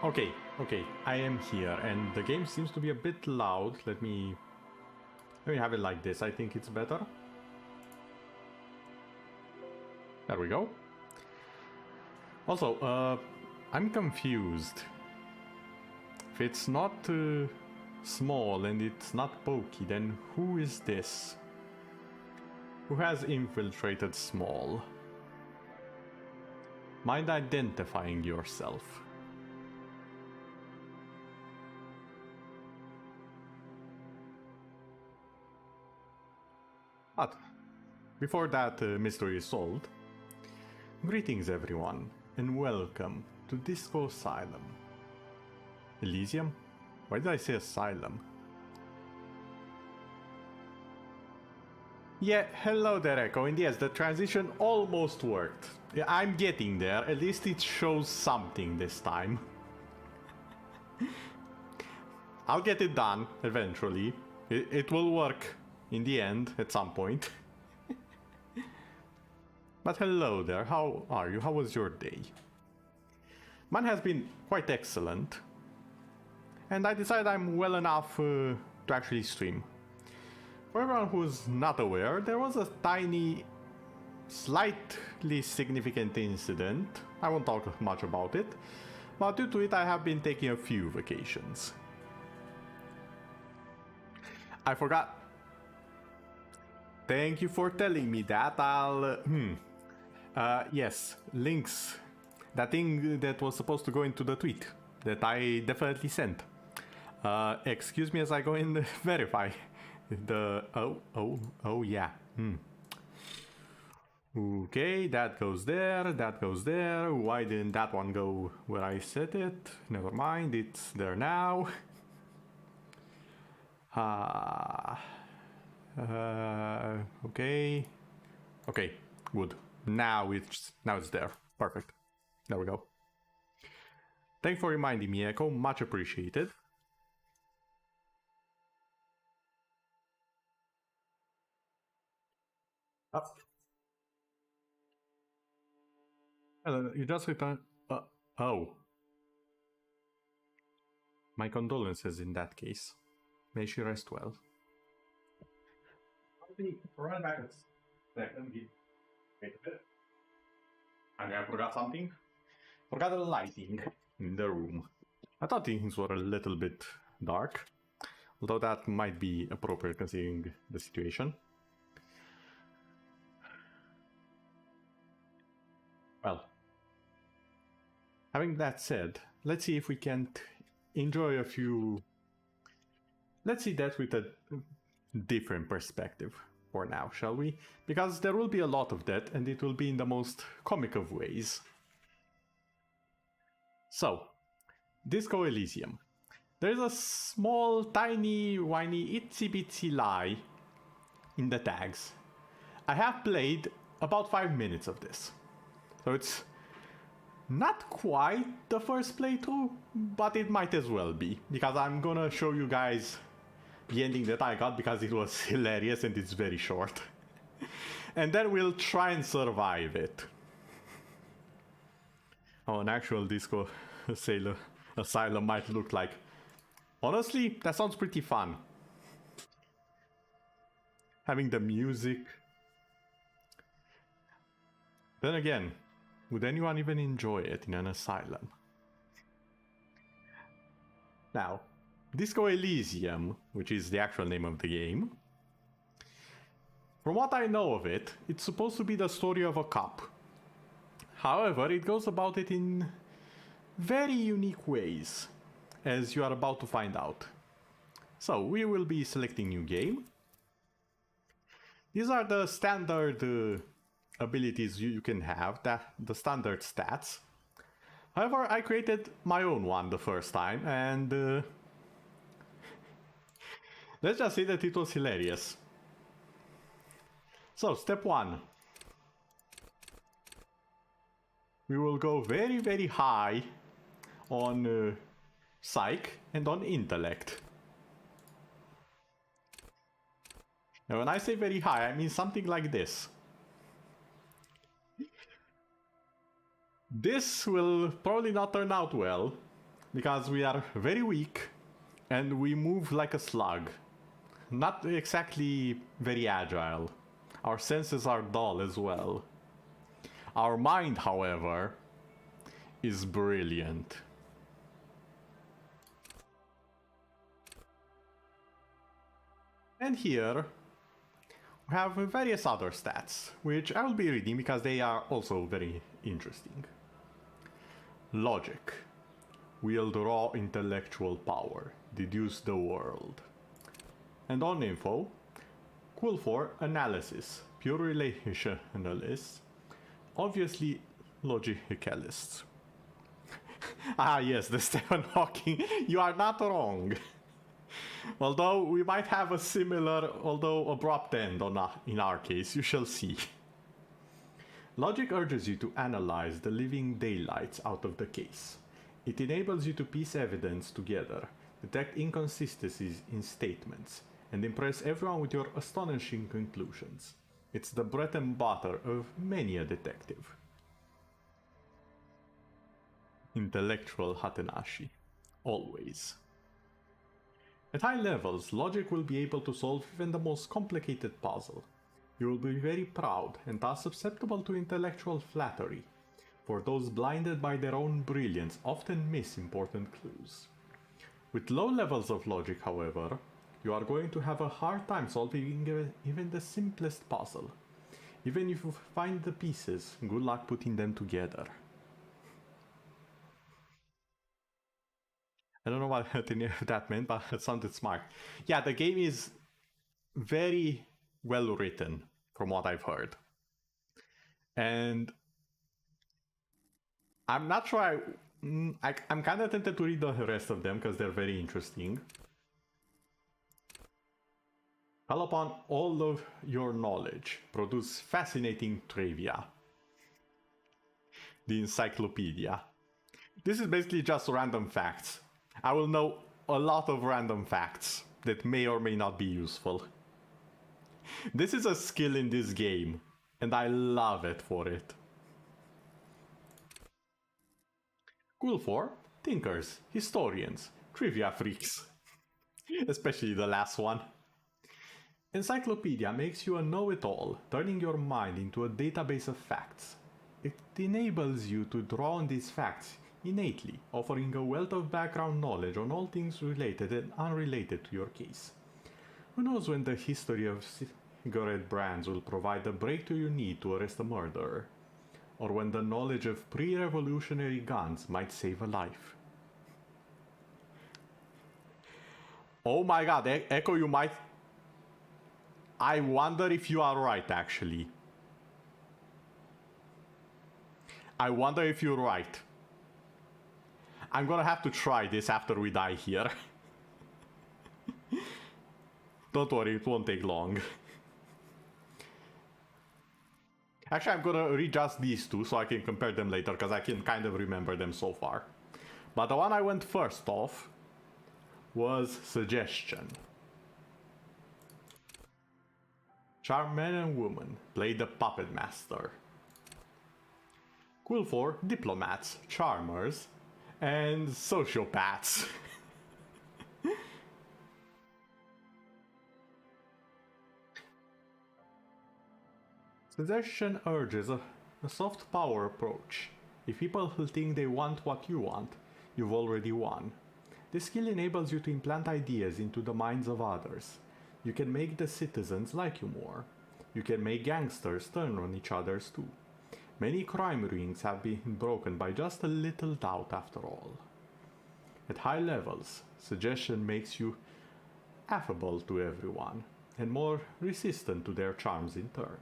Okay, okay, I am here, and the game seems to be a bit loud. Let me have it like this. I think it's better. There we go. Also, I'm confused. If it's not small and it's not pokey, then who is this? Who has infiltrated small? Mind identifying yourself. But before that mystery is solved, greetings everyone, and welcome to Disco Asylum. Elysium? Why did I say asylum? Yeah, hello there, Echo, and yes, the transition almost worked. Yeah, I'm getting there, at least it shows something this time. I'll get it done, eventually. It will work in the end, at some point. But hello there, how are you? How was your day? Mine has been quite excellent. And I decided I'm well enough to actually stream. For everyone who's not aware, there was a tiny, slightly significant incident. I won't talk much about it, but due to it I have been taking a few vacations. I forgot. Thank you for telling me that. Yes, links. That thing that was supposed to go into the tweet that I definitely sent. Excuse me as I go and verify. Oh yeah. Okay, that goes there, that goes there. Why didn't that one go where I set it? Never mind, it's there now. Okay. Okay, good. Now it's there. Perfect. There we go. Thanks for reminding me, Echo. Much appreciated. You just returned. Oh. My condolences in that case. May she rest well. Run back a second. Wait a bit. I forgot something. Forgot the lighting in the room. I thought things were a little bit dark, although that might be appropriate considering the situation. Well, having that said, let's see if we can't enjoy a few... Let's see that with a different perspective for now, shall we? Because there will be a lot of that, and it will be in the most comic of ways. So, Disco Elysium. There's a small, tiny, whiny, itsy-bitsy lie in the tags. I have played about 5 minutes of this. So it's not quite the first playthrough, but it might as well be. Because I'm gonna show you guys the ending that I got because it was hilarious and it's very short. And then we'll try and survive it. Oh, an actual Disco Asylum might look like. Honestly, that sounds pretty fun. Having the music. Then again, would anyone even enjoy it in an asylum? Now, Disco Elysium, which is the actual name of the game, from what I know of it, it's supposed to be the story of a cop. However, it goes about it in very unique ways, as you are about to find out. So, we will be selecting new game. These are the standard abilities you can have, the standard stats. However, I created my own one the first time, and let's just say that it was hilarious. So, step 1. We will go very, very high on psych and on intellect. Now, when I say very high, I mean something like this. This will probably not turn out well, because we are very weak and we move like a slug. Not exactly very agile. Our senses are dull as well. Our mind, however, is brilliant. And here we have various other stats, which I will be reading because they are also very interesting. Logic. Wield raw intellectual power. Deduce the world. And on info, cool for analysis. Pure relationalists. Obviously logicalists. Ah yes, the Stephen Hawking. You are not wrong. Although we might have a similar, although abrupt end in our case, you shall see. Logic urges you to analyze the living daylights out of the case. It enables you to piece evidence together, detect inconsistencies in statements, and impress everyone with your astonishing conclusions. It's the bread and butter of many a detective. Intellectual Hatenashi. Always. At high levels, logic will be able to solve even the most complicated puzzle. You will be very proud and thus susceptible to intellectual flattery, for those blinded by their own brilliance often miss important clues. With low levels of logic, however, you are going to have a hard time solving even the simplest puzzle. Even if you find the pieces, good luck putting them together. I don't know what that meant, but it sounded smart. Yeah, the game is very well written, from what I've heard. And I'm not sure I'm kind of tempted to read the rest of them because they're very interesting. Call upon all of your knowledge. Produce fascinating trivia. The encyclopedia. This is basically just random facts. I will know a lot of random facts that may or may not be useful. This is a skill in this game, and I love it for it. Cool for thinkers, historians, trivia freaks. Especially the last one. Encyclopedia makes you a know-it-all, turning your mind into a database of facts. It enables you to draw on these facts innately, offering a wealth of background knowledge on all things related and unrelated to your case. Who knows when the history of cigarette brands will provide the breakthrough you need to arrest a murderer, or when the knowledge of pre-revolutionary guns might save a life. Oh my god, Echo, you might... I wonder if you are right, actually. I wonder if you're right. I'm gonna have to try this after we die here. Don't worry, it won't take long. Actually, I'm gonna read just these two so I can compare them later, because I can kind of remember them so far. But the one I went first off was Suggestion. Charm man and woman, play the puppet master. Cool for diplomats, charmers, and sociopaths. Suggestion urges a soft power approach. If people who think they want what you want, you've already won. This skill enables you to implant ideas into the minds of others. You can make the citizens like you more. You can make gangsters turn on each other too. Many crime rings have been broken by just a little doubt after all. At high levels, suggestion makes you affable to everyone, and more resistant to their charms in turn.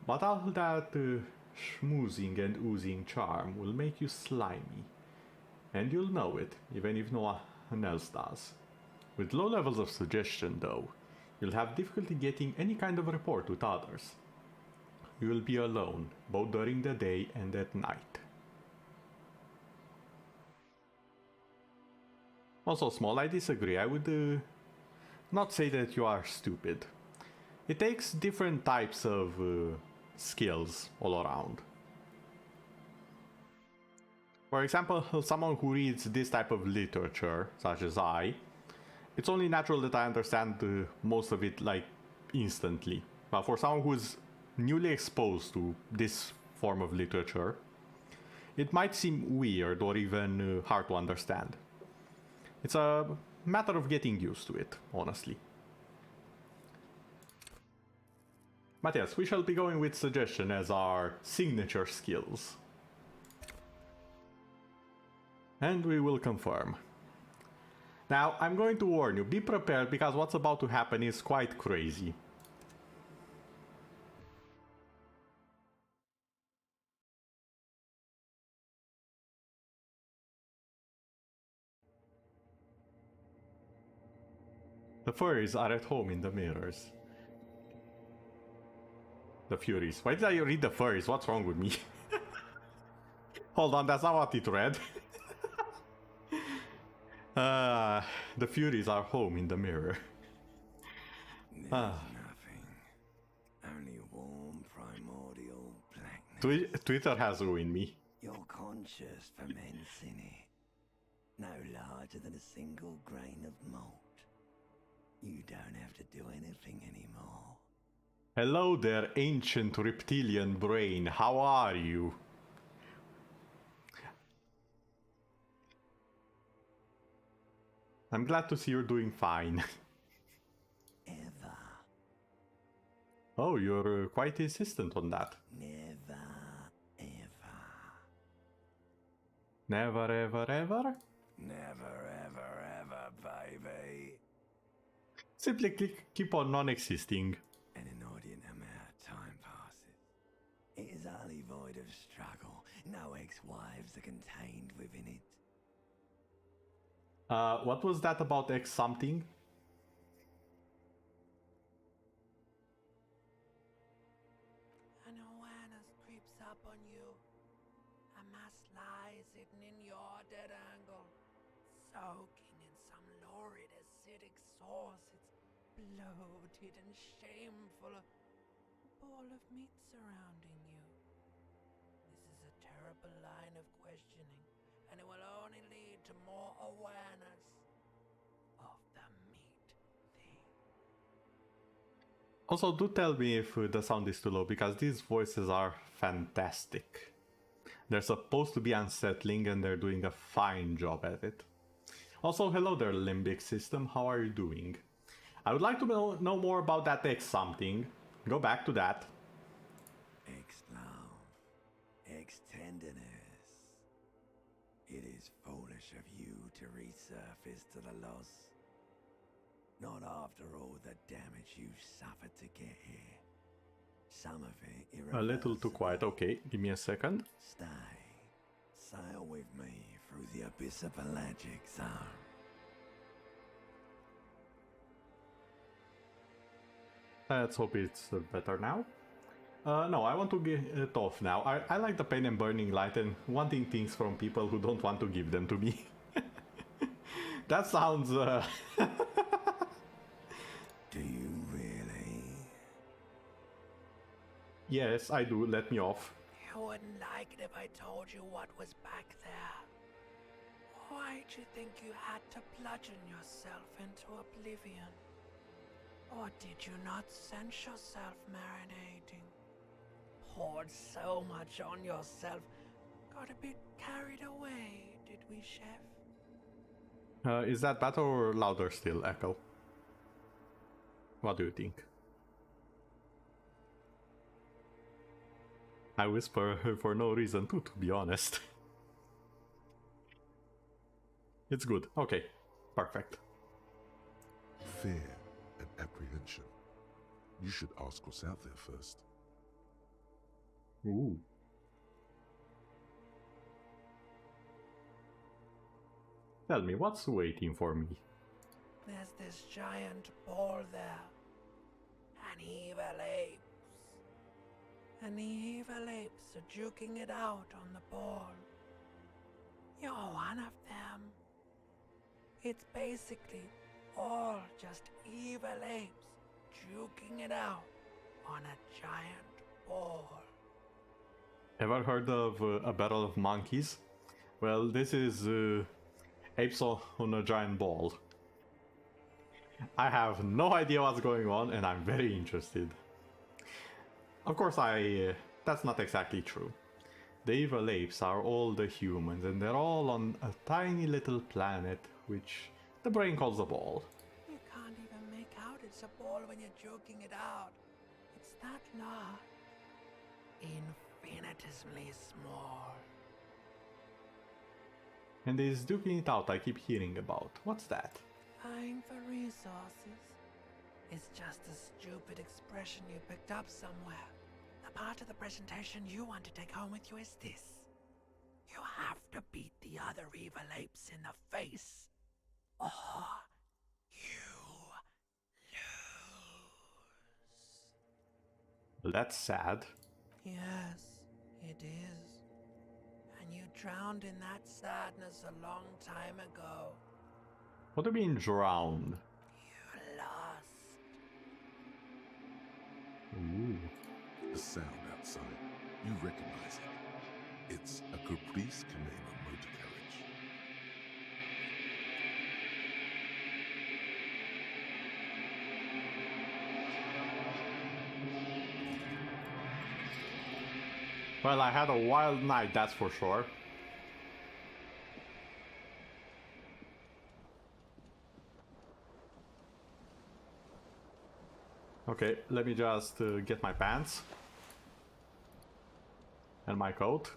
But all that schmoozing and oozing charm will make you slimy, and you'll know it, even if no one else does. With low levels of suggestion, though, you'll have difficulty getting any kind of rapport with others. You will be alone, both during the day and at night. Also, Small, I disagree. I would not say that you are stupid. It takes different types of skills all around. For example, someone who reads this type of literature, such as I, it's only natural that I understand most of it like instantly. But for someone who's newly exposed to this form of literature, it might seem weird or even hard to understand. It's a matter of getting used to it, honestly. But yes, we shall be going with suggestion as our signature skills. And we will confirm. Now, I'm going to warn you, be prepared because what's about to happen is quite crazy. The furries are at home in the mirrors. The Furies. Why did I read the furries? What's wrong with me? Hold on, that's not what it read. The Furies are home in the mirror. There's nothing. Only warm primordial blackness. Twitter has ruined me. Your conscious ferments in it. No larger than a single grain of malt. You don't have to do anything anymore. Hello there, ancient reptilian brain. How are you? I'm glad to see you're doing fine. Ever. Oh, you're quite insistent on that. Never, ever. Never, ever, ever? Never, ever, ever, baby. Simply keep on non-existing. An inordinate amount of time passes. It is utterly void of struggle. No ex-wives are contained within it. What was that about X something? An awareness creeps up on you. A mass lies hidden in your dead angle, soaking in some lurid acidic sauce. It's bloated and shameful. A ball of meat surrounding you. This is a terrible line of questioning, and it will only lead to more awareness of the meat thing. Also, do tell me if the sound is too low, because these voices are fantastic. They're supposed to be unsettling and they're doing a fine job at it. Also, hello there, limbic system, how are you doing? I would like to know more about that X something. Go back to that. Ex-love. Ex-tenderness. It is foolish of you to resurface to the loss. Not after all the damage you've suffered to get here. Some of it irreversible. A little too quiet, okay, give me a second. Stay. Sail with me through the abyss of pelagic zone. Let's hope it's better now. No, I want to get it off now. I like the pain and burning light and wanting things from people who don't want to give them to me. That sounds... Do you really? Yes, I do. Let me off. You wouldn't like it if I told you what was back there. Why'd you think you had to bludgeon yourself into oblivion? Or did you not sense yourself marinating? Poured so much on yourself, got a bit carried away, did we, Chef? Is that better or louder still, Echo? What do you think? I whisper for no reason too, to be honest. It's good. Okay, perfect. Fear and apprehension. You should ask what's out there first. Ooh. Tell me, what's waiting for me? There's this giant ball there. An evil apes. And the evil apes are juking it out on the ball. You're one of them. It's basically all just evil apes juking it out on a giant ball. Ever heard of a battle of monkeys? Well, this is apes on a giant ball. I have no idea what's going on, and I'm very interested. Of course, that's not exactly true. The evil apes are all the humans, and they're all on a tiny little planet, which the brain calls a ball. You can't even make out it's a ball when you're joking it out. It's that large. Infinitesimally small. And this duking it out I keep hearing about. What's that? Vying for resources. It's just a stupid expression you picked up somewhere. The part of the presentation you want to take home with you is this. You have to beat the other evil apes in the face, or you lose. That's sad. Yes, it is. And you drowned in that sadness a long time ago. What do you mean drowned? You lost. Ooh. The sound outside, you recognize it. It's a Caprice Canema motor carriage. Well, I had a wild night, that's for sure. Okay, let me just get my pants. And my coat.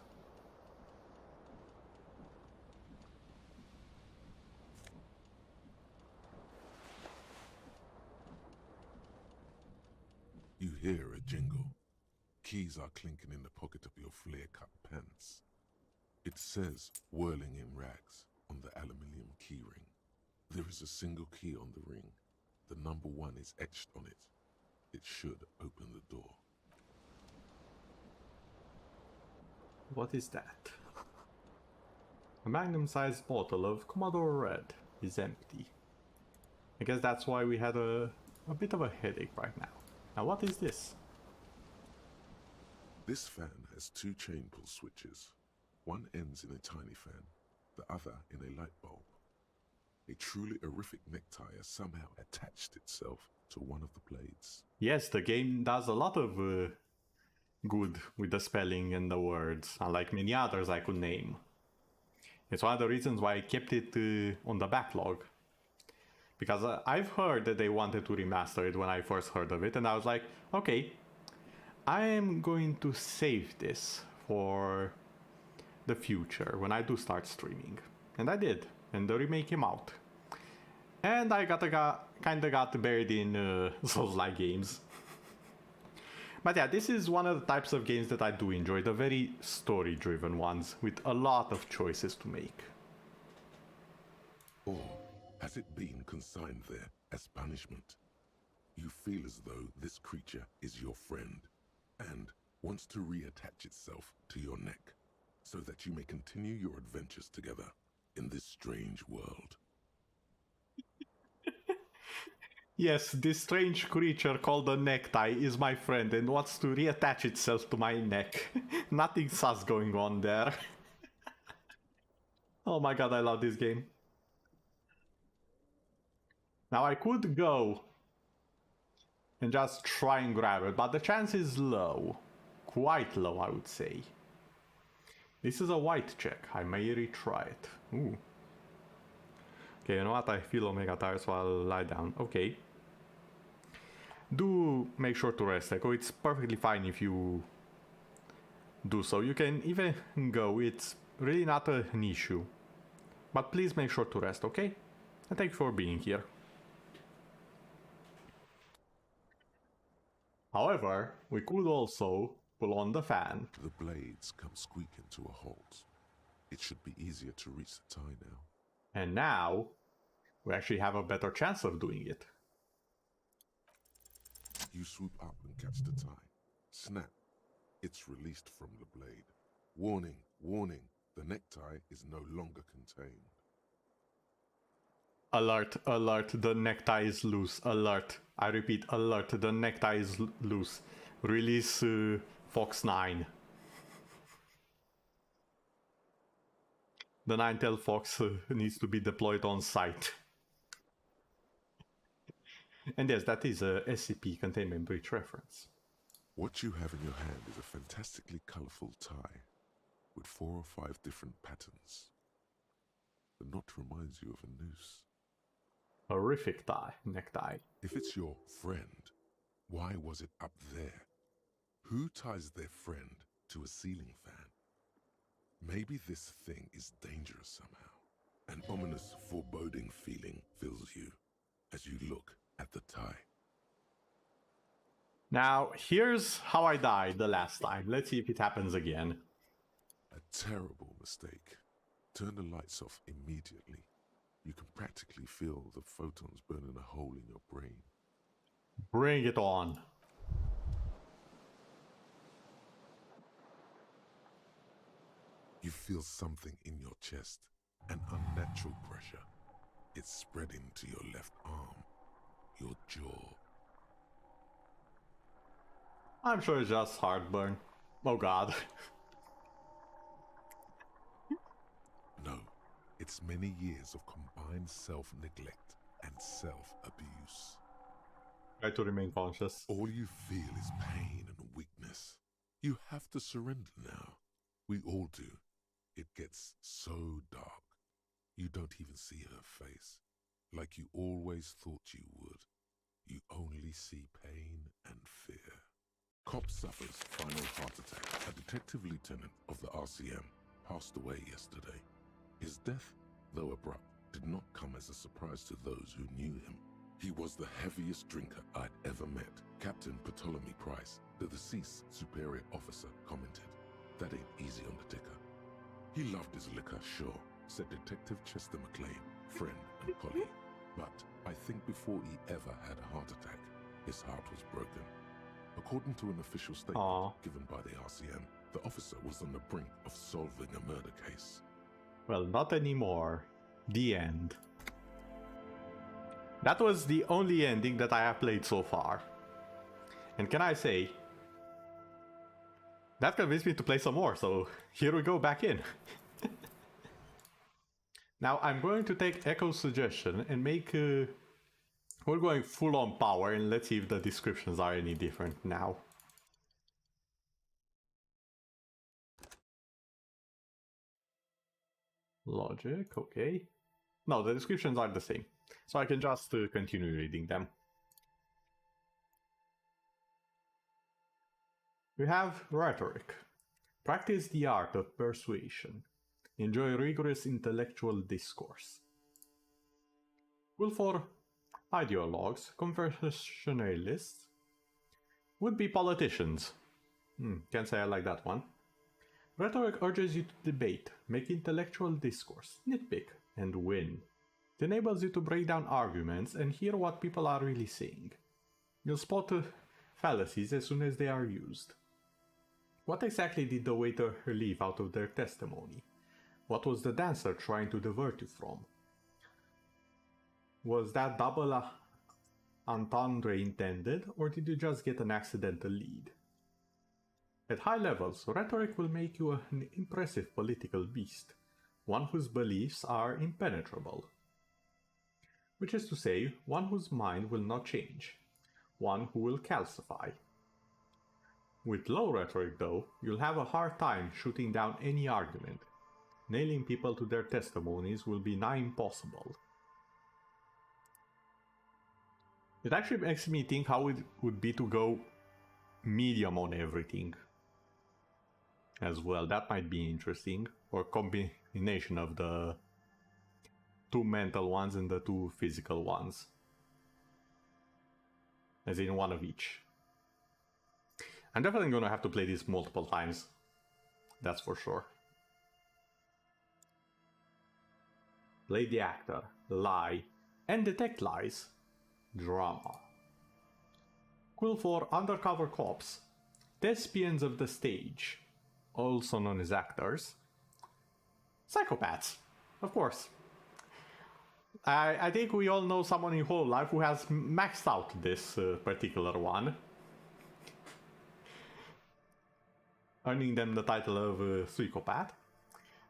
You hear a jingle. Keys are clinking in the pocket of your flare-cut pants. It says, whirling in rags, on the aluminium key ring. There is a single key on the ring. The number 1 is etched on it. It should open the door. What is that? A magnum-sized bottle of Commodore Red is empty. I guess that's why we had a bit of a headache right now. Now what is this? This fan has 2 chain pull switches. One ends in a tiny fan, the other in a light bulb. A truly horrific necktie has somehow attached itself to one of the blades. Yes, the game does a lot of good with the spelling and the words, unlike many others I could name. It's one of the reasons why I kept it on the backlog. Because I've heard that they wanted to remaster it when I first heard of it, and I was like, okay, I am going to save this for the future when I do start streaming. And I did, and the remake came out. And I kinda got buried in Souls-like games. But yeah, this is one of the types of games that I do enjoy, the very story-driven ones, with a lot of choices to make. Or has it been consigned there as punishment? You feel as though this creature is your friend, and wants to reattach itself to your neck, so that you may continue your adventures together in this strange world. Yes, this strange creature called a necktie is my friend and wants to reattach itself to my neck. Nothing sus going on there. Oh my god, I love this game. Now I could go and just try and grab it, but the chance is low. Quite low, I would say. This is a white check. I may retry it. Ooh. Okay, you know what? I feel Omega Tires, so I'll lie down. Okay. Do make sure to rest, Echo. It's perfectly fine if you do so. You can even go. It's really not an issue. But please make sure to rest, okay? And thank you for being here. However, we could also pull on the fan. The blades come squeaking to a halt. It should be easier to reach the tie now. And now, we actually have a better chance of doing it. You swoop up and catch the tie. Snap. It's released from the blade. Warning, warning. The necktie is no longer contained. Alert, alert, the necktie is loose. Alert. I repeat, alert, the necktie is loose. Release Fox 9. the nine-tailed fox needs to be deployed on site. And yes, that is a SCP containment breach reference. What you have in your hand is a fantastically colorful tie with 4 or 5 different patterns. The knot reminds you of a noose. Horrific necktie. If it's your friend, why was it up there? Who ties their friend to a ceiling fan? Maybe this thing is dangerous somehow. An ominous, foreboding feeling fills you as you look at the tie. Now, here's how I died the last time. Let's see if it happens again. A terrible mistake. Turn the lights off immediately. You can practically feel the photons burning a hole in your brain. Bring it on. You feel something in your chest, an unnatural pressure. It's spreading to your left arm, your jaw. I'm sure it's just heartburn. Oh god. No, it's many years of combined self-neglect and self-abuse. Try to remain conscious. All you feel is pain and weakness. You have to surrender now. We all do. It gets so dark. You don't even see her face, like you always thought you would. You only see pain and fear. Cop suffers final heart attack. A detective lieutenant of the RCM passed away yesterday. His death, though abrupt, did not come as a surprise to those who knew him. He was the heaviest drinker I'd ever met. Captain Ptolemy Price, the deceased superior officer, commented, "That ain't easy on the ticker." He loved his liquor, sure, said Detective Chester McLean, friend and colleague. But I think before he ever had a heart attack, his heart was broken. According to an official statement given by the RCM, the officer was on the brink of solving a murder case. Well, not anymore. The end. That was the only ending that I have played so far. And can I say, that convinced me to play some more, so here we go back in. Now I'm going to take Echo's suggestion and make... we're going full on power, and let's see if the descriptions are any different now. Logic, okay. No, the descriptions are the same, so I can just continue reading them. We have rhetoric. Practice the art of persuasion. Enjoy rigorous intellectual discourse. Will for ideologues, conversationalists, would-be politicians. Can't say I like that one. Rhetoric urges you to debate, make intellectual discourse, nitpick, and win. It enables you to break down arguments and hear what people are really saying. You'll spot fallacies as soon as they are used. What exactly did the waiter leave out of their testimony? What was the dancer trying to divert you from? Was that double entendre intended, or did you just get an accidental lead? At high levels, rhetoric will make you an impressive political beast, one whose beliefs are impenetrable. Which is to say, one whose mind will not change, one who will calcify. With low rhetoric, though, you'll have a hard time shooting down any argument. Nailing people to their testimonies will be nigh impossible. It actually makes me think how it would be to go medium on everything as well. That might be interesting. Or combination of the 2 mental ones and the 2 physical ones. As in one of each. I'm definitely gonna have to play this multiple times. That's for sure. Play the actor, lie, and detect lies. Drama. Quill for undercover cops, thespians of the stage, also known as actors. Psychopaths, of course. I think we all know someone in whole life who has maxed out this particular one, earning them the title of psychopath.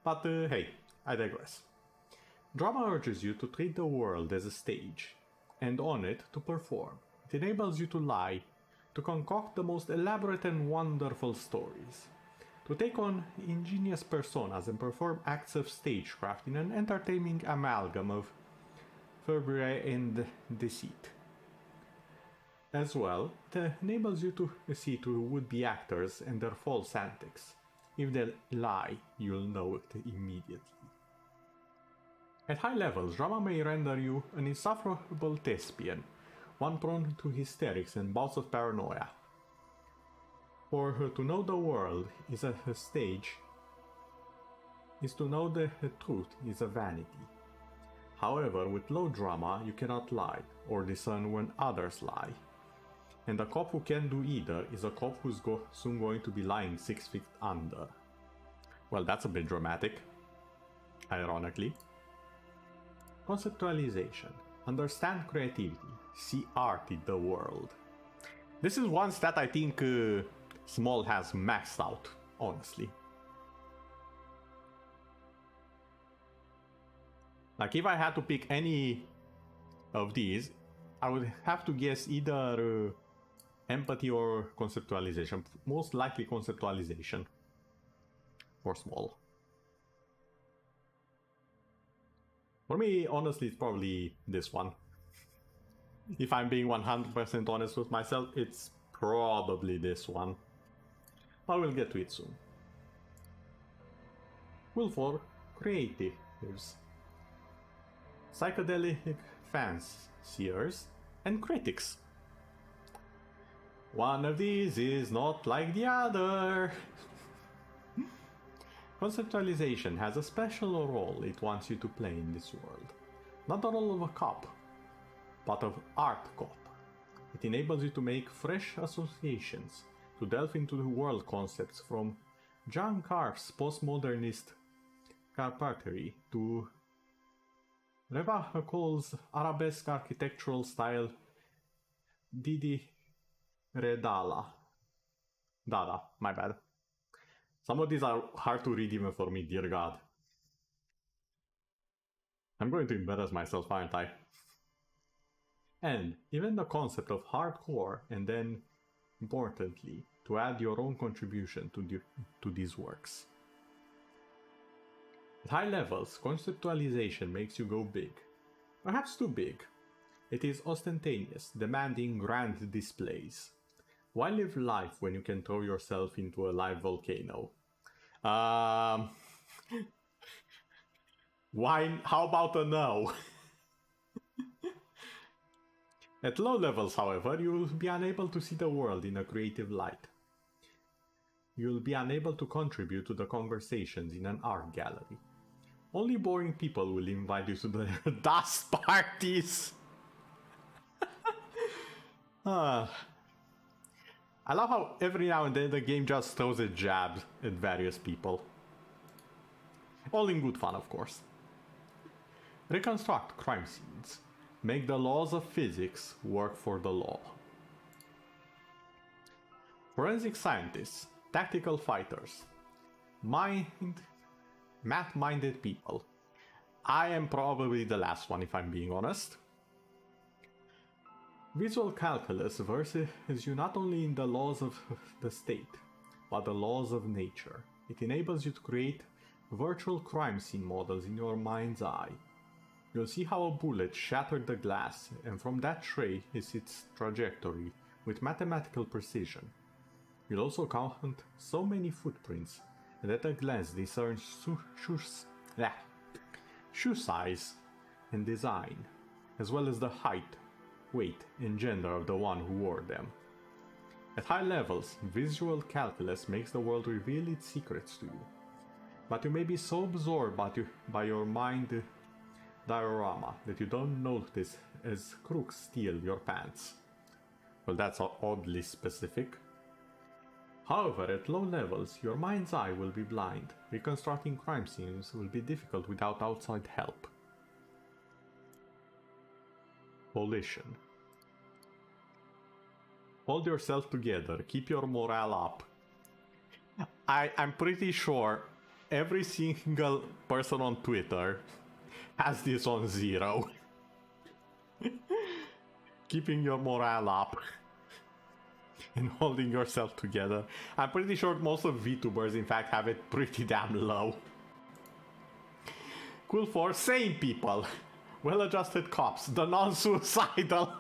But hey, I digress. Drama urges you to treat the world as a stage, and on it to perform. It enables you to lie, to concoct the most elaborate and wonderful stories, to take on ingenious personas and perform acts of stagecraft in an entertaining amalgam of fervor and deceit. As well, it enables you to see to would-be actors and their false antics. If they lie, you'll know it immediately. At high levels, drama may render you an insufferable thespian, one prone to hysterics and bouts of paranoia. For her to know the world is a stage, is to know the truth is a vanity. However, with low drama, you cannot lie, or discern when others lie. And a cop who can do either is a cop who's soon going to be lying 6 feet under. Well, that's a bit dramatic, ironically. Conceptualization. Understand creativity. See art in the world. This is one stat I think Small has maxed out, honestly. Like, if I had to pick any of these, I would have to guess either empathy or conceptualization. Most likely conceptualization. For Small. For me, honestly, it's probably this one. If I'm being 100% honest with myself, it's probably this one. I will get to it soon. Will for creatives, psychedelic fanciers, and critics. One of these is not like the other. Conceptualization has a special role it wants you to play in this world. Not the role of a cop, but of art cop. It enables you to make fresh associations, to delve into the world concepts from John Carp's postmodernist carpentry to Reva Cole's arabesque architectural style Didi Redala. Dada, my bad. Some of these are hard to read even for me, dear God. I'm going to embarrass myself, aren't I? And even the concept of hardcore, and then, importantly, to add your own contribution to these works. At high levels, conceptualization makes you go big. Perhaps too big. It is ostentatious, demanding grand displays. Why live life when you can throw yourself into a live volcano? Why? How about a no? At low levels, however, you will be unable to see the world in a creative light. You will be unable to contribute to the conversations in an art gallery. Only boring people will invite you to their dust parties. I love how every now and then the game just throws a jab at various people. All in good fun, of course. Reconstruct crime scenes. Make the laws of physics work for the law. Forensic scientists, tactical fighters, math-minded people. I am probably the last one if I'm being honest. Visual calculus versus you not only in the laws of the state, but the laws of nature. It enables you to create virtual crime scene models in your mind's eye. You'll see how a bullet shattered the glass, and from that tray is its trajectory with mathematical precision. You'll also count so many footprints, and at a glance discern shoe size and design, as well as the height, weight, and gender of the one who wore them. At high levels, visual calculus makes the world reveal its secrets to you, but you may be so absorbed by your mind diorama that you don't notice as crooks steal your pants. Well, that's oddly specific. However, at low levels, your mind's eye will be blind. Reconstructing crime scenes will be difficult without outside help. Volition. Hold yourself together, keep your morale up. I'm pretty sure every single person on Twitter has this on 0. Keeping your morale up and holding yourself together. I'm pretty sure most of VTubers in fact have it pretty damn low. Cool for sane people. Well-adjusted cops. The non-suicidal.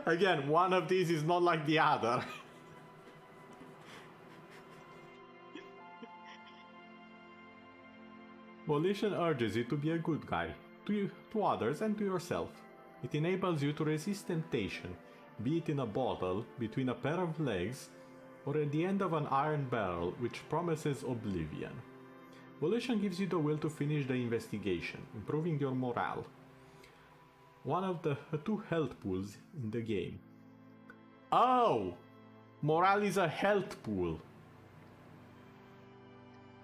Again, one of these is not like the other. Volition urges you to be a good guy, to others and to yourself. It enables you to resist temptation, be it in a bottle, between a pair of legs, or at the end of an iron barrel which promises oblivion. Volition gives you the will to finish the investigation, improving your morale. One of the 2 health pools in the game. Oh! Morale is a health pool.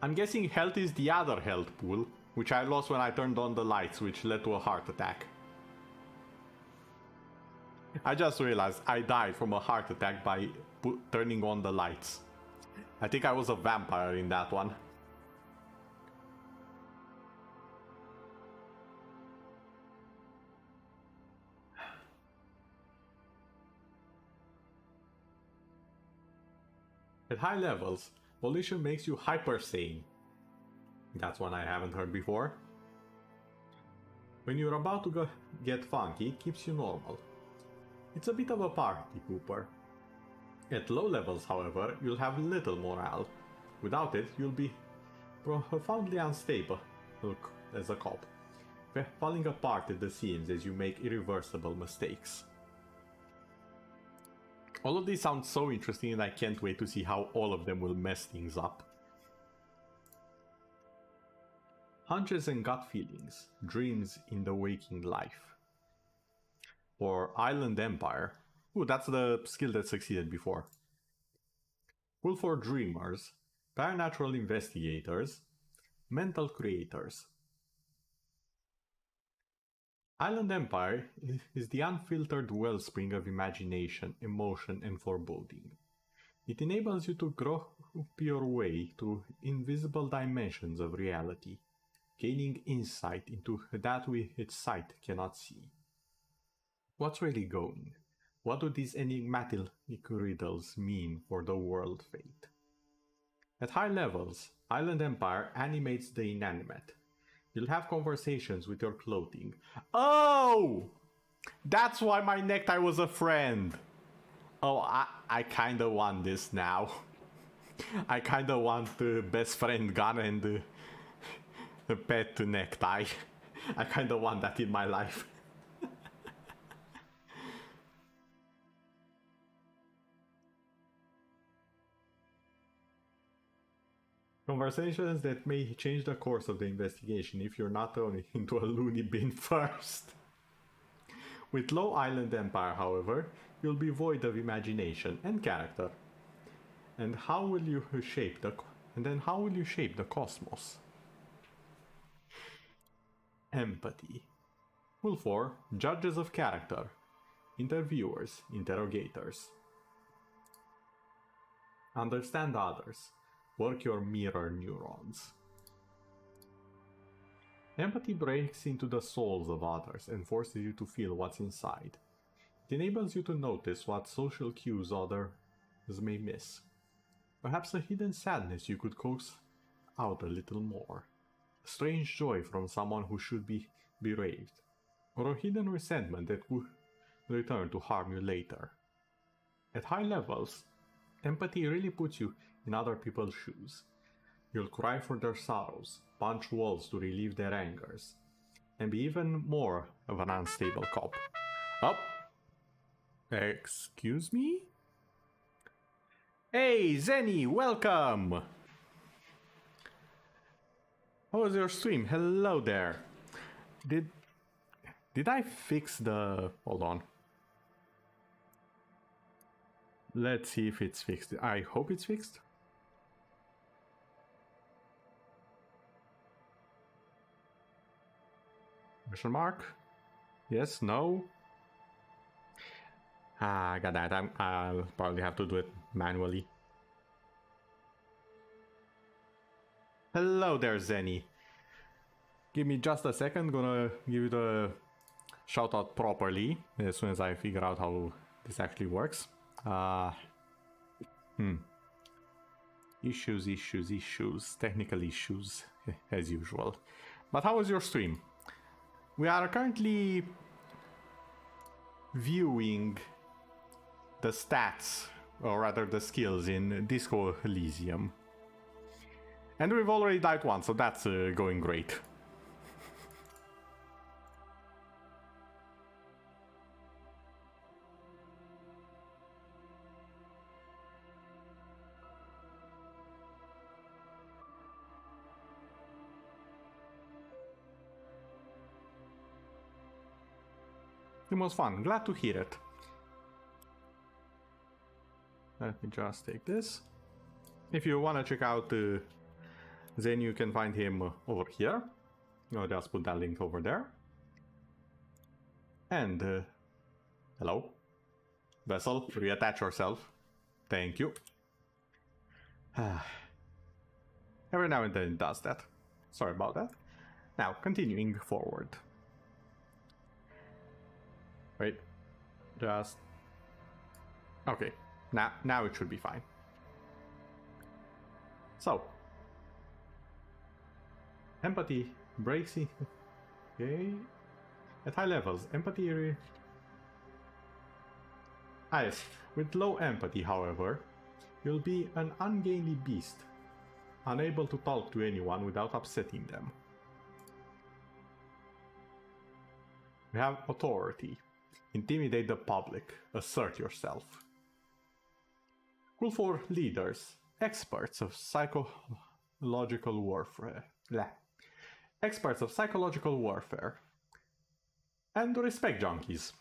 I'm guessing health is the other health pool, which I lost when I turned on the lights, which led to a heart attack. I just realized I died from a heart attack by turning on the lights. I think I was a vampire in that one. At high levels, Volition makes you hyper sane. That's one I haven't heard before. When you're about to get funky, it keeps you normal. It's a bit of a party pooper. At low levels, however, you'll have little morale. Without it, you'll be profoundly unstable as a cop, falling apart at the seams as you make irreversible mistakes. All of these sound so interesting and I can't wait to see how all of them will mess things up. Hunches and gut feelings, dreams in the waking life. Or Island Empire. Ooh, that's the skill that succeeded before. Cool for dreamers, paranatural investigators, mental creators. Island Empire is the unfiltered wellspring of imagination, emotion, and foreboding. It enables you to grope your way to invisible dimensions of reality, gaining insight into that which sight cannot see. What's really going? What do these enigmatic riddles mean for the world fate? At high levels, Island Empire animates the inanimate. You'll have conversations with your clothing. Oh! That's why my necktie was a friend! Oh, I kinda want this now. I kinda want the best friend gun and the pet necktie. I kinda want that in my life. Conversations that may change the course of the investigation if you're not thrown into a loony bin first. With low Island Empire, however, you'll be void of imagination and character. And how will you shape the cosmos? Empathy. Rule 4. Judges of character. Interviewers, interrogators. Understand others. Work your mirror neurons. Empathy breaks into the souls of others and forces you to feel what's inside. It enables you to notice what social cues others may miss. Perhaps a hidden sadness you could coax out a little more. A strange joy from someone who should be bereaved. Or a hidden resentment that would return to harm you later. At high levels, empathy really puts you in other people's shoes. You'll cry for their sorrows, punch walls to relieve their angers, and be even more of an unstable cop. Oh! Excuse me? Hey, Zenny, welcome! How was your stream? Hello there. Did I fix the... Hold on. Let's see if it's fixed. I hope it's fixed. Question mark? Yes, no? I got that. I'll probably have to do it manually. Hello there, Zenny. Give me just a second, gonna give you the shout out properly as soon as I figure out how this actually works. Issues, technical issues, as usual. But how was your stream? We are currently viewing the stats, or rather the skills in Disco Elysium. And we've already died once, so that's going great. It was fun, glad to hear it. Let me just take this. If you want to check out Zen, you can find him over here. I'll just put that link over there. And, hello. Vessel, reattach yourself. Thank you. Every now and then it does that. Sorry about that. Now, continuing forward. Wait. Just... Okay. Now it should be fine. So. Empathy breaks in... Okay. At high levels, empathy... yes. With low empathy, however, you'll be an ungainly beast, unable to talk to anyone without upsetting them. We have authority. Intimidate the public. Assert yourself. Cool for leaders. Experts of psychological warfare. Experts of psychological warfare. And respect junkies.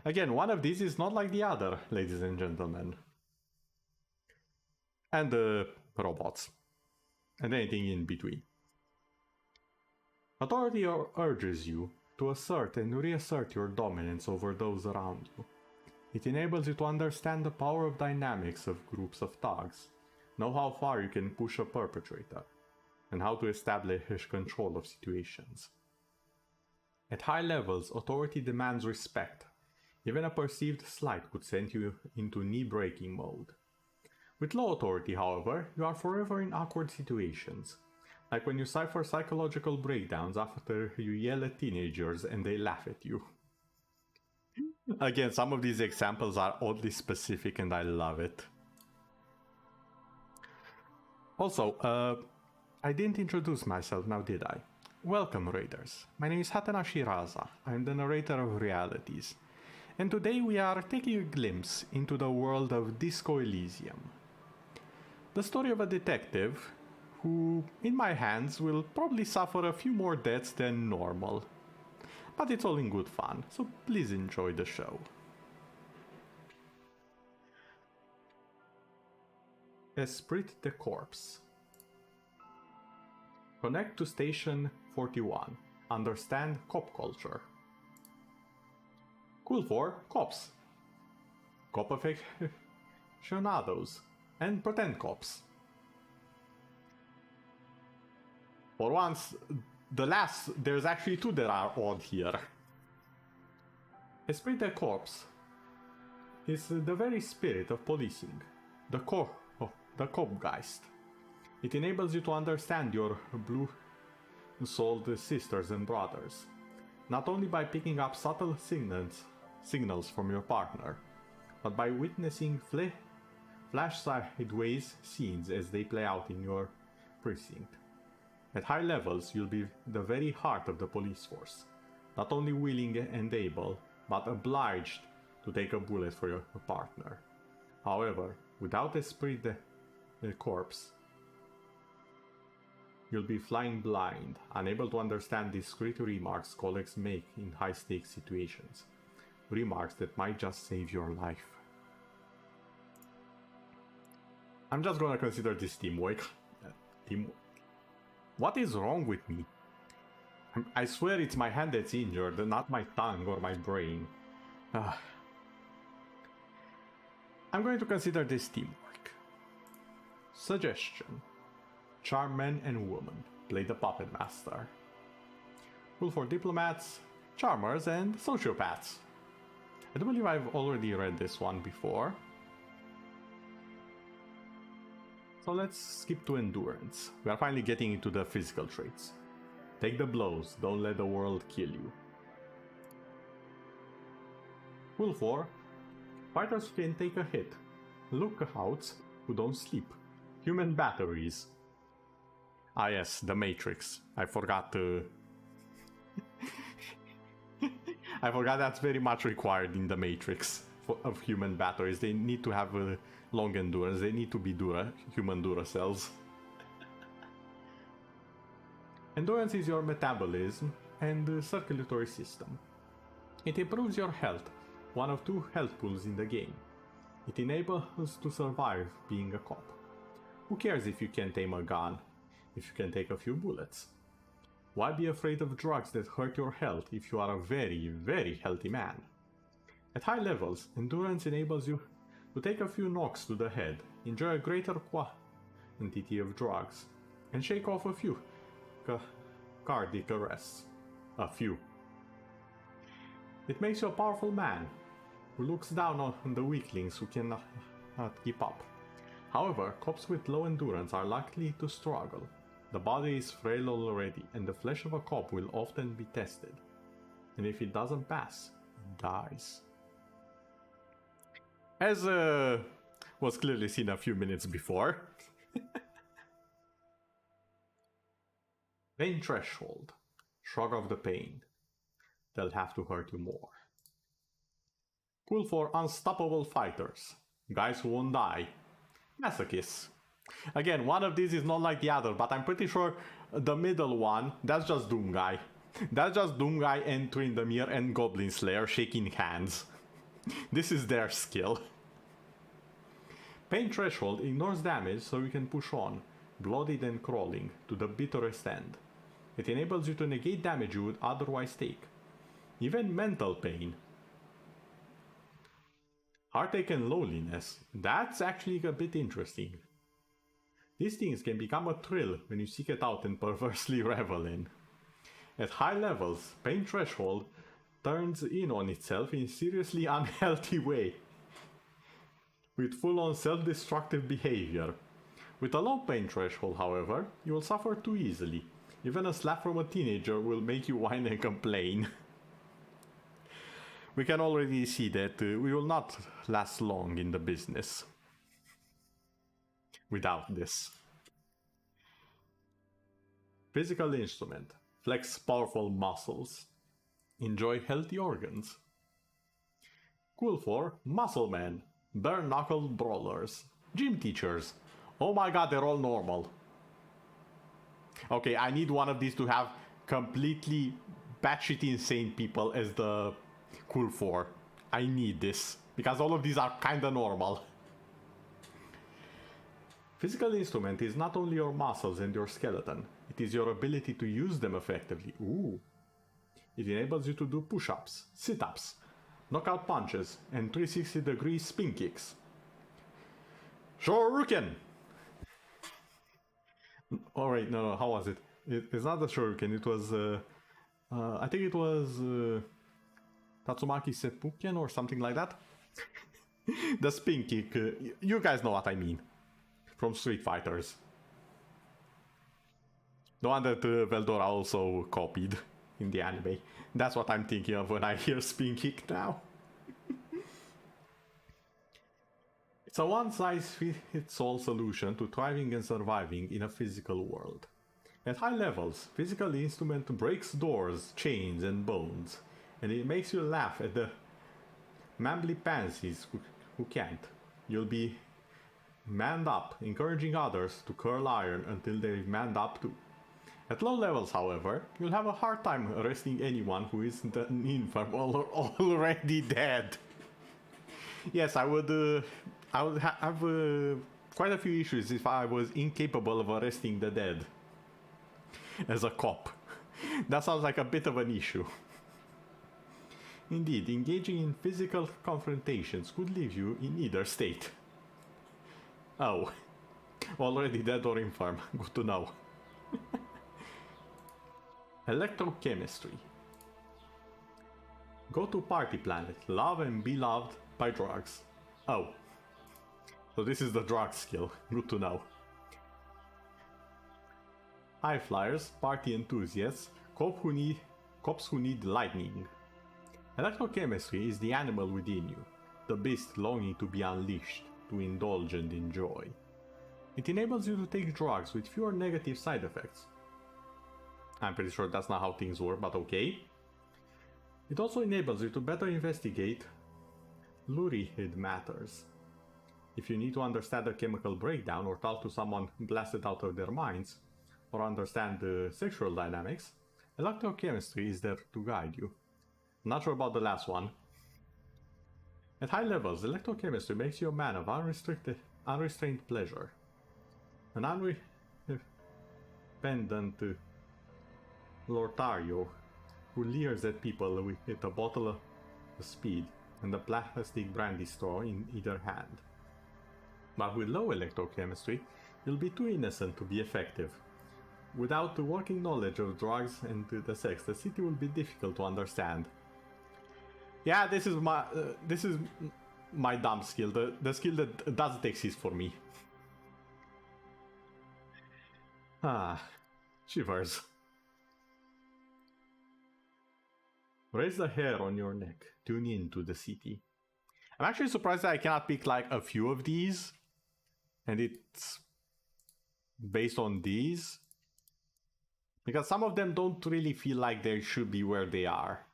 Again, one of these is not like the other, ladies and gentlemen. And robots. And anything in between. Authority urges you to assert and reassert your dominance over those around you. It enables you to understand the power of dynamics of groups of thugs, know how far you can push a perpetrator, and how to establish control of situations. At high levels, authority demands respect. Even a perceived slight could send you into knee-breaking mode. With low authority, however, you are forever in awkward situations. Like when you cipher psychological breakdowns after you yell at teenagers and they laugh at you. Again, some of these examples are oddly specific and I love it. Also, I didn't introduce myself now, did I? Welcome, Raiders. My name is Hatena Shiraza. I'm the narrator of Realities. And today we are taking a glimpse into the world of Disco Elysium. The story of a detective who, in my hands, will probably suffer a few more deaths than normal. But it's all in good fun, so please enjoy the show. Esprit de Corps. Connect to Station 41. Understand cop culture. Cool for cops. Cop aficionados. And pretend cops. For once, there's actually two that are odd here. Esprit de Corps is the very spirit of policing, the Kopfgeist. It enables you to understand your blue-souled sisters and brothers, not only by picking up subtle signals from your partner, but by witnessing flash sideways scenes as they play out in your precinct. At high levels, you'll be the very heart of the police force, not only willing and able, but obliged to take a bullet for your partner. However, without Esprit de Corps, you'll be flying blind, unable to understand discreet remarks colleagues make in high-stakes situations. Remarks that might just save your life. I'm just gonna consider this teamwork. What is wrong with me? I swear it's my hand that's injured, not my tongue or my brain. I'm going to consider this teamwork. Suggestion. Charm men and women. Play the puppet master. Rule for diplomats, charmers, and sociopaths. I do believe I've already read this one before. So let's skip to endurance. We are finally getting into the physical traits. Take the blows, don't let the world kill you. Rule 4. Fighters who can take a hit. Lookouts who don't sleep. Human batteries. Ah yes, the Matrix. I forgot I forgot that's very much required in the Matrix of human batteries. They need to have a long endurance. They need to be human Duracells. Endurance is your metabolism and circulatory system. It improves your health, one of 2 health pools in the game. It enables to survive being a cop. Who cares if you can't aim a gun, if you can take a few bullets? Why be afraid of drugs that hurt your health if you are a very, very healthy man? At high levels, endurance enables you to take a few knocks to the head, enjoy a greater quantity of drugs, and shake off a few cardiac arrests. A few. It makes you a powerful man who looks down on the weaklings who cannot keep up. However, cops with low endurance are likely to struggle. The body is frail already, and the flesh of a cop will often be tested. And if it doesn't pass, it dies. As was clearly seen a few minutes before. Pain threshold. Shrug off the pain. They'll have to hurt you more. Cool for unstoppable fighters. Guys who won't die. Masochists. Again, one of these is not like the other, but I'm pretty sure the middle one, that's just Doom Guy. That's just Doom Guy and Tryndamere and Goblin Slayer shaking hands. This is their skill. Pain threshold ignores damage so you can push on, bloodied and crawling, to the bitterest end. It enables you to negate damage you would otherwise take. Even mental pain. Heartache and loneliness. That's actually a bit interesting. These things can become a thrill when you seek it out and perversely revel in. At high levels, pain threshold turns in on itself in a seriously unhealthy way, with full-on self-destructive behavior. With a low pain threshold, however, you will suffer too easily. Even a slap from a teenager will make you whine and complain. We can already see that we will not last long in the business without this. Physical instrument. Flex powerful muscles. Enjoy healthy organs. Cool for muscle men, bare knuckle brawlers, gym teachers. Oh my god, they're all normal. Okay, I need one of these to have completely batshit insane people as the cool for. I need this, because all of these are kinda normal. Physical instrument is not only your muscles and your skeleton, it is your ability to use them effectively. Ooh. It enables you to do push-ups, sit-ups, knockout punches, and 360-degree spin kicks. Shoryuken! Alright, no, how was it? It's not the Shoryuken, it was, I think it was Tatsumaki Seppuken or something like that. The spin kick, you guys know what I mean. From Street Fighters. The one that Veldora also copied in the anime. That's what I'm thinking of when I hear spin kick now. It's a one-size-fits-all solution to thriving and surviving in a physical world. At high levels, physical instrument breaks doors, chains, and bones, and it makes you laugh at the mambly pansies who can't. You'll be manned up, encouraging others to curl iron until they've manned up too. At low levels, however, you'll have a hard time arresting anyone who isn't an infirm or already dead. Yes, I would have quite a few issues if I was incapable of arresting the dead as a cop. That sounds like a bit of an issue. Indeed, engaging in physical confrontations could leave you in either state. Oh, Already dead or infirm. Good to know. Electrochemistry. Go to party planet. Love and be loved by drugs. Oh. So this is the drug skill. Good to know. High flyers, party enthusiasts, cops who need lightning. Electrochemistry is the animal within you, the beast longing to be unleashed, to indulge and enjoy. It enables you to take drugs with fewer negative side effects. I'm pretty sure that's not how things work, but okay. It also enables you to better investigate lurid matters. If you need to understand a chemical breakdown or talk to someone blasted out of their minds, or understand the sexual dynamics, electrochemistry is there to guide you. Not sure about the last one. At high levels, electrochemistry makes you a man of unrestrained pleasure. An independent Lortario who leers at people with a bottle of speed and a plastic brandy straw in either hand. But with low electrochemistry, you'll be too innocent to be effective. Without the working knowledge of drugs and the sex, the city will be difficult to understand. Yeah, this is my dumb skill, the skill that doesn't exist for me. Ah, shivers. Raise the hair on your neck, tune in to the city. I'm actually surprised that I cannot pick like a few of these, and it's based on these. Because some of them don't really feel like they should be where they are.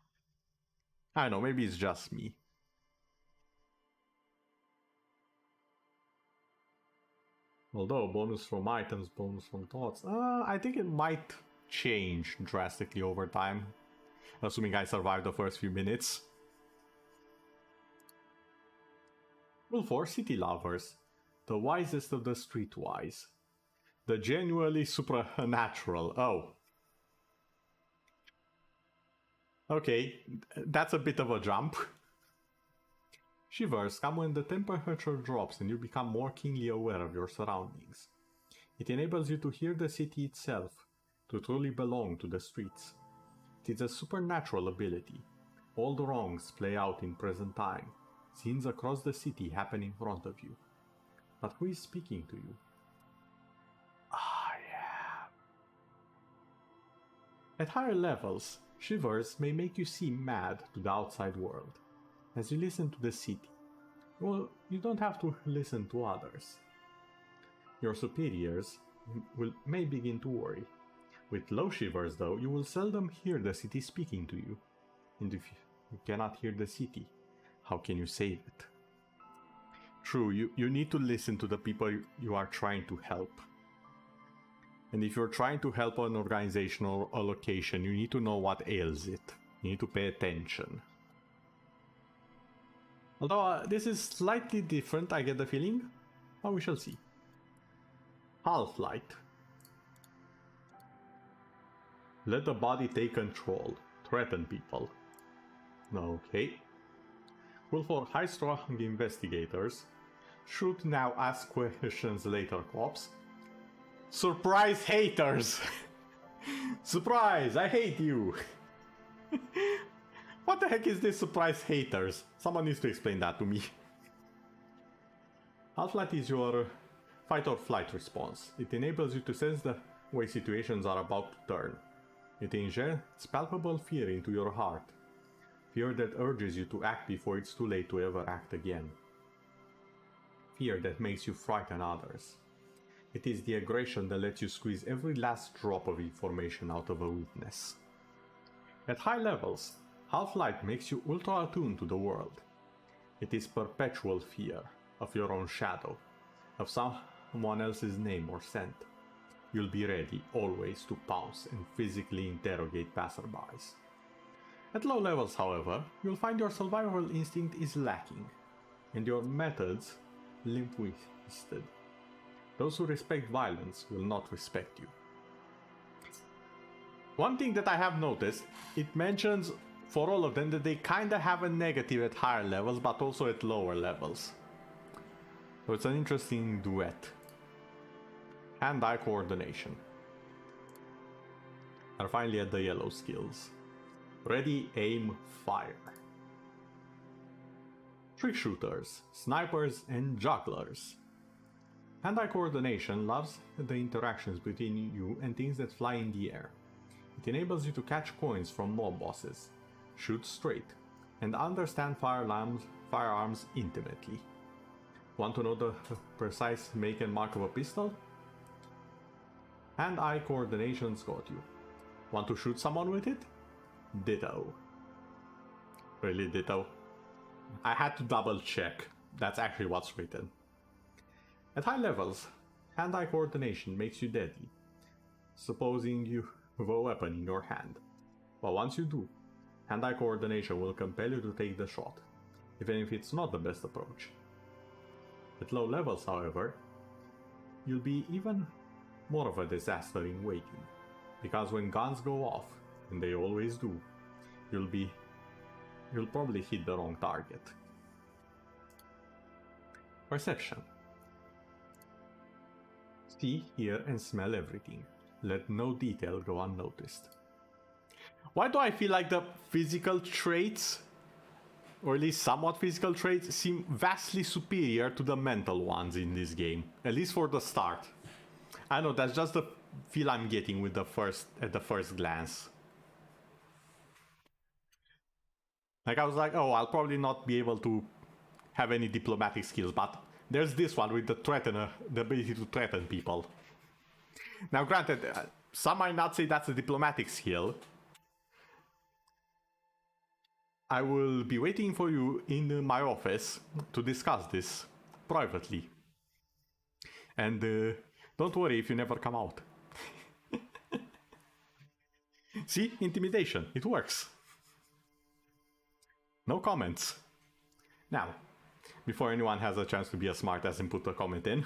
I don't know, maybe it's just me. Although, bonus from items, bonus from thoughts. I think it might change drastically over time. Assuming I survive the first few minutes. Rule 4, City Lovers. The wisest of the streetwise. The genuinely supernatural. Oh. Okay, that's a bit of a jump. Shivers come when the temperature drops and you become more keenly aware of your surroundings. It enables you to hear the city itself, to truly belong to the streets. It is a supernatural ability. All the wrongs play out in present time. Scenes across the city happen in front of you. But who is speaking to you? I am. At higher levels, shivers may make you seem mad to the outside world. As you listen to the city, well, you don't have to listen to others. Your superiors may begin to worry. With low shivers, though, you will seldom hear the city speaking to you. And if you cannot hear the city, how can you save it? True, you need to listen to the people you are trying to help. And if you're trying to help an organization or a location, you need to know what ails it. You need to pay attention. Although this is slightly different, I get the feeling. But we shall see. Half-light. Let the body take control. Threaten people. Okay. Rule for high-strung investigators. Shoot now, ask questions later, cops. Surprise haters! Surprise! I hate you! What the heck is this surprise haters? Someone needs to explain that to me. Half-light is your fight or flight response. It enables you to sense the way situations are about to turn. It injects palpable fear into your heart. Fear that urges you to act before it's too late to ever act again. Fear that makes you frighten others. It is the aggression that lets you squeeze every last drop of information out of a witness. At high levels, Half-Light makes you ultra-attuned to the world. It is perpetual fear of your own shadow, of someone else's name or scent. You'll be ready always to pounce and physically interrogate passerbys. At low levels, however, you'll find your survival instinct is lacking, and your methods limp-wristed. Those who respect violence will not respect you. One thing that I have noticed, it mentions for all of them that they kinda have a negative at higher levels, but also at lower levels. So it's an interesting duet. hand-eye coordination. And finally at the yellow skills. Ready, aim, fire. Trick shooters, snipers, and jugglers. Hand-eye coordination loves the interactions between you and things that fly in the air. It enables you to catch coins from mob bosses, shoot straight, and understand firearms intimately. Want to know the precise make and mark of a pistol? Hand-eye coordination's got you. Want to shoot someone with it? Ditto. Really ditto? I had to double check. That's actually what's written. At high levels, hand-eye coordination makes you deadly, supposing you have a weapon in your hand. But once you do, hand-eye coordination will compel you to take the shot, even if it's not the best approach. At low levels, however, you'll be even more of a disaster in waiting, because when guns go off, and they always do, you'll probably hit the wrong target. Perception. See, hear, and smell everything. Let no detail go unnoticed. Why do I feel like the physical traits, or at least somewhat physical traits, seem vastly superior to the mental ones in this game? At least for the start. I know, that's just the feel I'm getting with at the first glance. Like I was like, oh, I'll probably not be able to have any diplomatic skills, but there's this one with the ability to threaten people. Now granted, some might not say that's a diplomatic skill. I will be waiting for you in my office to discuss this privately. And don't worry if you never come out. See? Intimidation. It works. No comments. Now, before anyone has a chance to be a smartass and put a comment in.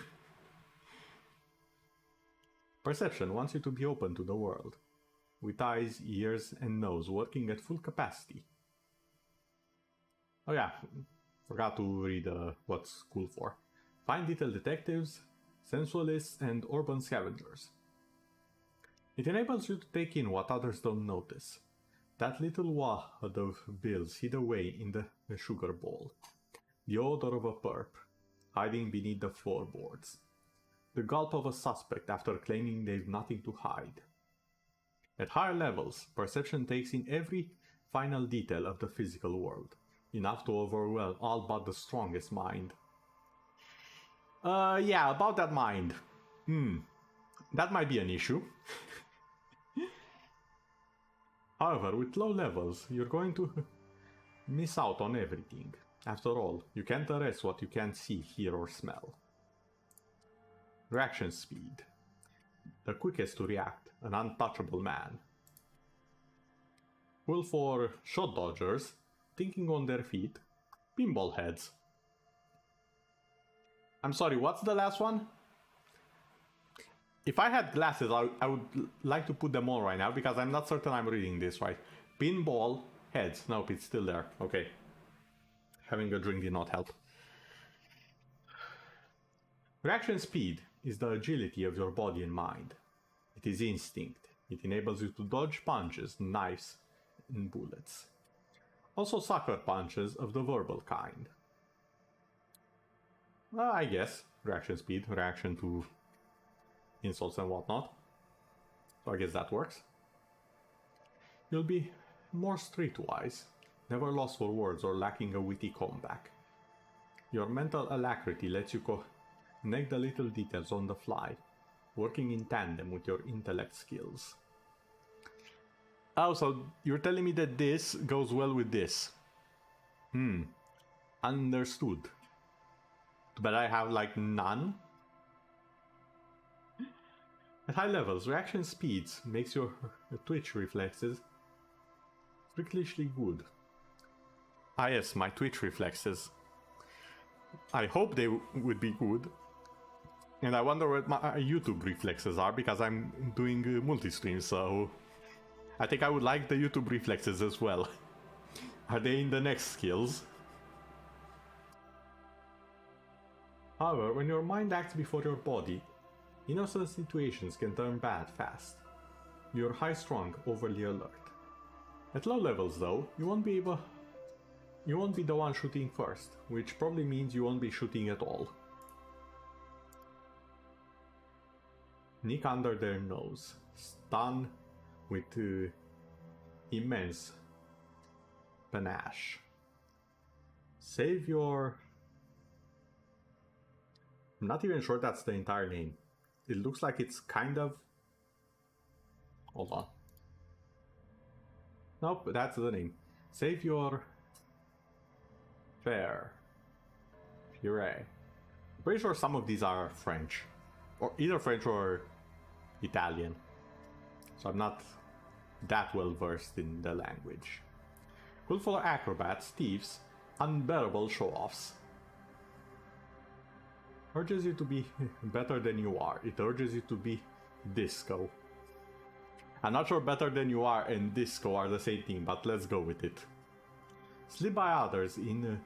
Perception wants you to be open to the world, with eyes, ears, and nose working at full capacity. Oh yeah, forgot to read what's cool for. Fine detail detectives, sensualists, and urban scavengers. It enables you to take in what others don't notice. That little wad of bills hid away in the sugar bowl. The odor of a perp, hiding beneath the floorboards. The gulp of a suspect after claiming they've nothing to hide. At higher levels, perception takes in every final detail of the physical world, enough to overwhelm all but the strongest mind. Yeah, about that mind. That might be an issue. However, with low levels, you're going to miss out on everything. After all, you can't arrest what you can't see, hear, or smell. Reaction speed. The quickest to react, an untouchable man. Cool for shot dodgers, thinking on their feet, pinball heads. I'm sorry, what's the last one? If I had glasses, I would like to put them on right now, because I'm not certain I'm reading this right. Pinball heads. Nope, it's still there. Okay. Having a drink did not help. Reaction speed is the agility of your body and mind. It is instinct. It enables you to dodge punches, knives, and bullets. Also sucker punches of the verbal kind. Well, I guess. Reaction speed, reaction to insults and whatnot. So I guess that works. You'll be more streetwise, never lost for words or lacking a witty comeback. Your mental alacrity lets you connect the little details on the fly, working in tandem with your intellect skills. Oh, so you're telling me that this goes well with this? Understood. But I have like none? At high levels, reaction speeds makes your twitch reflexes freakishly good. Ah yes, my twitch reflexes. I hope they would be good. And I wonder what my YouTube reflexes are, because I'm doing multi-stream, so I think I would like the YouTube reflexes as well. Are they in the next skills? However, when your mind acts before your body, Innocent situations can turn bad fast. You're high-strung, overly alert. At low levels though, you won't be the one shooting first, which probably means you won't be shooting at all. Nick under their nose, stun with immense panache. Save your... I'm not even sure that's the entire name. It looks like it's kind of... Hold on. Nope, that's the name. Save your... Fair. Puree. I'm pretty sure some of these are French. Or either French or Italian. So I'm not that well versed in the language. Cool for acrobats, thieves, unbearable show-offs. Urges you to be better than you are. It urges you to be disco. I'm not sure better than you are and disco are the same thing, but let's go with it. Slip by others in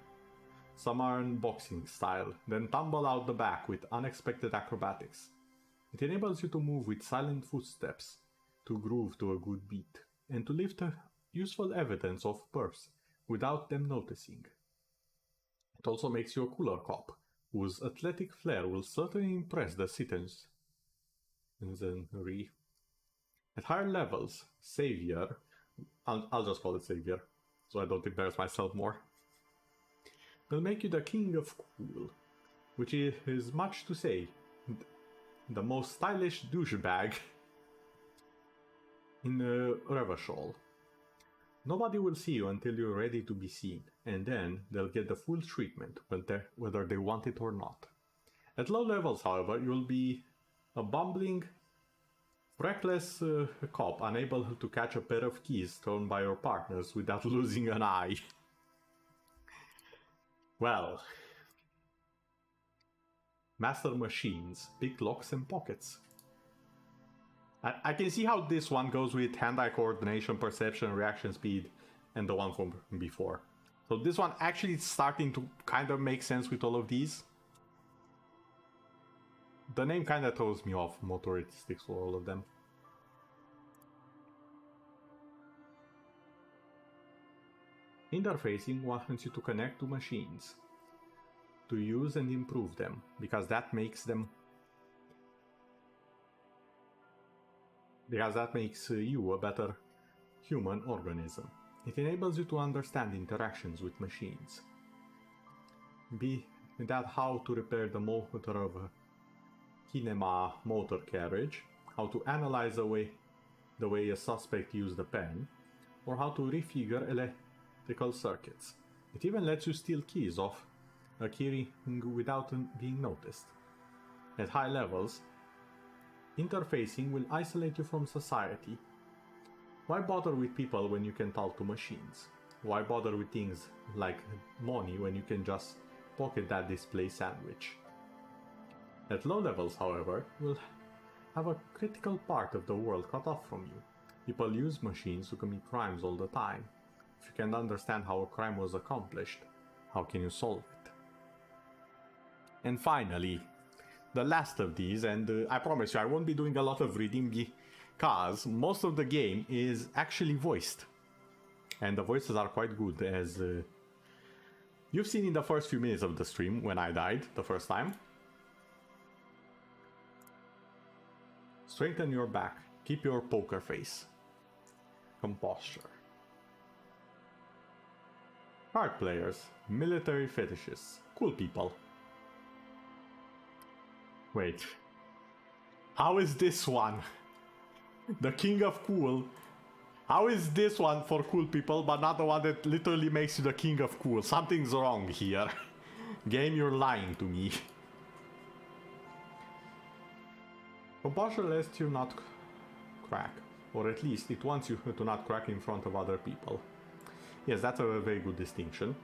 Samarran boxing style, then tumble out the back with unexpected acrobatics. It enables you to move with silent footsteps, to groove to a good beat, and to lift useful evidence of purse without them noticing. It also makes you a cooler cop, whose athletic flair will certainly impress the citizens. At higher levels, Savior, I'll just call it Savior, so I don't embarrass myself more, will make you the King of Cool, which is much to say, the most stylish douchebag in Revachol. Nobody will see you until you're ready to be seen, and then they'll get the full treatment, whether they want it or not. At low levels, however, you'll be a bumbling, reckless cop unable to catch a pair of keys thrown by your partners without losing an eye. Well, master machines, pick locks and pockets. I can see how this one goes with hand-eye coordination, perception, reaction speed, and the one from before. So this one actually is starting to kind of make sense with all of these. The name kind of throws me off, motoristics for all of them. Interfacing wants you to connect to machines, to use and improve them, because that makes them... because that makes you a better human organism. It enables you to understand interactions with machines. Be that how to repair the motor of a kinema motor carriage, how to analyze the way a suspect used a pen, or how to refigure electrical circuits. It even lets you steal keys off a keyring without being noticed. At high levels, interfacing will isolate you from society. Why bother with people when you can talk to machines? Why bother with things like money when you can just pocket that display sandwich? At low levels, however, you'll have a critical part of the world cut off from you. People use machines to commit crimes all the time. If you can't understand how a crime was accomplished, how can you solve it? And finally, the last of these, and I promise you I won't be doing a lot of reading because most of the game is actually voiced. And the voices are quite good, as you've seen in the first few minutes of the stream when I died the first time. Straighten your back, keep your poker face. Composure. Card players, military fetishists, cool people. Wait. How is this one? The King of Cool. How is this one for cool people, but not the one that literally makes you the King of Cool? Something's wrong here. Game, you're lying to me. Composure lets you not crack. Or at least it wants you to not crack in front of other people. Yes, that's a very good distinction.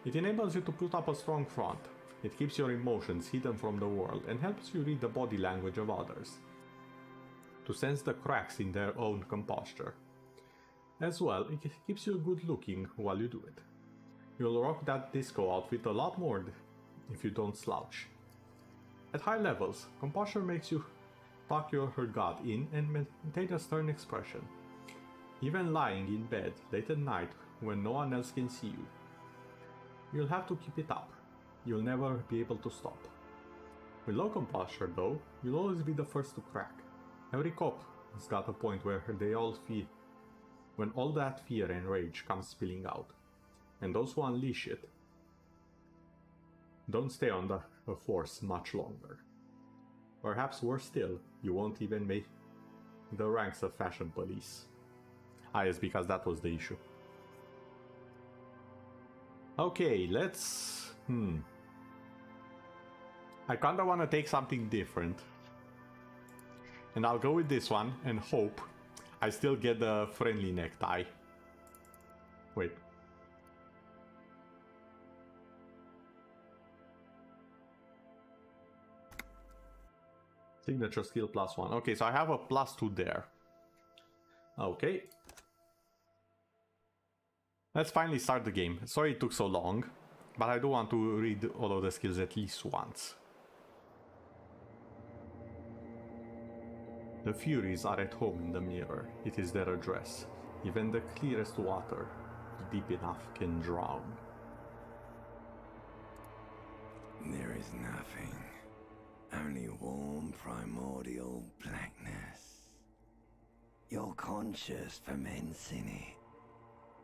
It enables you to put up a strong front. It keeps your emotions hidden from the world and helps you read the body language of others, to sense the cracks in their own composure. As well, it keeps you good looking while you do it. You'll rock that disco outfit a lot more if you don't slouch. At high levels, composure makes you tuck her gut in and maintain a stern expression. Even lying in bed late at night when no one else can see you. You'll have to keep it up. You'll never be able to stop. With low composure though, you'll always be the first to crack. Every cop has got a point where they all feel when all that fear and rage comes spilling out. And those who unleash it don't stay on the force much longer. Perhaps worse still, you won't even make the ranks of fashion police. Ah, yes, because that was the issue. Okay, let's... I kinda wanna take something different. And I'll go with this one and hope I still get the friendly necktie. Wait. Signature skill +1. Okay, so I have a +2 there. Okay. Let's finally start the game. Sorry it took so long, but I do want to read all of the skills at least once. The Furies are at home in the mirror. It is their address. Even the clearest water, deep enough, can drown. There is nothing. Only warm primordial blackness. Your conscious ferments in it.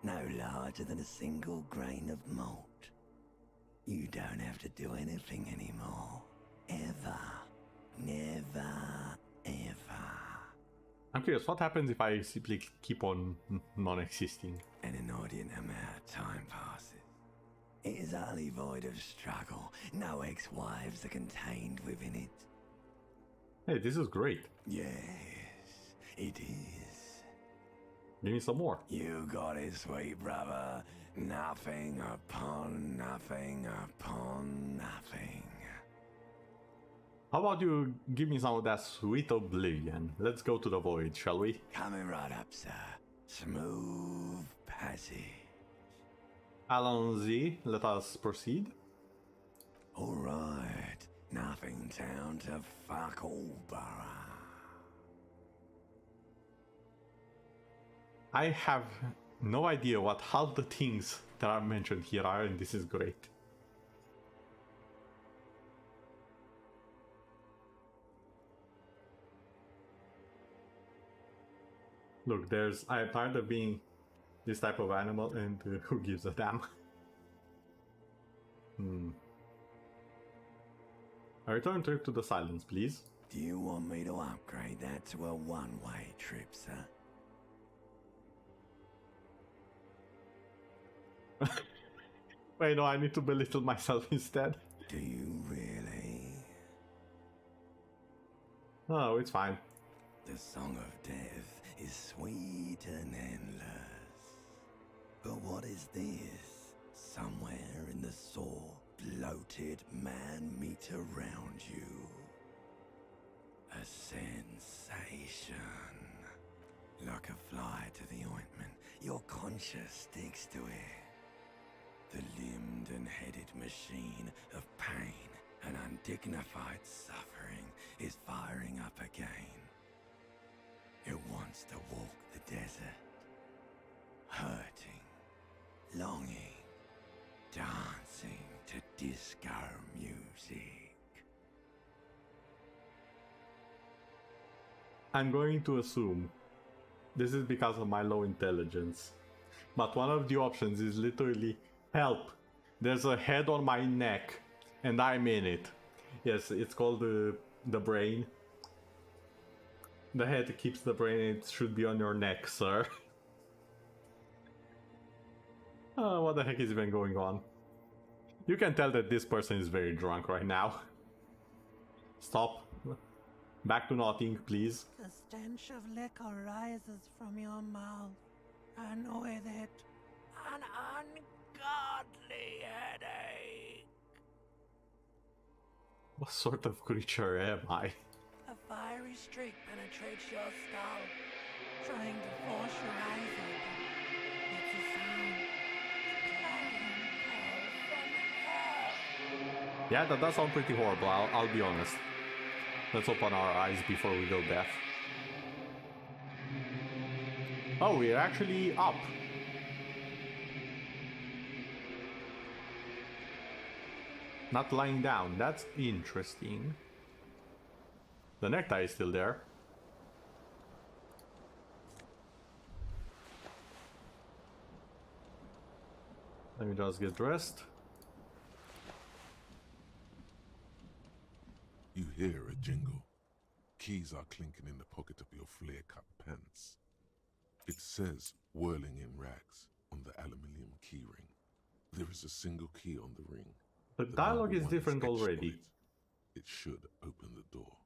No larger than a single grain of malt. You don't have to do anything anymore. Ever. Never, ever. I'm curious, what happens if I simply keep on non-existing? An inordinate amount of time passes. It is utterly void of struggle. No ex-wives are contained within it. Hey, this is great. Yes, it is. Give me some more. You got it, sweet brother. Nothing upon nothing upon nothing. How about you give me some of that sweet oblivion? Let's go to the void, shall we? Coming right up, sir. Smooth passage. Allons-y, let us proceed. Alright, nothing town to fuck all borough. I have no idea what half the things that are mentioned here are, and this is great. Look, I'm tired of being this type of animal, and who gives a damn? A return trip to the silence, please. Do you want me to upgrade that to a one-way trip, sir? Wait, no, I need to belittle myself instead. Do you really? Oh, it's fine. The song of death is sweet and endless. But what is this? Somewhere in the sore, bloated man-meat around you. A sensation. Like a fly to the ointment, your conscience sticks to it. The limbed and headed machine of pain and undignified suffering is firing up again. It wants to walk the desert, hurting, longing, dancing to disco music. I'm going to assume this is because of my low intelligence, but one of the options is literally help. There's a head on my neck and I'm in it. Yes, it's called the brain. The head keeps the brain. It should be on your neck, sir. What the heck is even going on? You can tell that this person is very drunk right now. Stop. Back to nothing, please. The stench of liquor rises from your mouth, and with it, an ungodly headache. What sort of creature am I? A fiery streak penetrates your skull, trying to force your eyes open. It's a sound. Clarion call from hell. Yeah, that does sound pretty horrible, I'll be honest. Let's open our eyes before we go deaf. Oh, we're actually up. Not lying down. That's interesting. The necktie is still there. Let me just get dressed. You hear a jingle. Keys are clinking in the pocket of your flare-cut pants. It says, whirling in rags, on the aluminium keyring. There is a single key on the ring. The dialogue is different already. It should open the door.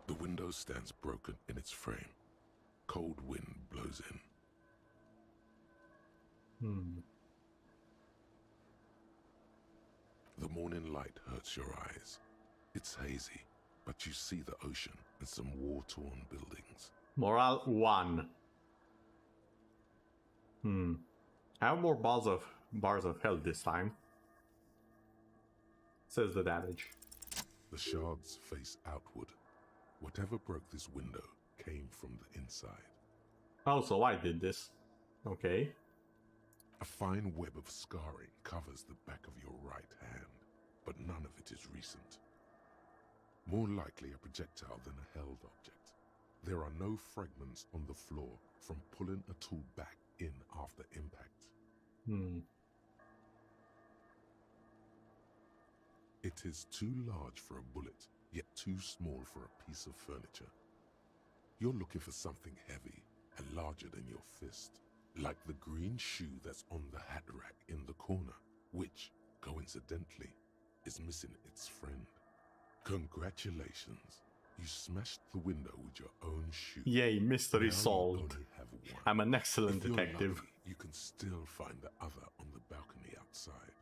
The window stands broken in its frame. Cold wind blows in. The morning light hurts your eyes. It's hazy, but you see the ocean and some war-torn buildings. Morale 1. I have more bars of health this time. Says the damage. The shards face outward. Whatever broke this window came from the inside. Oh, so I did this. Okay. A fine web of scarring covers the back of your right hand, but none of it is recent. More likely a projectile than a held object. There are no fragments on the floor from pulling a tool back in after impact. It is too large for a bullet, yet too small for a piece of furniture. You're looking for something heavy and larger than your fist, like the green shoe that's on the hat rack in the corner, which, coincidentally, is missing its friend. Congratulations, you smashed the window with your own shoe. Yay, mystery Now solved. you only have one. I'm an excellent If you're detective. lucky, you can still find the other on the balcony outside.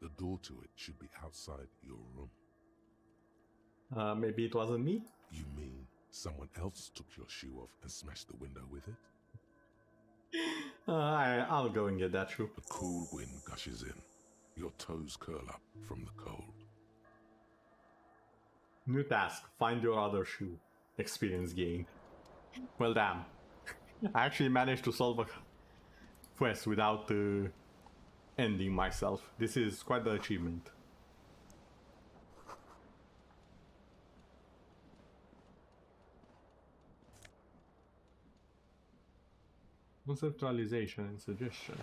The door to it should be outside your room. Maybe it wasn't me? You mean someone else took your shoe off and smashed the window with it? I'll go and get that shoe. A cool wind gushes in. Your toes curl up from the cold. New task, find your other shoe. Experience gain. Well, damn. I actually managed to solve a quest without ending myself. This is quite the achievement. Conceptualization and suggestion.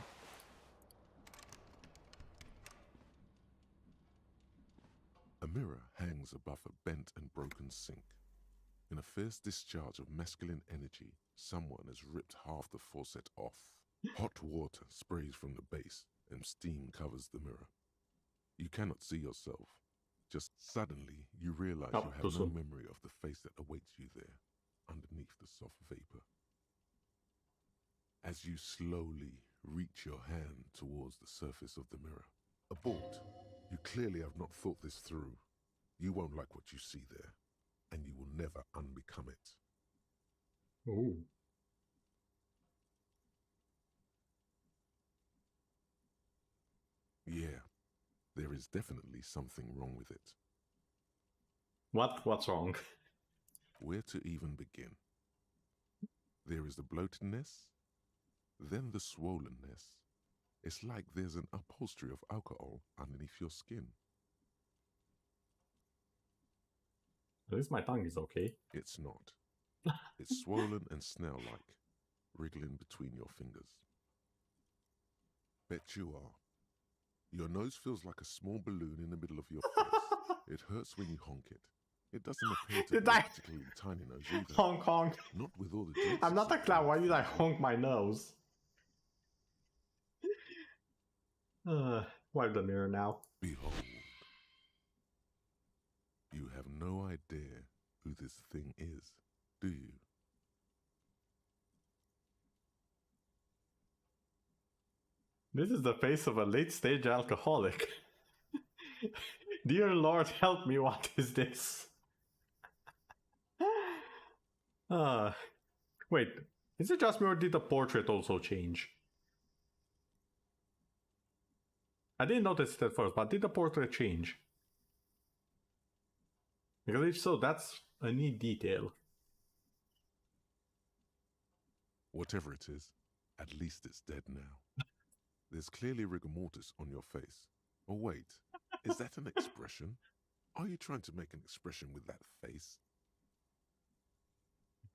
A mirror hangs above a bent and broken sink. In a fierce discharge of masculine energy, someone has ripped half the faucet off. Hot water sprays from the base and steam covers the mirror. You cannot see yourself. Just suddenly, you realize you have no memory of the face that awaits you there, underneath the soft vapor. As you slowly reach your hand towards the surface of the mirror. Abort. You clearly have not thought this through. You won't like what you see there, and you will never unbecome it. Ooh. Yeah, there is definitely something wrong with it. What's wrong? Where to even begin? There is the bloatedness, then the swollenness. It's like there's an upholstery of alcohol underneath your skin. At least my tongue is okay. It's not. It's swollen and snail-like, wriggling between your fingers. Bet you are. Your nose feels like a small balloon in the middle of your face. It hurts when you honk it. It doesn't appear to be a particularly tiny nose either. Honk honk. Not with all the drinks. I'm not a clown, why did I honk my nose? Wipe the mirror now. Behold. You have no idea who this thing is, do you? This is the face of a late-stage alcoholic. Dear Lord, help me, what is this? Wait, Is it just me or did the portrait also change? I didn't notice it at first, but did the portrait change? Because if so, that's a neat detail. Whatever it is, at least it's dead now. There's clearly rigor mortis on your face. Oh wait, is that an expression? Are you trying to make an expression with that face?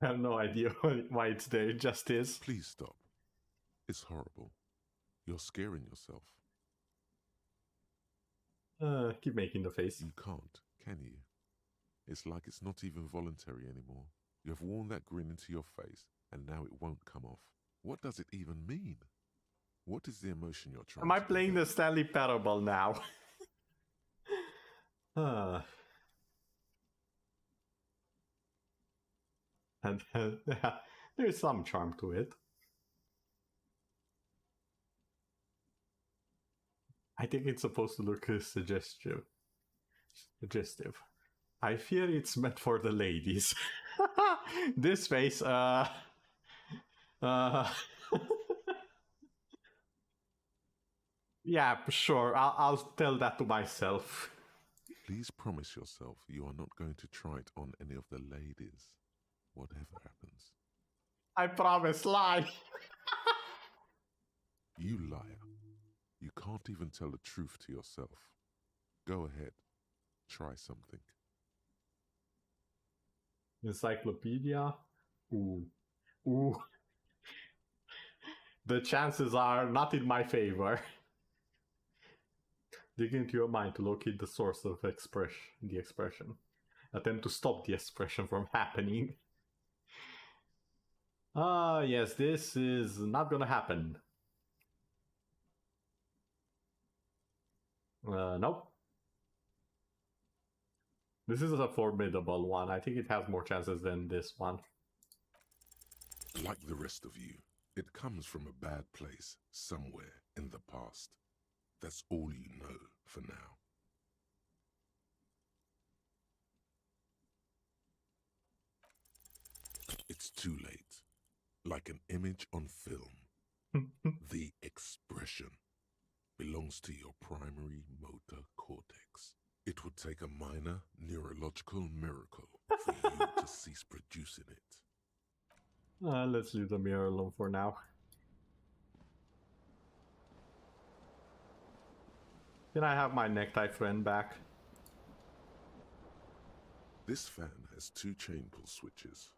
I have no idea why it's there, it just is. Please stop. It's horrible. You're scaring yourself. Keep making the face. You can't, can you? It's like it's not even voluntary anymore. You have worn that grin into your face, and now it won't come off. What does it even mean? What is the emotion you're trying Am I to playing convey? the Stanley Parable now? And there's some charm to it. I think it's supposed to look suggestive. I fear it's meant for the ladies. This face, yeah, sure. I'll tell that to myself. Please promise yourself you are not going to try it on any of the ladies, whatever happens. I promise, lie. You liar. You can't even tell the truth to yourself. Go ahead. Try something. Encyclopedia. Ooh. Ooh. The chances are not in my favor. Dig into your mind to locate the source of the expression. Attempt to stop the expression from happening. Yes, this is not gonna happen. Nope. This is a formidable one. I think it has more chances than this one. Like the rest of you, it comes from a bad place somewhere in the past. That's all you know for now. It's too late. Like an image on film. The expression belongs to your primary motor cortex. It would take a minor neurological miracle for you to cease producing it. Let's leave the mirror alone for now. Can I have my necktie friend back? This fan has two chain pull switches.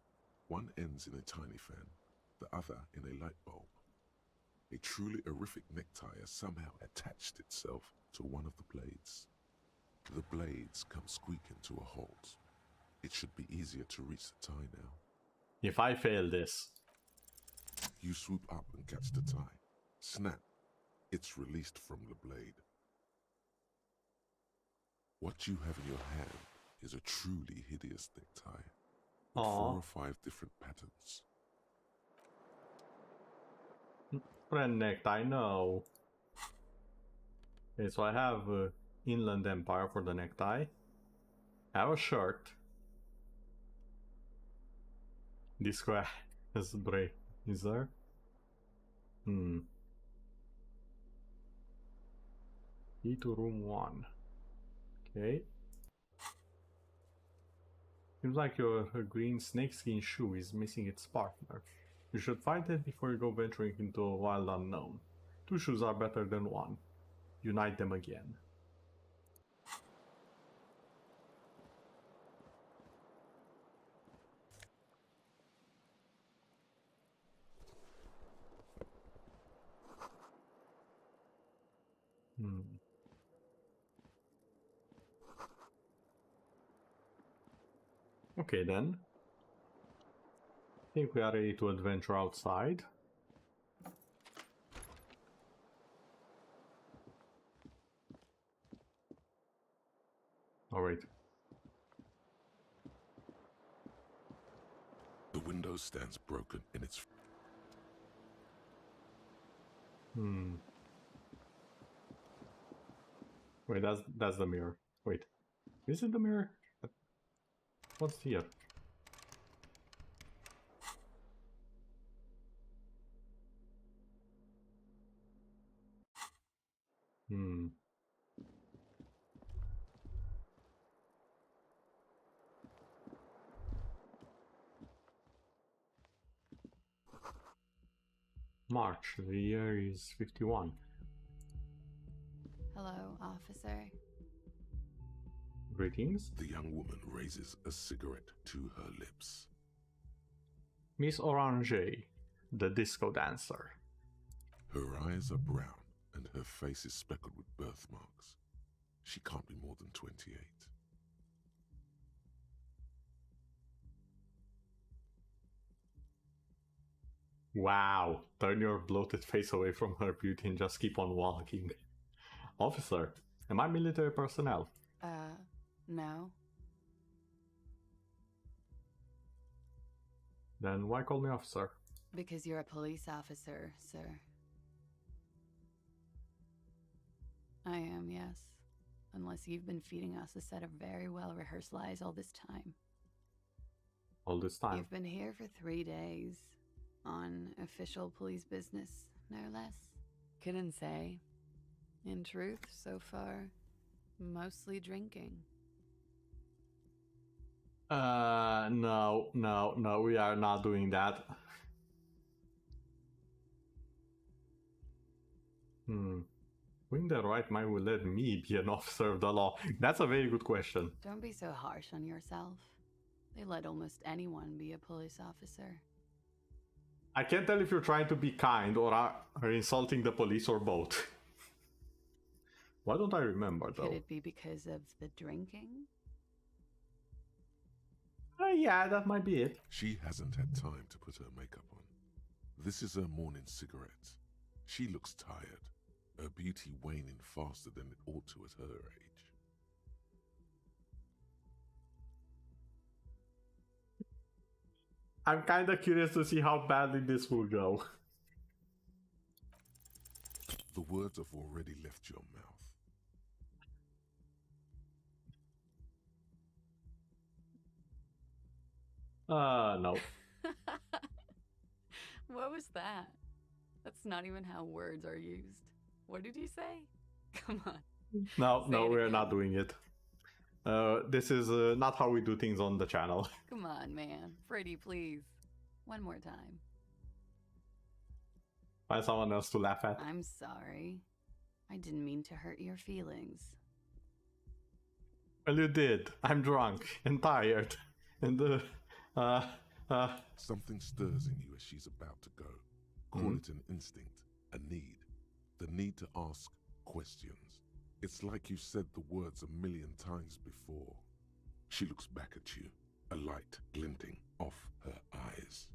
One ends in a tiny fan, the other in a light bulb. A truly horrific necktie has somehow attached itself to one of the blades. The blades come squeaking to a halt. It should be easier to reach the tie now. If I fail this... You swoop up and catch the tie. Snap. It's released from the blade. What you have in your hand is a truly hideous necktie. With 4 or 5 different patterns. Friend necktie, no. Okay, so I have Inland Empire for the necktie. I have a shirt. This guy has a break. Is there? Key to room 1. Okay. Seems like your green snakeskin shoe is missing its partner. You should find it before you go venturing into a wild unknown. 2 shoes are better than 1. Unite them again. Okay then. I think we are ready to adventure outside. Alright. The window stands broken in its... Wait, that's the mirror. Wait. Is it the mirror? What's here? Hmm. March, the year is 51. Hello, officer. Greetings. The young woman raises a cigarette to her lips. Miss Orange, the disco dancer. Her eyes are brown and her face is speckled with birthmarks. She can't be more than 28. Wow, turn your bloated face away from her beauty and just keep on walking. Officer, am I military personnel? No. Then why call me officer? Because you're a police officer, sir. I am, yes. Unless you've been feeding us a set of very well-rehearsed lies all this time. All this time. You've been here for 3 days. On official police business, no less. Couldn't say. In truth, so far, mostly drinking. No, we are not doing that. When the right mind will let me be an officer of the law? That's a very good question. Don't be so harsh on yourself. They let almost anyone be a police officer. I can't tell if you're trying to be kind or are insulting the police or both. Why don't I remember though? Could it be because of the drinking? Yeah, that might be it. She hasn't had time to put her makeup on. This is her morning cigarette. She looks tired, her beauty waning faster than it ought to at her age. I'm kinda curious to see how badly this will go. The words have already left your mouth. No. What was that? That's not even how words are used. What did you say? Come on. No, Say it we're again. not doing it. This is not how we do things on the channel. Come on, man. Freddy, please. One more time. Find someone else to laugh at. I'm sorry. I didn't mean to hurt your feelings. Well, you did. I'm drunk and tired. And, Something stirs in you as she's about to go. Call it an instinct, a need. The need to ask questions. It's like you said the words a million times before. She looks back at you, a light glinting off her eyes.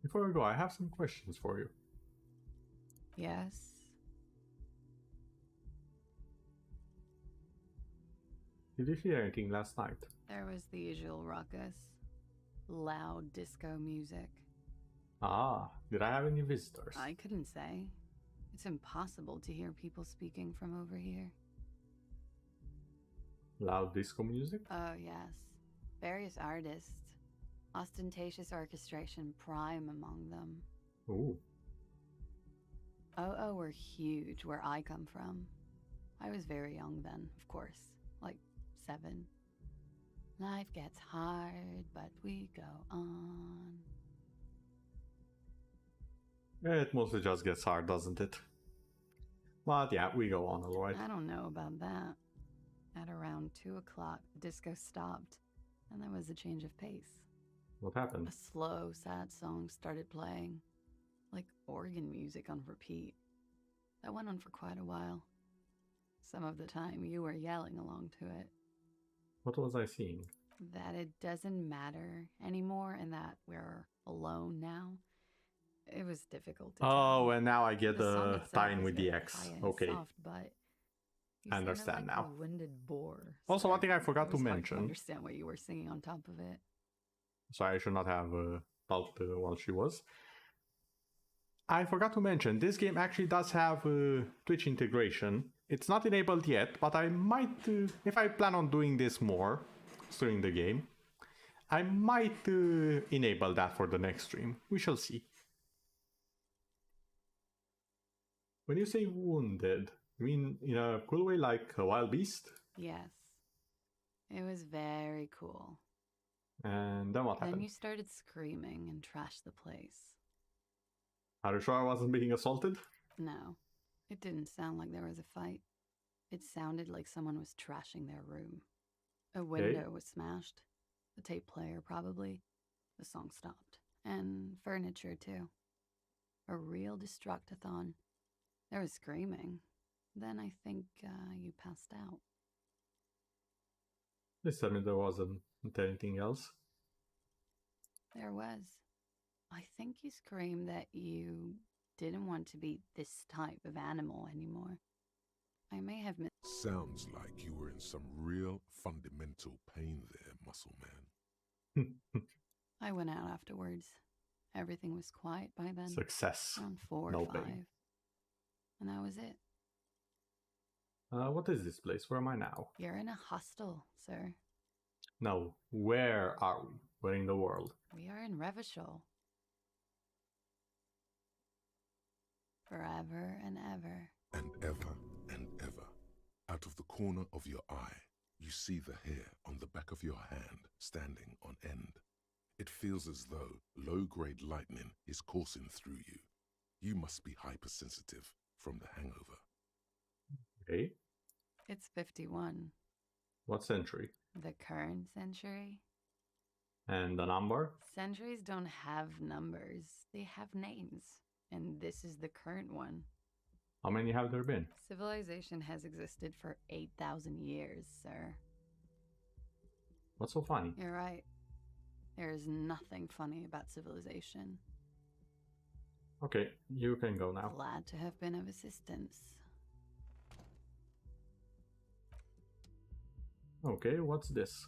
Before we go, I have some questions for you. Yes? Did you hear anything last night? There was the usual ruckus. Loud disco music. Ah, did I have any visitors? I couldn't say. It's impossible to hear people speaking from over here. Loud disco music? Oh, yes. Various artists. Ostentatious orchestration prime among them. Ooh. Oh, were huge where I come from. I was very young then, of course. Like 7. Life gets hard, but we go on. It mostly just gets hard, doesn't it? But yeah, we go on, alright. I don't know about that. At around 2 o'clock, the disco stopped, and there was a change of pace. What happened? A slow, sad song started playing, like organ music on repeat. That went on for quite a while. Some of the time, you were yelling along to it. What was I seeing? That it doesn't matter anymore and that we're alone now. It was difficult to Oh, tell. and now I get The song the itself tie-in was with the very X. high and Okay. soft, but you I sounded understand like now. a winded boar. Also, so one thing I forgot it to was hard mention. understand what you were singing on top of it. So I should not have talked while she was. I forgot to mention, this game actually does have Twitch integration. It's not enabled yet, but I might, if I plan on doing this more during the game, I might enable that for the next stream. We shall see. When you say wounded, you mean in a cool way like a wild beast? Yes. It was very cool. And then what Then happened? you started screaming and trashed the place. Are you sure I wasn't being assaulted? No, it didn't sound like there was a fight. It sounded like someone was trashing their room. A window was smashed. The tape player, probably. The song stopped. And furniture, too. A real destructathon. There was screaming. Then I think you passed out. Please tell me there wasn't anything else. There was. I think you screamed that you didn't want to be this type of animal anymore. I may have missed. Sounds like you were in some real fundamental pain there, muscle man. I went out afterwards. Everything was quiet by then. Success. Around 4 No or 5. pain. And that was it. What is this place? Where am I now? You're in a hostel, sir. No, where are we? Where in the world? We are in Revachol. Forever and ever. And ever and ever. Out of the corner of your eye, you see the hair on the back of your hand standing on end. It feels as though low-grade lightning is coursing through you. You must be hypersensitive from the hangover. Okay. It's 51. What century? The current century? And the number? Centuries don't have numbers. They have names. And this is the current one. How many have there been? Civilization has existed for 8,000 years, sir. What's so funny? You're right. There is nothing funny about civilization. Okay, you can go now. Glad to have been of assistance. Okay, what's this?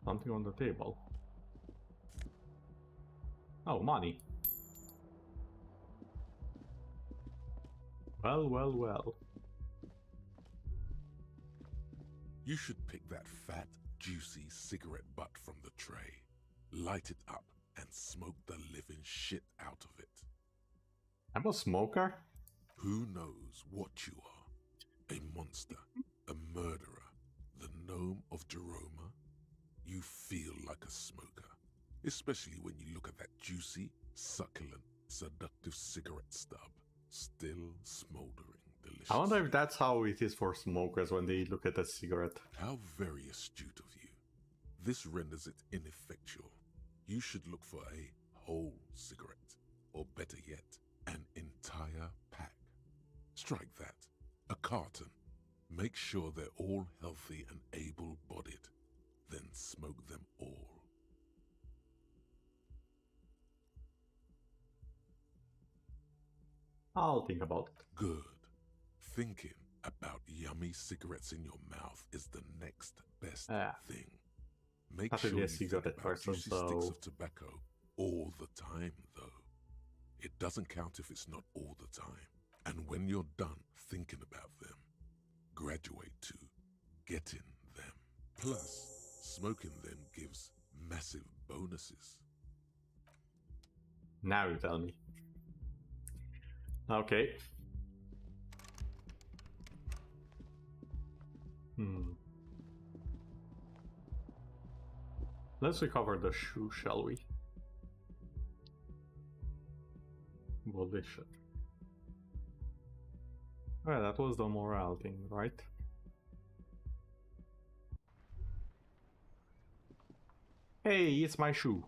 Something on the table. Oh, money. Well, well, well. You should pick that fat, juicy cigarette butt from the tray, light it up, and smoke the living shit out of it. I'm a smoker? Who knows what you are? A monster, a murderer, the gnome of Jeroma? You feel like a smoker, especially when you look at that juicy, succulent, seductive cigarette stub, still smoldering delicious. I wonder if that's how it is for smokers when they look at a cigarette. How very astute of you. This renders it ineffectual. You should look for a whole cigarette, or better yet, an entire pack. Strike that. A carton. Make sure they're all healthy and able-bodied. Then smoke them all. I'll think about it. Good. Thinking about yummy cigarettes in your mouth is the next best thing. Make Not sure really you a think cigarette about person, juicy sticks so- of tobacco all the time, though. It doesn't count if it's not all the time. And when you're done thinking about them, graduate to getting them. Plus, smoking them gives massive bonuses. Now you tell me. Okay. Let's recover the shoe, shall we? Volition. Alright, that was the morale thing, right? Hey, it's my shoe.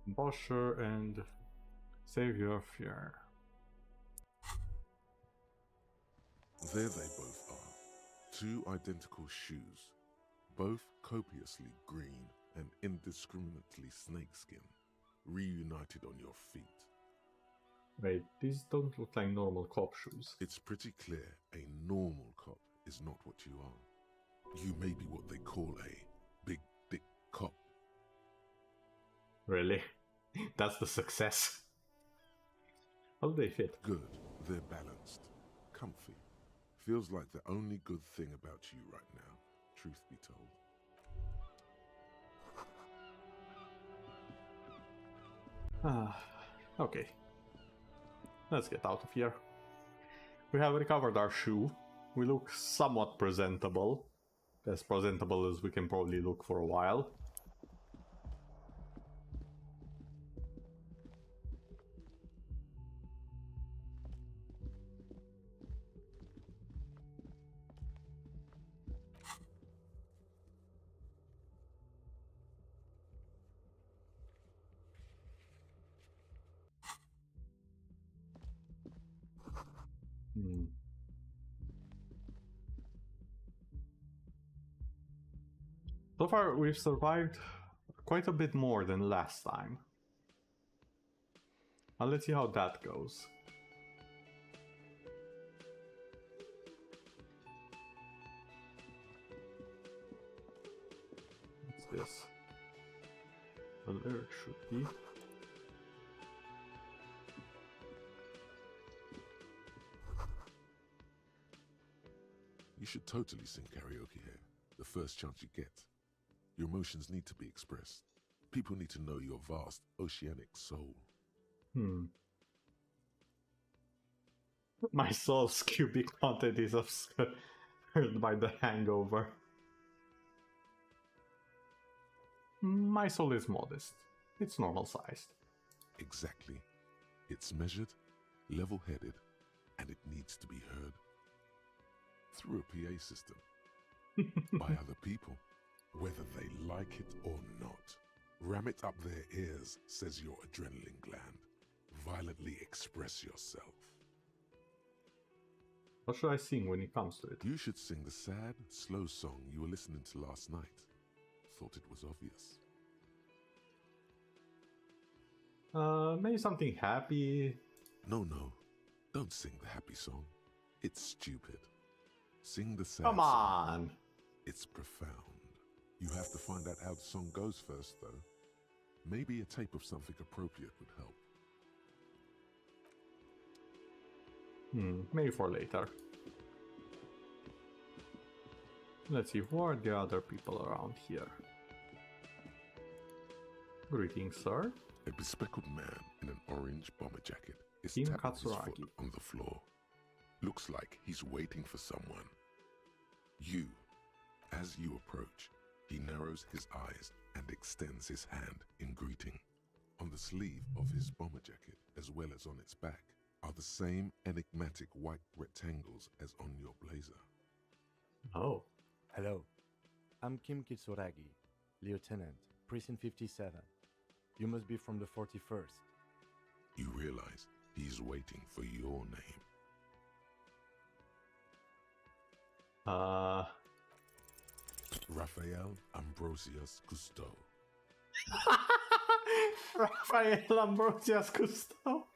Bosher and Savior of Fear. There they both are. Two identical shoes, both copiously green and indiscriminately snakeskin, reunited on your feet. Wait, these don't look like normal cop shoes. It's pretty clear a normal cop is not what you are. You may be what they call a big dick cop, Really? That's the success. How do they fit? Good. They're balanced. Comfy. Feels like the only good thing about you right now, truth be told. Okay. Let's get out of here. We have recovered our shoe. We look somewhat presentable. As presentable as we can probably look for a while. So far, we've survived quite a bit more than last time. Now let's see how that goes. What's this? Well, there it should be. You should totally sing karaoke here, the first chance you get. Your emotions need to be expressed. People need to know your vast, oceanic soul. My soul's cubic content is obscured by the hangover. My soul is modest. It's normal sized. Exactly. It's measured, level-headed, and it needs to be heard. Through a PA system. By other people. Whether they like it or not. Ram it up their ears, says your adrenaline gland. Violently express yourself. What should I sing when it comes to it? You should sing the sad, slow song you were listening to last night. Thought it was obvious. Maybe something happy. No. Don't sing the happy song. It's stupid. Sing the sad Come song. on! It's profound. You have to find out how the song goes first, though. Maybe a tape of something appropriate would help. Maybe for later. Let's see, who are the other people around here? Greetings, sir. A bespectacled man in an orange bomber jacket is Team tapping his Katsuragi. foot on the floor. Looks like he's waiting for someone. As you approach, he narrows his eyes and extends his hand in greeting. On the sleeve of his bomber jacket, as well as on its back, are the same enigmatic white rectangles as on your blazer. Oh. Hello, I'm Kim Kitsuragi, Lieutenant, Precinct 57. You must be from the 41st. You realize he's waiting for your name. Raphael Ambrosius Cousteau. Raphael Ambrosius Cousteau.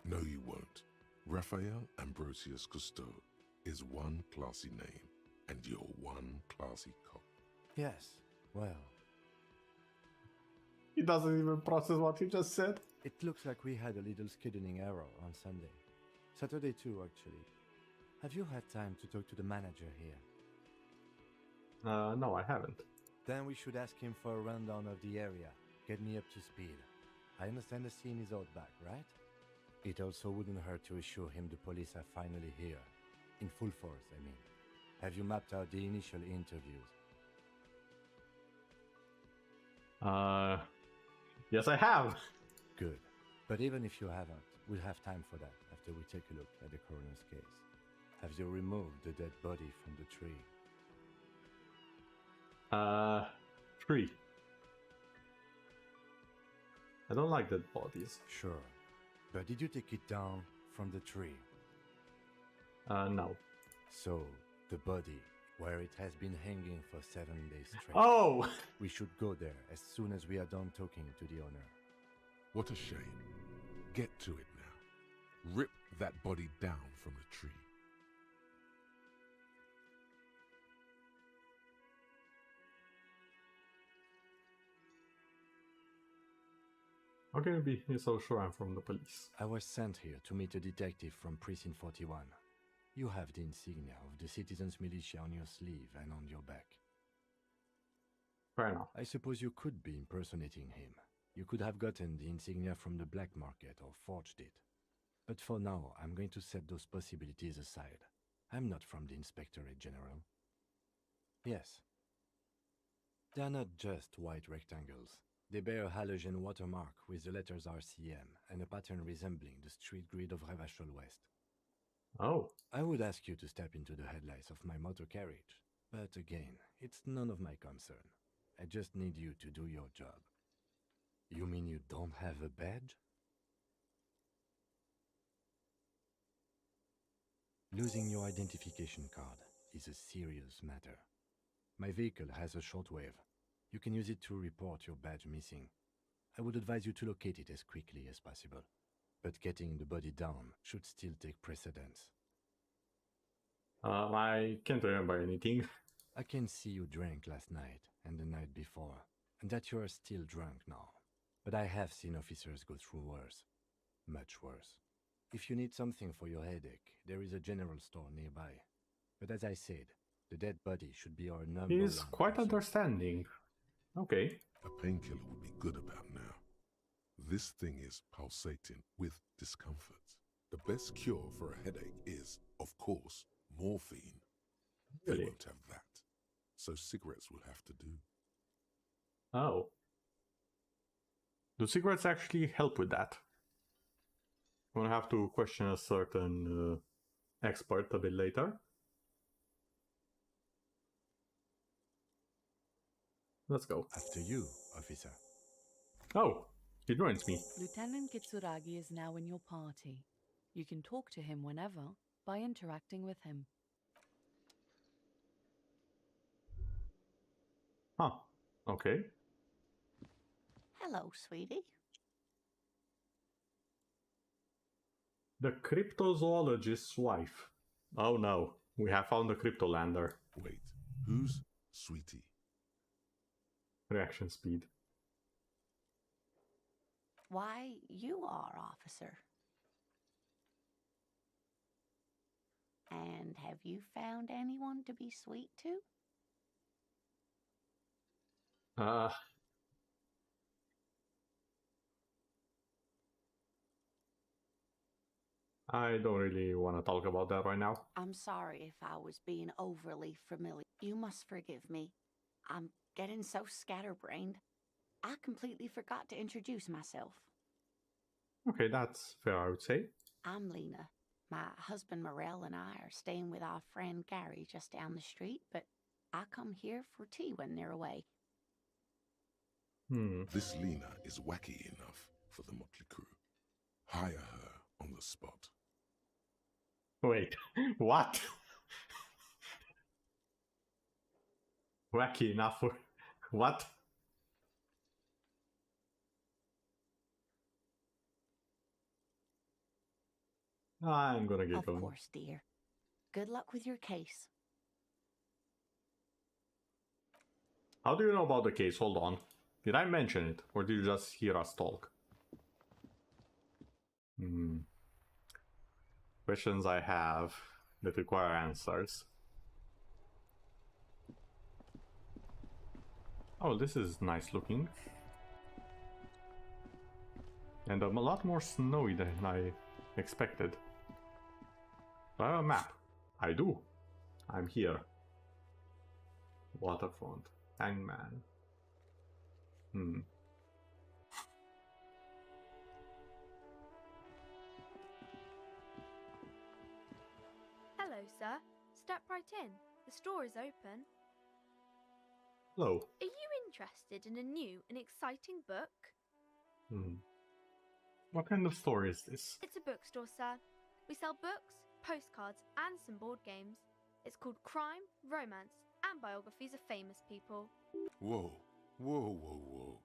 No, you won't. Raphael Ambrosius Cousteau is one classy name, and you're one classy cop. Yes, well, He doesn't even process what he just said. it looks like we had a little scheduling error on Sunday. Saturday too, actually. Have you had time to talk to the manager here? No, I haven't. Then we should ask him for a rundown of the area. Get me up to speed. I understand the scene is out back, right? It also wouldn't hurt to assure him the police are finally here. In full force, I mean. Have you mapped out the initial interviews? Yes, I have. Good. But even if you haven't, we'll have time for that after we take a look at the coroner's case. Have you removed the dead body from the tree? 3. I don't like dead bodies. Sure. But did you take it down from the tree? No. So, the body, where it has been hanging for 7 days straight. Oh! We should go there as soon as we are done talking to the owner. What a shame. Get to it now. Rip that body down from the tree. How can you be so sure I'm from the police? I was sent here to meet a detective from Precinct 41. You have the insignia of the Citizens Militia on your sleeve and on your back. Fair enough. I suppose you could be impersonating him. You could have gotten the insignia from the black market or forged it. But for now, I'm going to set those possibilities aside. I'm not from the Inspectorate General. Yes. They are not just white rectangles. They bear a halogen watermark with the letters RCM and a pattern resembling the street grid of Revachol West. Oh. I would ask you to step into the headlights of my motor carriage, but again, it's none of my concern. I just need you to do your job. You mean you don't have a badge? Losing your identification card is a serious matter. My vehicle has a shortwave. You can use it to report your badge missing. I would advise you to locate it as quickly as possible, but getting the body down should still take precedence. I can't remember anything. I can see you drank last night and the night before, and that you are still drunk now. But I have seen officers go through worse. Much worse. If you need something for your headache, there is a general store nearby. But as I said, the dead body should be our number He's one quite concern. understanding. Okay. A painkiller would be good about now. This thing is pulsating with discomfort. The best cure for a headache is, of course, morphine. They Really? won't have that, so cigarettes will have to do. Oh. Do cigarettes actually help with that? I'm gonna have to question a certain expert a bit later. Let's go. After you, officer. Oh, he joins me. Lieutenant Kitsuragi is now in your party. You can talk to him whenever by interacting with him. Huh. Okay. Hello, sweetie. The cryptozoologist's wife. Oh no, we have found the cryptolander. Wait, who's Sweetie? Reaction speed. Why, you are, officer. And have you found anyone to be sweet to? I don't really want to talk about that right now. I'm sorry if I was being overly familiar. You must forgive me. I'm getting so scatterbrained. I completely forgot to introduce myself. Okay, that's fair, I would say. I'm Lena. My husband Morel and I are staying with our friend Gary just down the street, but I come here for tea when they're away. This Lena is wacky enough for the motley crew. Hire her on the spot. Wait, what? Wacky enough for... What? I'm gonna get Of going. course, dear. Good luck with your case. How do you know about the case? Hold on. Did I mention it? Or did you just hear us talk? Questions I have that require answers. Oh, this is nice looking. And a lot more snowy than I expected. Do I have a map? I do. I'm here. Waterfront. Hangman. Hello, sir. Step right in. The store is open. Hello. Are you interested in a new and exciting book? What kind of store is this? It's a bookstore, sir. We sell books, postcards, and some board games. It's called Crime, Romance, and Biographies of Famous People. Whoa, whoa, whoa, whoa.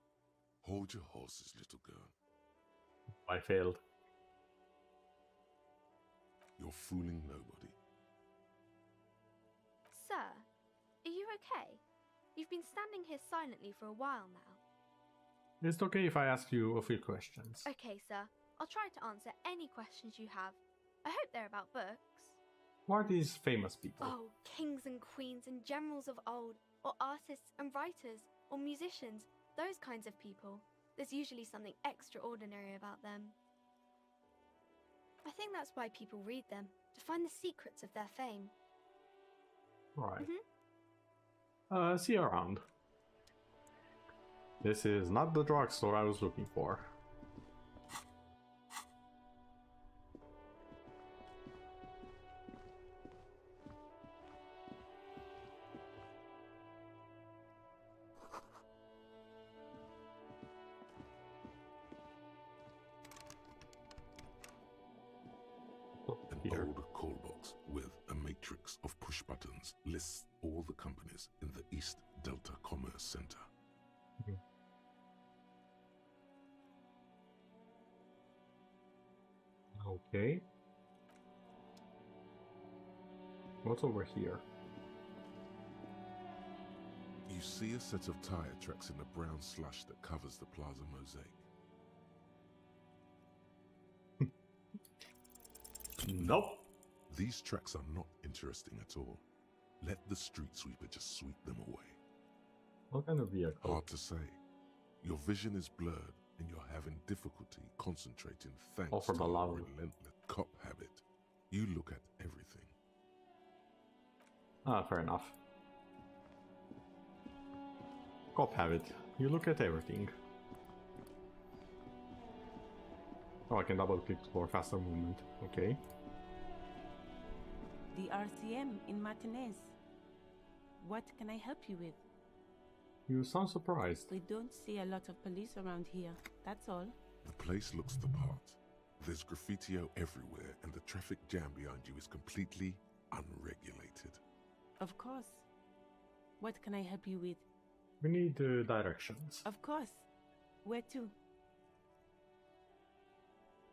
Hold your horses, little girl. I failed. 'Cause I don't have a You're fooling nobody. Sir, are you okay? You've been standing here silently for a while now. It's okay if I ask you a few questions. Okay, sir. I'll try to answer any questions you have. I hope they're about books. Who are these famous people? Oh, kings and queens and generals of old, or artists and writers, or musicians, those kinds of people. There's usually something extraordinary about them. I think that's why people read them, to find the secrets of their fame. Alright. See you around. This is not the drugstore I was looking for. An old call box with a matrix of push buttons lists all the companies in the East Delta Commerce Center. Okay. What's over here? You see a set of tire tracks in the brown slush that covers the plaza mosaic. Nope. These tracks are not interesting at all. Let the street sweeper just sweep them away. What kind of vehicle? Hard to say. Your vision is blurred and you're having difficulty concentrating thanks Oh, for to the your love of- relentless cop habit. You look at everything. Ah, fair enough. Cop habit. You look at everything. Oh, I can double click for faster movement. Okay. The RCM in Martinez. What can I help you with? You sound surprised. We don't see a lot of police around here, that's all. The place looks the part. There's graffitio everywhere and the traffic jam behind you is completely unregulated. Of course. What can I help you with? We need directions. Of course. Where to?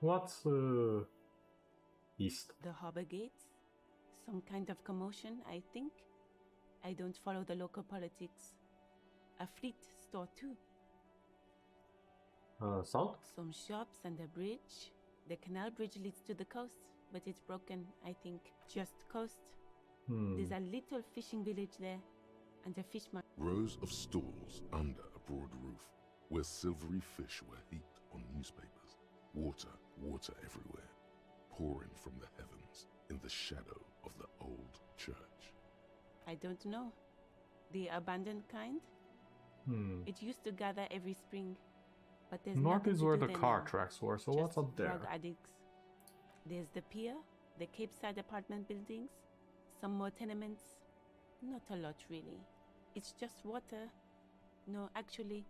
What's east? The harbor gates? Some kind of commotion, I think. I don't follow the local politics. A fleet store too. South? Some shops and a bridge. The canal bridge leads to the coast, but it's broken, I think. Just coast. There's a little fishing village there, and a fish market. Rows of stalls under a broad roof, where silvery fish were heaped on newspapers. Water everywhere, pouring from the heavens in the shadow of the old church. I don't know. The abandoned kind? It used to gather every spring, but there's North nothing is to where do the there car now. tracks were, so Just what's up there? drug addicts. There's the pier, the Cape Side apartment buildings, some more tenements. Not a lot, really. It's just water. No, actually,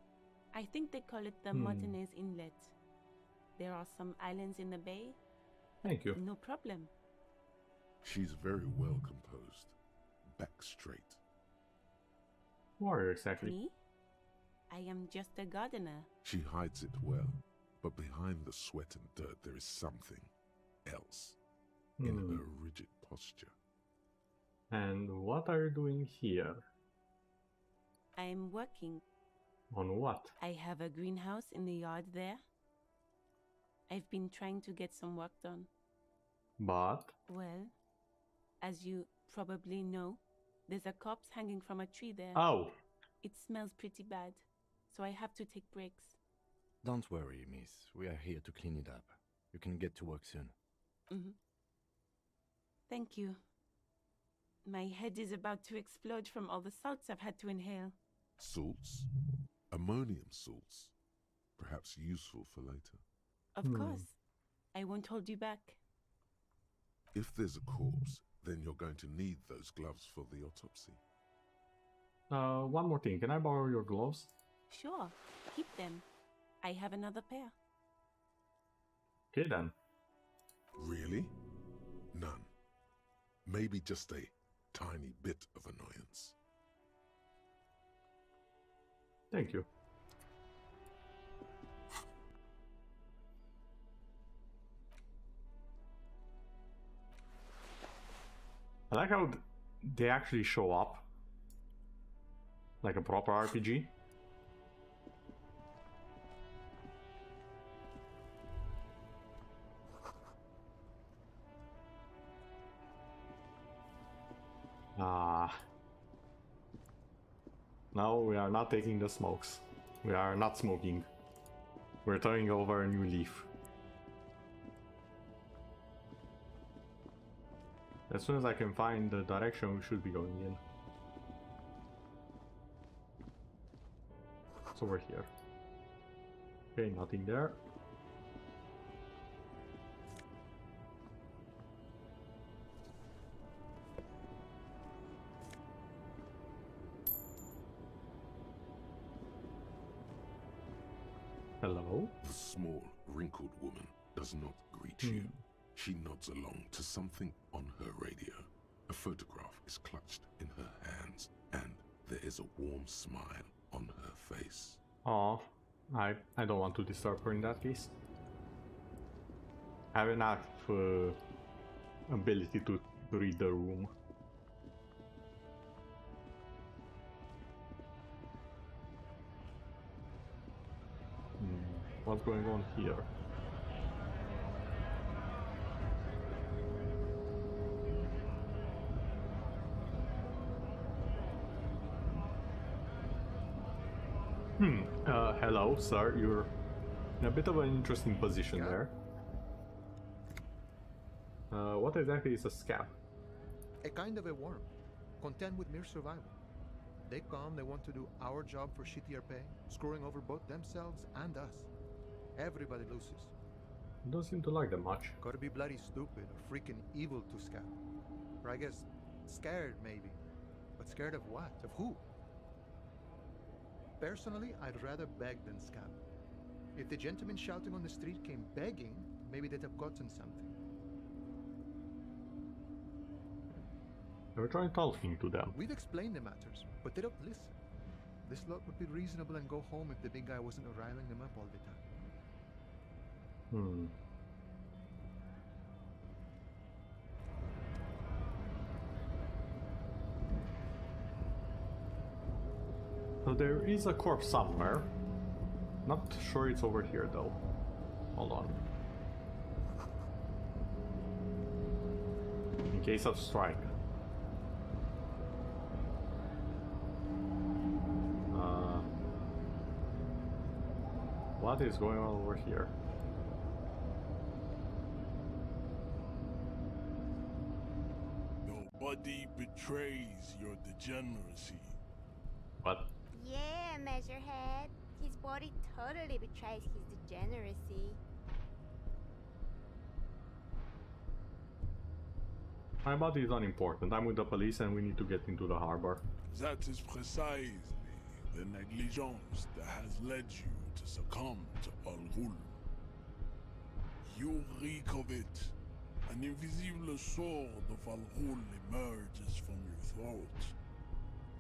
I think they call it the Martinez Inlet. There are some islands in the bay. Thank you. No problem. She's very well composed, back straight. Who are you exactly? Me? I am just a gardener. She hides it well, but behind the sweat and dirt there is something else in her rigid posture. And what are you doing here? I am working. On what? I have a greenhouse in the yard there. I've been trying to get some work done. But? Well, as you probably know, there's a corpse hanging from a tree there. Oh! It smells pretty bad, so I have to take breaks. Don't worry, miss. We are here to clean it up. You can get to work soon. Thank you. My head is about to explode from all the salts I've had to inhale. Salts? Ammonium salts. Perhaps useful for later. Of course. I won't hold you back. If there's a corpse, then you're going to need those gloves for the autopsy. One more thing. Can I borrow your gloves? Sure, keep them. I have another pair. Okay then. Really? None. Maybe just a tiny bit of annoyance. Thank you. like how they actually show up like a proper RPG. No, we are not taking the smokes. We are not smoking. We're turning over a new leaf. As soon as I can find the direction we should be going in. It's over here. Okay, nothing there. Hello? The small, wrinkled woman does not greet you. She nods along to something on her radio. A photograph is clutched in her hands, and there is a warm smile on her face. Oh, I don't want to disturb her in that case. I have enough ability to read the room. What's going on here? Hello, sir. You're in a bit of an interesting position there. What exactly is a scab? A kind of a worm, content with mere survival. They come, they want to do our job for shittier pay, screwing over both themselves and us. Everybody loses. Don't seem to like them much. Gotta be bloody stupid or freaking evil to scab. Or I guess, scared maybe. But scared of what? Of who? Personally, I'd rather beg than scab. If the gentleman shouting on the street came begging, maybe they'd have gotten something. We're trying talking to them. We've explained the matters, but they don't listen. This lot would be reasonable and go home if the big guy wasn't riling them up all the time. So there is a corpse somewhere. Not sure it's over here though. Hold on. In case of strike. What is going on over here? Your body betrays your degeneracy. What? Yeah, Measurehead. His body totally betrays his degeneracy. My body is unimportant. I'm with the police and we need to get into the harbor. That is precisely the negligence that has led you to succumb to Al Ghul. You reek of it. An invisible sword of Al Ghul emerges from your throat.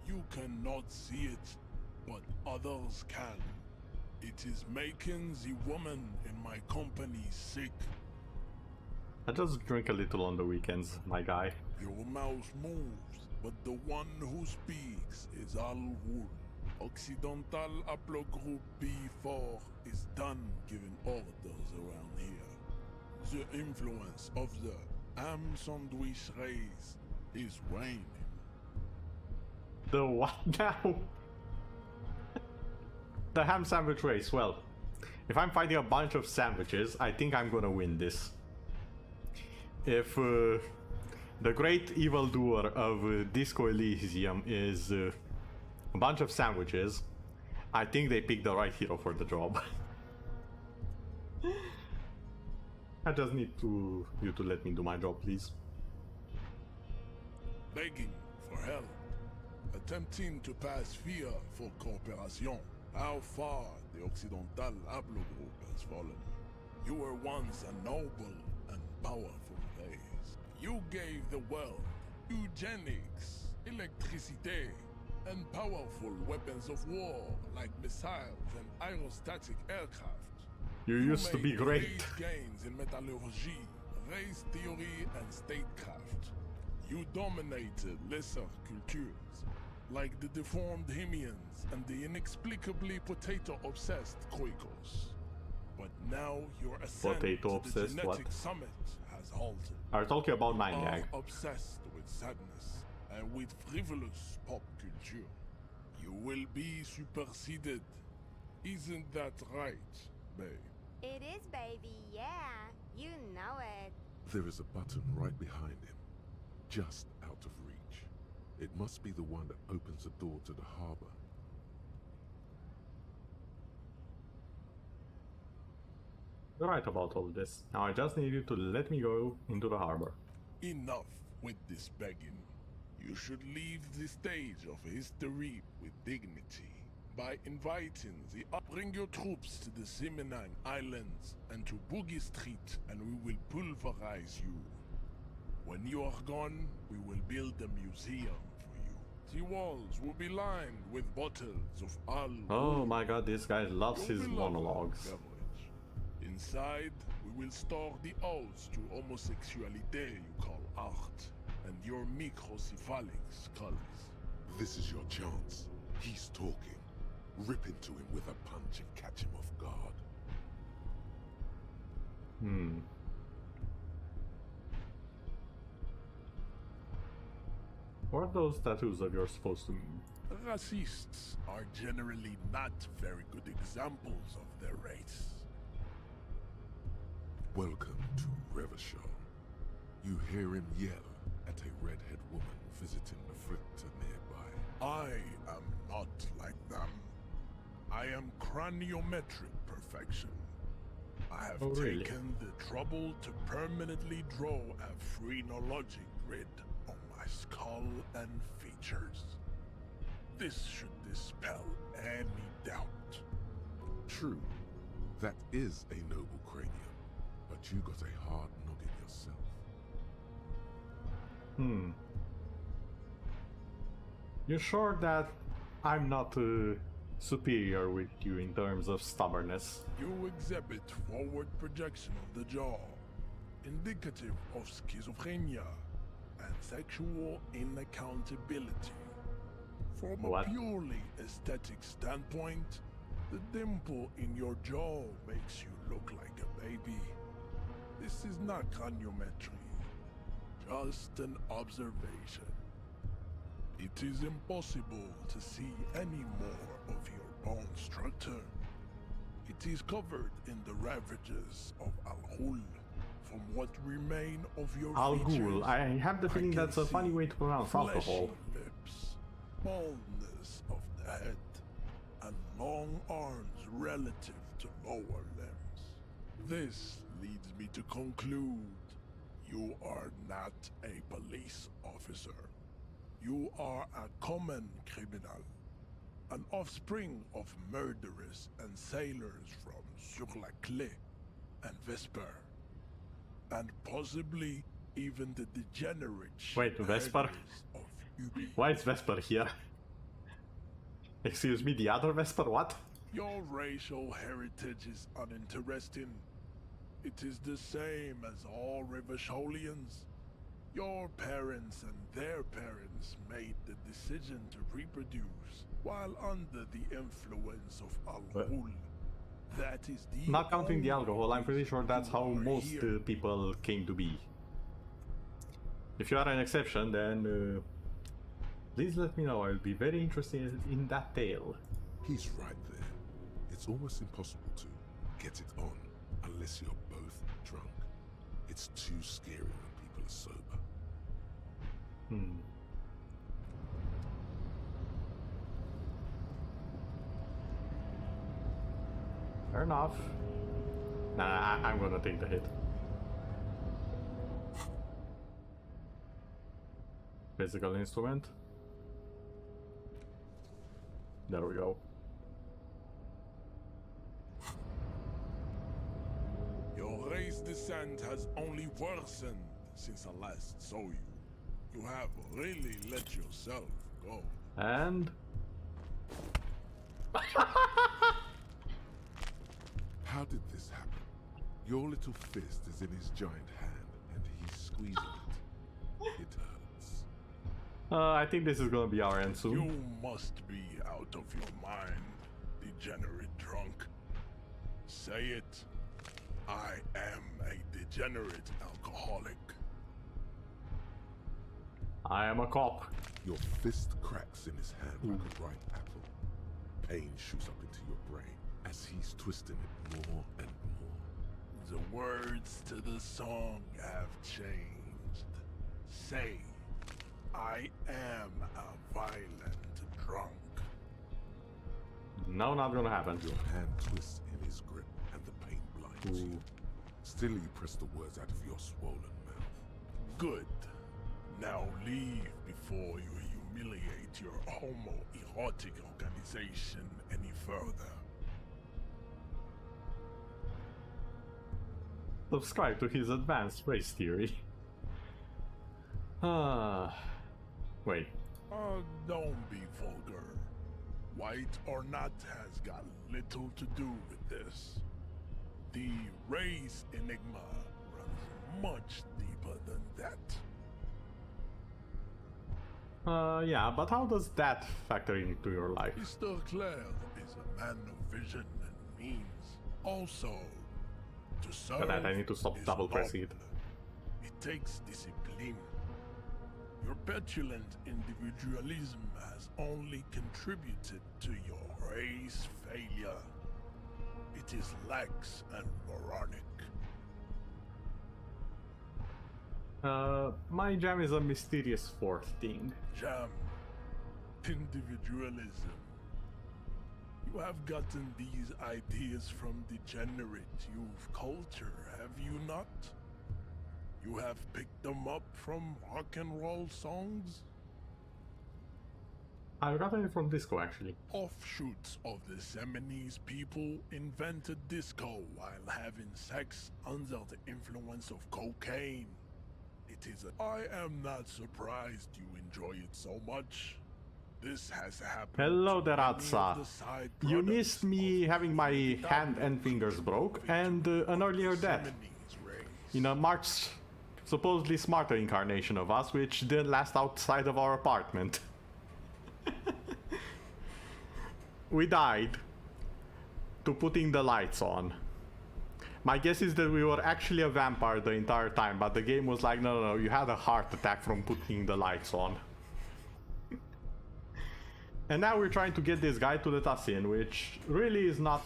You cannot see it, but others can. It is making the woman in my company sick. I just drink a little on the weekends, my guy. Your mouth moves, but the one who speaks is Al Ghul. Occidental Haplogroup B4 is done giving orders around here. The influence of the ham sandwich race is waning. The what now? The ham sandwich race. Well, if I'm fighting a bunch of sandwiches, I think I'm gonna win this. If the great evildoer of Disco Elysium is a bunch of sandwiches, I think they picked the right hero for the job. I just need you to let me do my job, please. Begging for help. Attempting to pass fear for cooperation. How far the Occidental Haplogroup has fallen. You were once a noble and powerful race. You gave the world eugenics, electricity, and powerful weapons of war like missiles and aerostatic aircraft. You used to be great. Gains in metallurgy, race theory, and statecraft. You dominated lesser cultures, like the deformed Hemians and the inexplicably potato-obsessed Koikos. But now your ascent to the Potato-obsessed what? genetic summit has halted. Are you talking about You are Maniac? obsessed with sadness and with frivolous pop culture. You will be superseded. Isn't that right, babe? It is, baby, yeah. You know it. There is a button right behind him, just out of reach. It must be the one that opens the door to the harbor. You're right about all this. Now I just need you to let me go into the harbor. Enough with this begging. You should leave the stage of history with dignity by inviting the bring your troops to the Simenang Islands and to Boogie Street, and we will pulverize you. When you are gone, we will build a museum for you. The walls will be lined with bottles of al. Oh my god, this guy loves his monologues. Beverage. Inside, we will store the odes to homosexuality you call art, and your microcephalic skulls. This is your chance. He's talking. Rip into him with a punch and catch him off guard. What are those tattoos of yours supposed to mean? Racists are generally not very good examples of their race. Welcome to Revachol. You hear him yell at a redhead woman visiting the fritter nearby. I am not like them. I am craniometric perfection. I have taken the trouble to permanently draw a phrenologic grid on my skull and features. This should dispel any doubt. True, that is a noble cranium, but you got a hard noggin yourself. You're sure that I'm not superior with you in terms of stubbornness? You exhibit forward projection of the jaw, indicative of schizophrenia and sexual inaccountability. From a purely aesthetic standpoint, the dimple in your jaw makes you look like a baby. This is not craniometry, just an observation. It is impossible to see any more of your bone structure. It is covered in the ravages of Al-Ghul. From what remain of your Al-Ghul. I have the feeling that's a funny way to pronounce alcohol. Lips, baldness of the head, and long arms relative to lower limbs. This leads me to conclude you are not a police officer. You are a common criminal, an offspring of murderers and sailors from Sur-la-Clé and Vesper, and possibly even the degenerate Wait, Vesper? of Ubi. Why is Vesper here? Excuse me, the other Vesper, what? Your racial heritage is uninteresting. It is the same as all Revacholians. Your parents and their parents made the decision to reproduce while under the influence of Al-Ghul. That is the Not counting the alcohol, I'm pretty sure that's how you are most here. people came to be. If you are an exception, then please let me know. I'll be very interested in that tale. He's right there. It's almost impossible to get it on unless you're both drunk. It's too scary when people are sober. Fair enough. Nah, I'm gonna take the hit. Physical instrument. There we go. Your race descent has only worsened since I last saw you. You have really let yourself go. And How did this happen? Your little fist is in his giant hand, and he's squeezing it. It hurts. I think this is gonna be our end soon. You must be out of your mind, degenerate drunk. Say it. I am a degenerate alcoholic. I am a cop. Your fist cracks in his hand like a ripe apple. Pain shoots up into your brain as he's twisting it more and more. The words to the song have changed. Say, I am a violent drunk. No, not gonna happen. Your hand twists in his grip and the pain blinds you. Still, you press the words out of your swollen mouth. Good. Now leave before you humiliate your homoerotic organization any further. Subscribe to his advanced race theory. Wait. Don't be vulgar. White or not has got little to do with this. The race enigma runs much deeper than that. Yeah, but how does that factor into your life? Mr. Claire is a man of vision and means. Also, to serve For that I need to stop is double pressing it. noble. It takes discipline. Your petulant individualism has only contributed to your race failure. It is lax and moronic. My jam is a mysterious fourth thing. Jam. Individualism. You have gotten these ideas from degenerate youth culture, have you not? You have picked them up from rock and roll songs? I got it from disco, actually. Offshoots of the Seminoles people invented disco while having sex under the influence of cocaine. It is I am not surprised you enjoy it so much. This has happened. Hello to there, many of Atsa. the side You products missed me of having my the hand and fingers broke and an earlier death. Seminoles race. In a much supposedly smarter incarnation of us, which didn't last outside of our apartment. We died to putting the lights on. My guess is that we were actually a vampire the entire time, but the game was like, no, you had a heart attack from putting the lights on. And now we're trying to get this guy to let us in, which really is not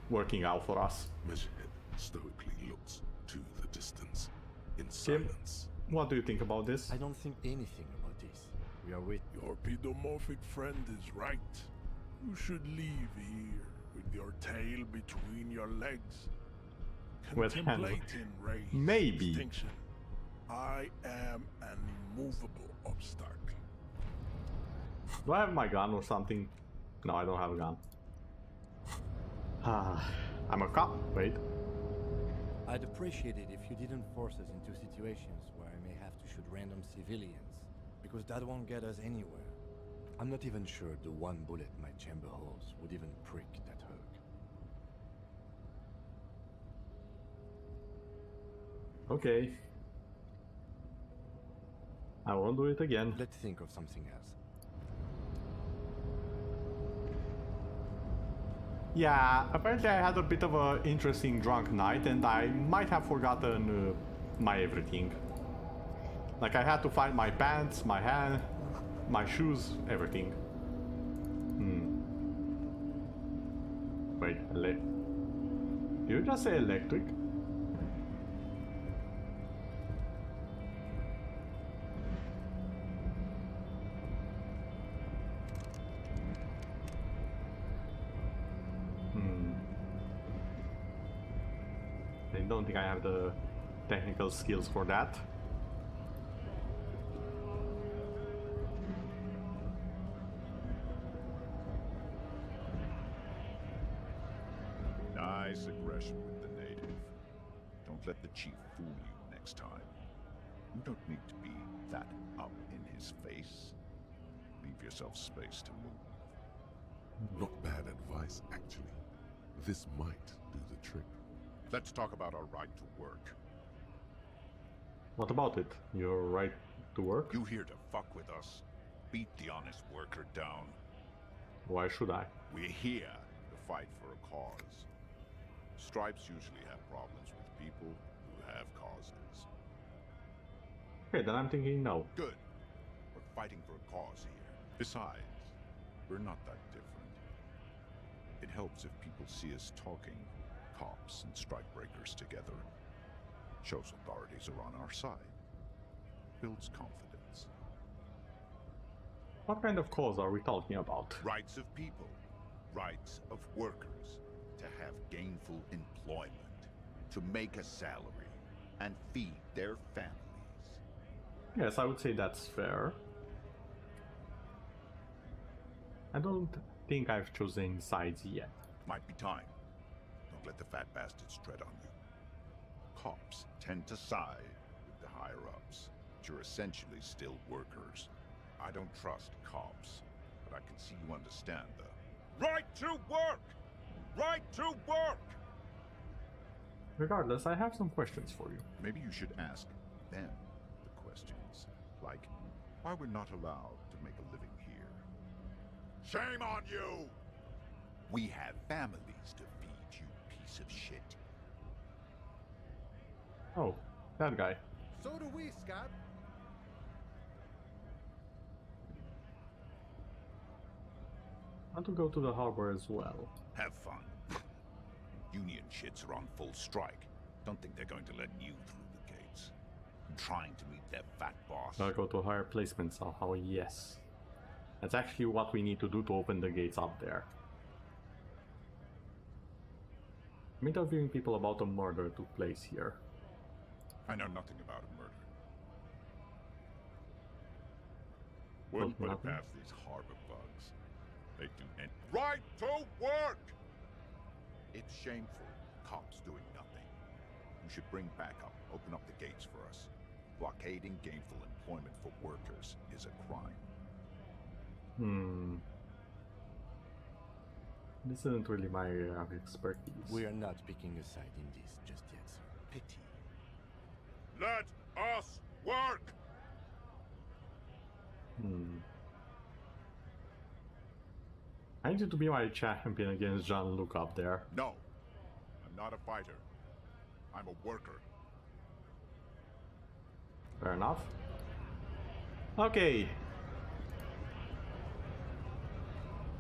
working out for us. Measurehead stoically looks to the distance in silence. What do you think about this? I don't think anything about this. We are with Your pedomorphic friend is right. You should leave here with your tail between your legs. With Contemplating race Maybe. distinction. I am an immovable obstacle. Do I have my gun or something? No, I don't have a gun. I'm a cop. Wait. I'd appreciate it if you didn't force us into situations where I may have to shoot random civilians, because that won't get us anywhere. I'm not even sure the one bullet my chamber holds would even prick that hook. Okay. I won't do it again. Let's think of something else. Yeah, apparently I had a bit of an interesting drunk night and I might have forgotten my everything. Like I had to find my pants, my hand, my shoes, everything. Wait, did you just say electric? I don't think I have the technical skills for that. Nice aggression with the native. Don't let the chief fool you next time. You don't need to be that up in his face. Leave yourself space to move. Not bad advice, actually. This might do the trick. Let's talk about our right to work. What about it? Your right to work? You here to fuck with us? Beat the honest worker down. Why should I? We're here to fight for a cause. Stripes usually have problems with people who have causes. Okay, then I'm thinking no. Good. We're fighting for a cause here. Besides, we're not that different. It helps if people see us talking, cops and strikebreakers together. Shows authorities are on our side. Builds confidence. What kind of cause are we talking about? Rights of people. Rights of workers. To have gainful employment. To make a salary. And feed their families. Yes, I would say that's fair. I don't think I've chosen sides yet. Might be time. Don't let the fat bastards tread on you. Cops tend to side with the higher-ups, but you're essentially still workers. I don't trust cops, but I can see you understand the right to work! Right to work! Regardless, I have some questions for you. Maybe you should ask them the questions, like why we're not allowed to make a living here. Shame on you! We have families to feed, you piece of shit. Oh, that guy. So do we, Scott. I want to go to the harbor as well. Have fun. Union shits are on full strike. Don't think they're going to let you through the gates. I'm trying to meet their fat boss. I'll go to higher placement somehow, yes. That's actually what we need to do to open the gates up there. I'm interviewing people about a murder took place here. I know nothing about a murder. Wouldn't put it nothing? past these harbor bugs. They do any— Right to work! It's shameful. Cops doing nothing. You should bring backup. Open up the gates for us. Blockading gainful employment for workers is a crime. This isn't really my expertise. We are not picking a side in this just yet, sir. Pity. Let us work! I need you to be my champion against Jean-Luc up there. No. I'm not a fighter. I'm a worker. Fair enough. Okay.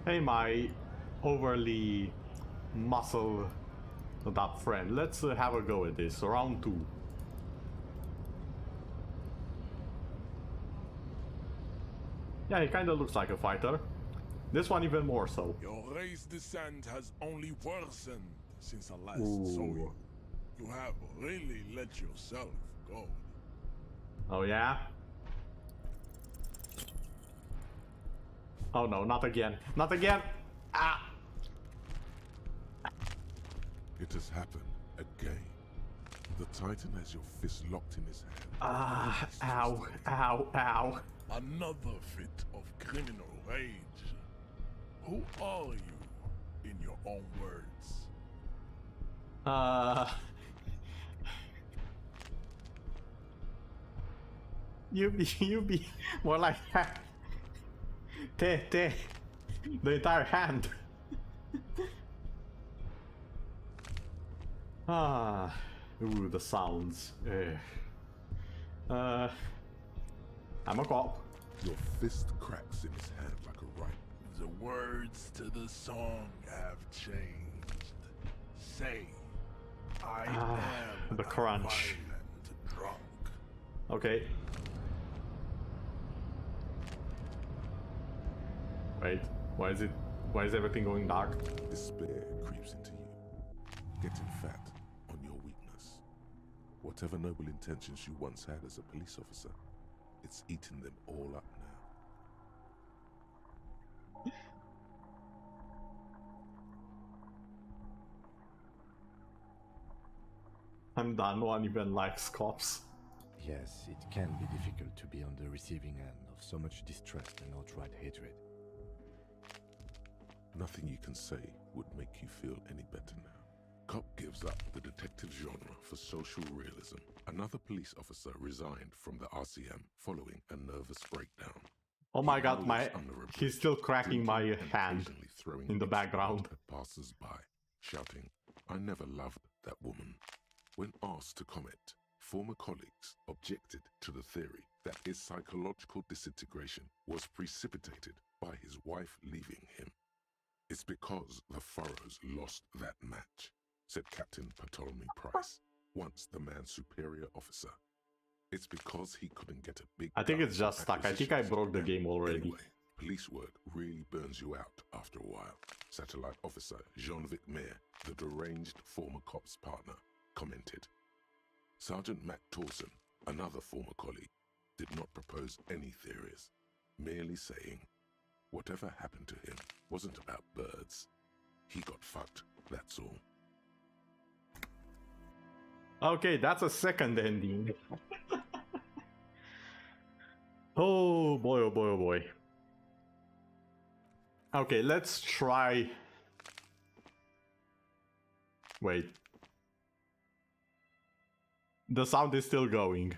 Hey, my overly muscle up friend. Let's have a go at this. Round 2. Yeah, he kind of looks like a fighter. This one even more so. Your race descent has only worsened since I last saw you. You have really let yourself go. Oh yeah? Oh no, not again. Not again! Ah! It has happened again. The Titan has your fist locked in his hand. Ah, ow, ow, ow. Another fit of criminal rage. Who are you, in your own words? You be more like that. The entire hand. Ooh, the sounds. I'm a cop. Your fist cracks in his hand like a rifle. The words to the song have changed. Say, I am the crunch. a violent drunk. Okay. Wait, why is everything going dark? Despair creeps into you, getting fat on your weakness. Whatever noble intentions you once had as a police officer, it's eating them all up now. I'm done. No one even likes cops. Yes, it can be difficult to be on the receiving end of so much distrust and outright hatred. Nothing you can say would make you feel any better now. cop gives up the detective genre for social realism. Another police officer resigned from the RCM following a nervous breakdown. Oh my god, he's still cracking my hand in the background. At passers-by, shouting, "I never loved that woman." When asked to comment, former colleagues objected to the theory that his psychological disintegration was precipitated by his wife leaving him. "It's because the Furrows lost that match," said Captain Ptolemy Price, once the man's superior officer. "It's because he couldn't get a big..." I think it's just stuck. I think I broke the game already. Anyway, police work really burns you out after a while. Satellite officer Jean-Vic Mayer, the deranged former cop's partner, commented. Sergeant Matt Torson, another former colleague, did not propose any theories, merely saying, whatever happened to him wasn't about birds. He got fucked, that's all. Okay, that's a second ending. Oh boy, oh boy, oh boy. Okay, let's try... Wait. The sound is still going.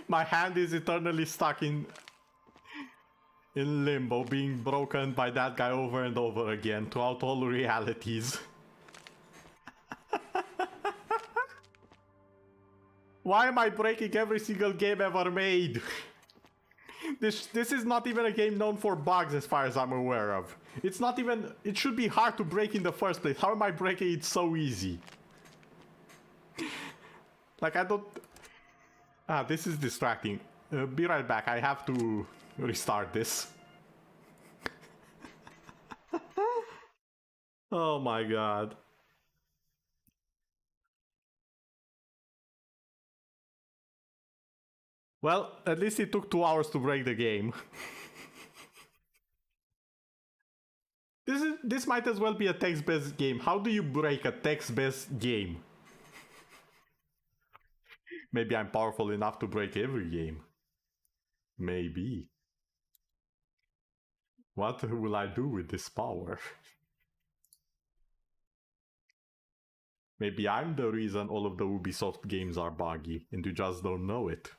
My hand is eternally stuck in limbo, being broken by that guy over and over again throughout all realities. Why am I breaking every single game ever made? This is not even a game known for bugs as far as I'm aware of. It's not even... It should be hard to break in the first place. How am I breaking it so easy? Like, I don't... Ah, this is distracting. Be right back. I have to restart this. Oh my god. Well, at least it took 2 hours to break the game. This might as well be a text-based game. How do you break a text-based game? Maybe I'm powerful enough to break every game. Maybe. What will I do with this power? Maybe I'm the reason all of the Ubisoft games are buggy, and you just don't know it.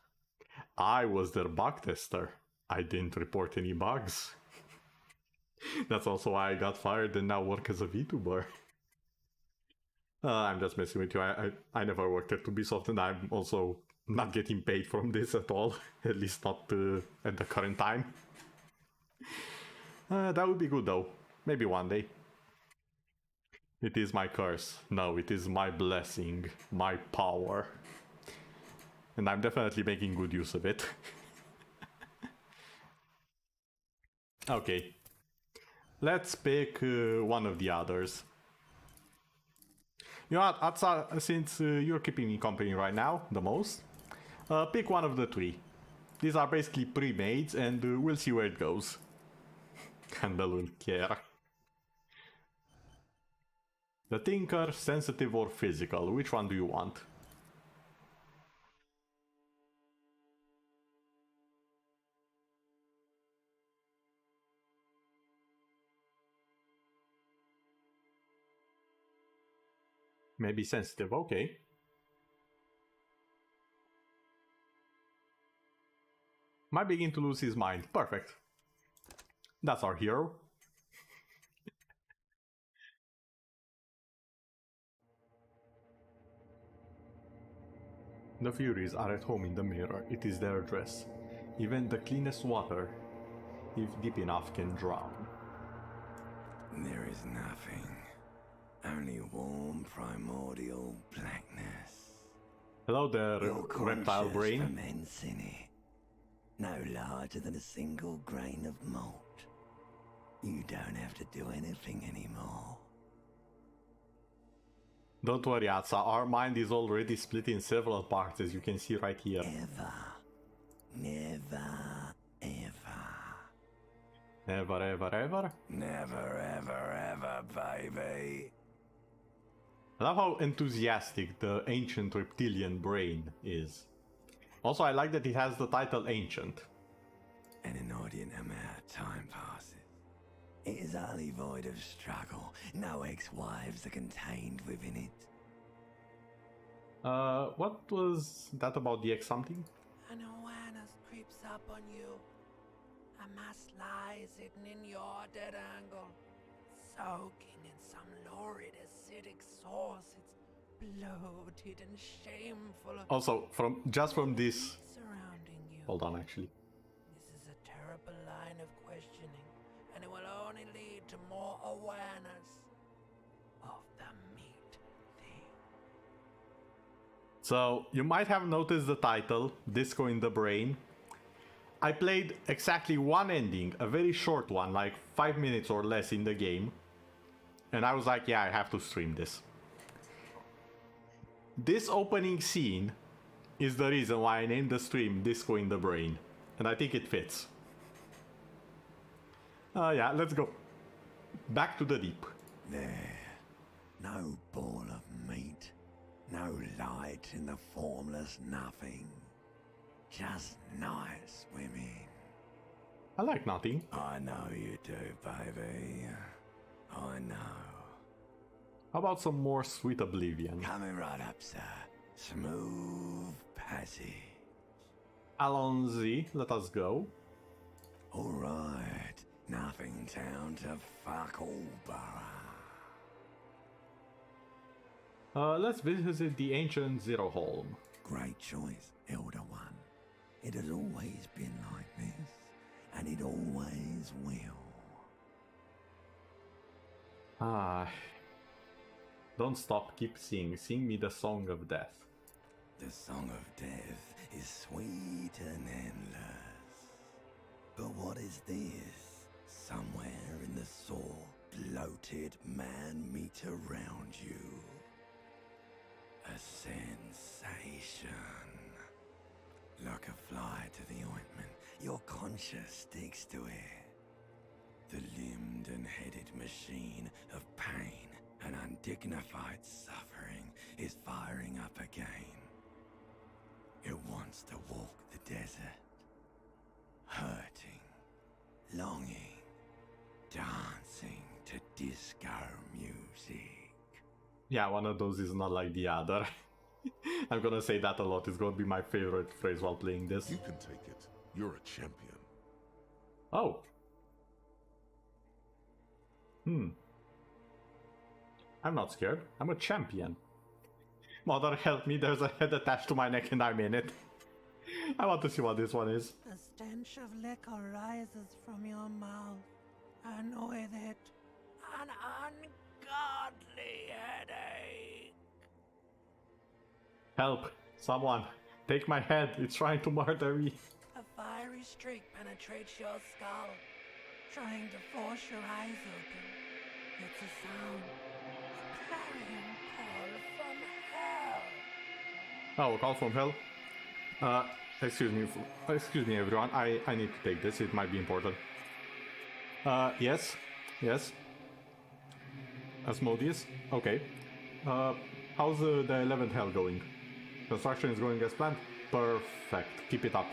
I was their bug tester. I didn't report any bugs. That's also why I got fired and now work as a VTuber. I'm just messing with you. I never worked at Ubisoft, and I'm also not getting paid from this at all. At least not at the current time. That would be good though. Maybe one day. It is my curse. No, it is my blessing. My power. And I'm definitely making good use of it. Okay. Let's pick one of the others. You know what, Atsa, since you're keeping me company right now, the most, pick one of the three. These are basically pre-mades, and we'll see where it goes. Candle care. The Thinker, Sensitive or Physical, which one do you want? Maybe Sensitive, okay. Might begin to lose his mind. Perfect. That's our hero. The Furies are at home in the mirror. It is their dress. Even the cleanest water, if deep enough, can drown. There is nothing. Only warm primordial blackness. Hello there, Your reptile conscious brain. ferments in it. No larger than a single grain of malt. You don't have to do anything anymore. Don't worry, Atsa, our mind is already split in several parts, as you can see right here. Ever. Never. Ever. Never, ever, ever? Never, ever, ever, baby. I love how enthusiastic the ancient reptilian brain is. Also, I like that it has the title Ancient. An inordinate amount of time passes. It is only void of struggle. No ex-wives are contained within it. What was that about the X something? An awareness creeps up on you. A mass lies hidden in your dead angle, soaking in some lurid acidic sauce. It's bloated and shameful. Also, from this. Surrounding you. Hold on, actually. This is a terrible line of questioning, and it will only lead to more awareness of the meat thing. So, you might have noticed the title, Disco in the Brain. I played exactly one ending, a very short one, like 5 minutes or less in the game. And I was like, yeah, I have to stream this. This opening scene is the reason why I named the stream Disco in the Brain. And I think it fits. Yeah, let's go. Back to the deep. There. No ball of meat. No light in the formless nothing. Just night swimming. I like nothing. I know you do, baby. I know. How about some more sweet oblivion? Coming right up, sir. Smooth passage. Allons-y, let us go. Alright. Nothing town to fuck all borough. Let's visit the ancient Zero Holm. Great choice, Elder One. It has always been like this, and it always will. Don't stop, keep singing. Sing me the Song of Death. The Song of Death is sweet and endless. But what is this? Somewhere in the sore, bloated man meet around you. A sensation. Like a fly to the ointment, your conscience sticks to it. The limbed and headed machine of pain and undignified suffering is firing up again. It wants to walk the desert, hurting, longing, dancing to disco music. Yeah, one of those is not like the other. I'm gonna say that a lot. It's gonna be my favorite phrase while playing this. You can take it. You're a champion. Oh. I'm not scared. I'm a champion. Mother help me, there's a head attached to my neck and I'm in it. I want to see what this one is. The stench of liquor rises from your mouth, and with it, an ungodly headache. Help! Someone! Take my head! It's trying to murder me! A fiery streak penetrates your skull, trying to force your eyes open. It's a sound. A clarion call from hell. Oh, a call from hell? Excuse me everyone, I need to take this, it might be important. Yes? Asmodeus? Okay. How's the 11th hell going? Construction is going as planned? Perfect, keep it up.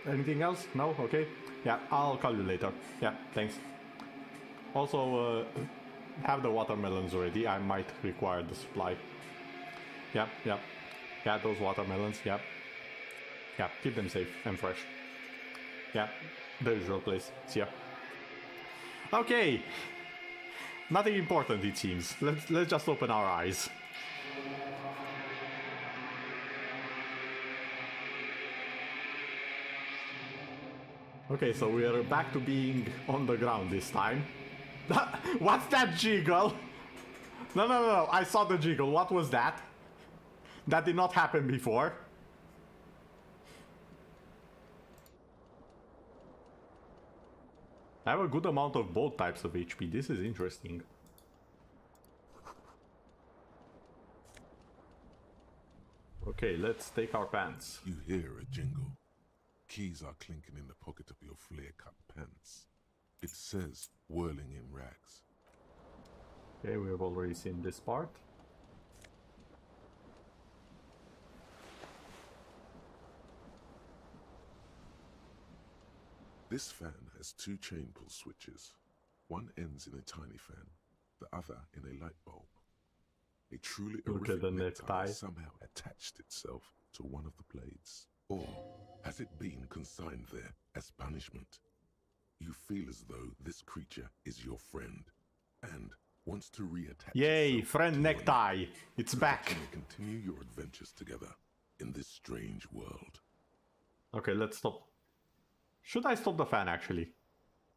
Anything else? No? Okay. Yeah, I'll call you later. Yeah, thanks. Also, have the watermelons ready, I might require the supply. Yeah, those watermelons, yeah. Yeah, keep them safe and fresh. Yeah, the usual place. See ya. Okay! Nothing important, it seems. Let's just open our eyes. Okay, so we are back to being on the ground this time. What's that jiggle? No, I saw the jiggle. What was that? That did not happen before. I have a good amount of both types of HP. This is interesting. Okay, let's take our pants. You hear a jingle. Keys are clinking in the pocket of your flare-cut pants. It says, whirling in rags. Okay, we have already seen this part. This fan has 2 chain pull switches. One ends in a tiny fan, the other in a light bulb. A truly Look at horrific the necktie necktie. somehow attached itself to one of the blades. Or has it been consigned there as punishment? You feel as though this creature is your friend and wants to reattach Yay, itself friend to your necktie. neck It's so back. that you may continue your adventures together in this strange world. Okay, let's stop. Should I stop the fan, actually?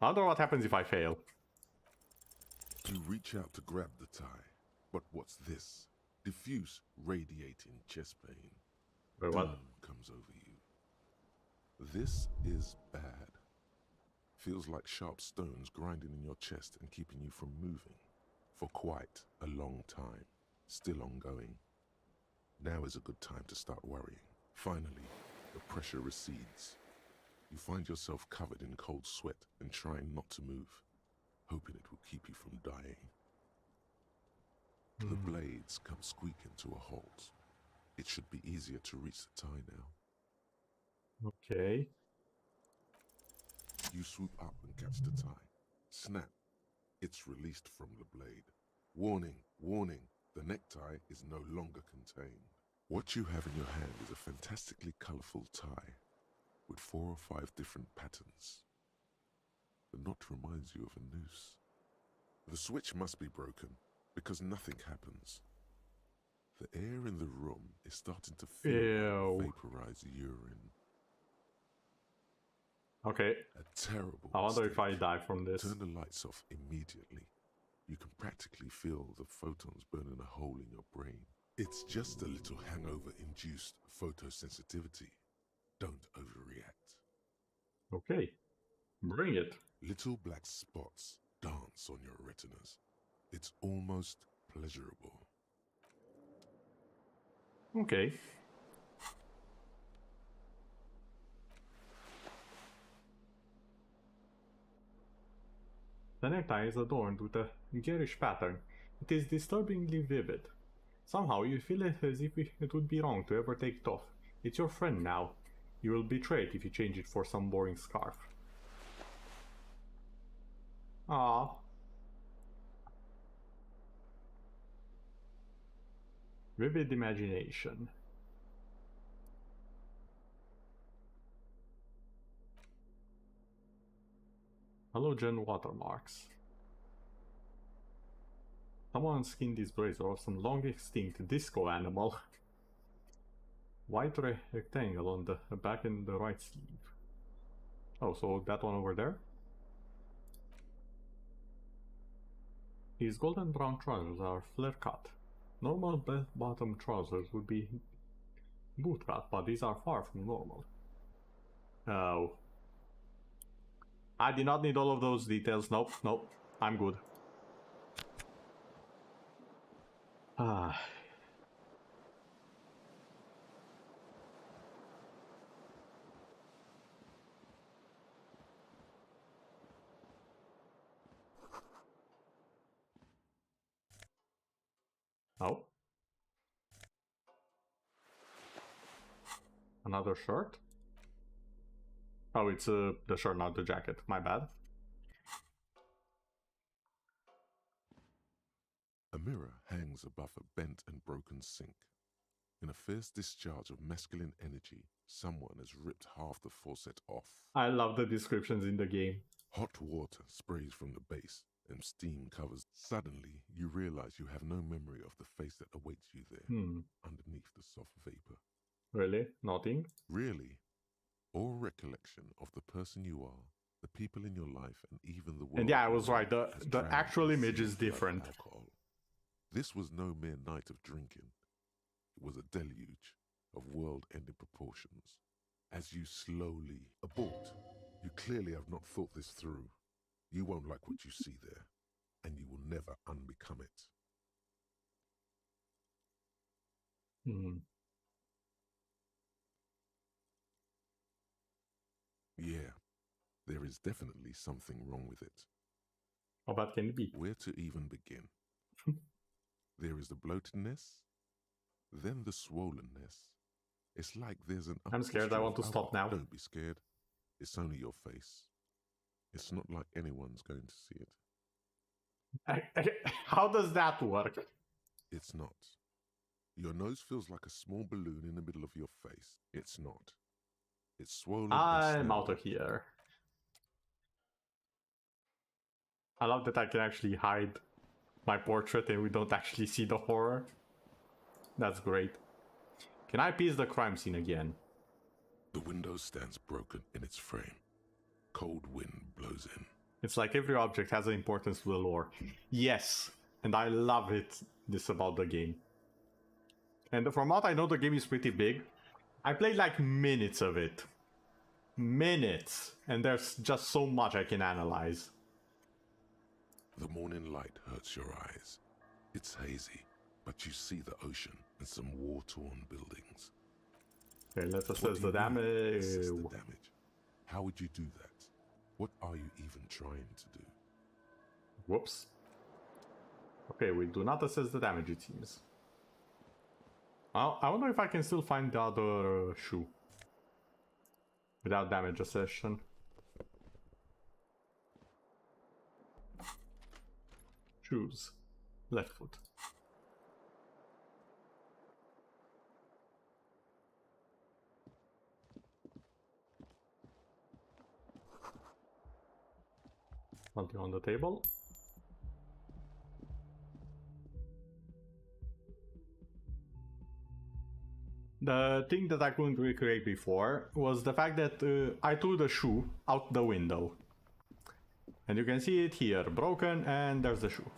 I wonder what happens if I fail. You reach out to grab the tie, but what's this? Diffuse, radiating chest pain. Wait, what? Doom comes over you. This is bad. Feels like sharp stones grinding in your chest and keeping you from moving for quite a long time. Still ongoing. Now is a good time to start worrying. Finally, the pressure recedes. You find yourself covered in cold sweat and trying not to move, hoping it will keep you from dying. The blades come squeaking to a halt. It should be easier to reach the tie now. Okay. You swoop up and catch the tie. Snap. It's released from the blade. Warning, warning, the necktie is no longer contained. What you have in your hand is a fantastically colorful tie with 4 or 5 different patterns. The knot reminds you of a noose. The switch must be broken because nothing happens. The air in the room is starting to feel like vaporized urine. Okay. A terrible I wonder if mistake. I die from this. Turn the lights off immediately. You can practically feel the photons burning a hole in your brain. It's just a little hangover-induced photosensitivity. Don't overreact. Okay. Bring it. Little black spots dance on your retinas. It's almost pleasurable. Okay. The necktie is adorned with a garish pattern. It is disturbingly vivid. Somehow you feel as if it would be wrong to ever take it off. It's your friend now. You will betray it if you change it for some boring scarf. Ah. Vivid imagination. Halogen watermarks. Someone skinned this bracer of some long extinct disco animal. White rectangle on the back and the right sleeve. Oh, so that one over there? His golden brown trousers are flare cut. Normal bell-bottom trousers would be boot cut, but these are far from normal. Oh. I did not need all of those details. Nope, nope. I'm good. Ah. Oh. Another shirt? Oh, it's the shirt, not the jacket. My bad. A mirror hangs above a bent and broken sink. In a fierce discharge of masculine energy, someone has ripped half the faucet off. I love the descriptions in the game. Hot water sprays from the base and steam covers. Suddenly, you realize you have no memory of the face that awaits you there, underneath the soft vapor. Really? Nothing? Really? Or recollection of the person you are, the people in your life, and even the world. And yeah, I was right. The actual image is different. Alcohol. This was no mere night of drinking. It was a deluge of world-ending proportions. As you slowly abort, you clearly have not thought this through. You won't like what you see there, and you will never unbecome it. Yeah, there is definitely something wrong with it. How bad can it be? Where to even begin? There is the bloatedness, then the swollenness. It's like there's an... I'm scared. I want to stop now. Don't be scared. It's only your face. It's not like anyone's going to see it. How does that work? It's not. Your nose feels like a small balloon in the middle of your face. It's not. It's swollen and I'm snail out of here. I love that I can actually hide my portrait and we don't actually see the horror. That's great. Can I piece the crime scene again? The window stands broken in its frame. Cold wind blows in. It's like every object has an importance to the lore. Yes, and I love it. This about the game. And from what I know, the game is pretty big. I played like minutes of it. Minutes. And there's just so much I can analyze. The morning light hurts your eyes. It's hazy, but you see the ocean and some war-torn buildings. Okay, let's assess the damage. Assess the damage. How would you do that? What are you even trying to do? Whoops. Okay, we do not assess the damage, it seems. I wonder if I can still find the other shoe. Without damage assessment. Shoes. Left foot. Something on the table. The thing that I couldn't recreate before was the fact that I threw the shoe out the window. And you can see it here, broken, and there's the shoe.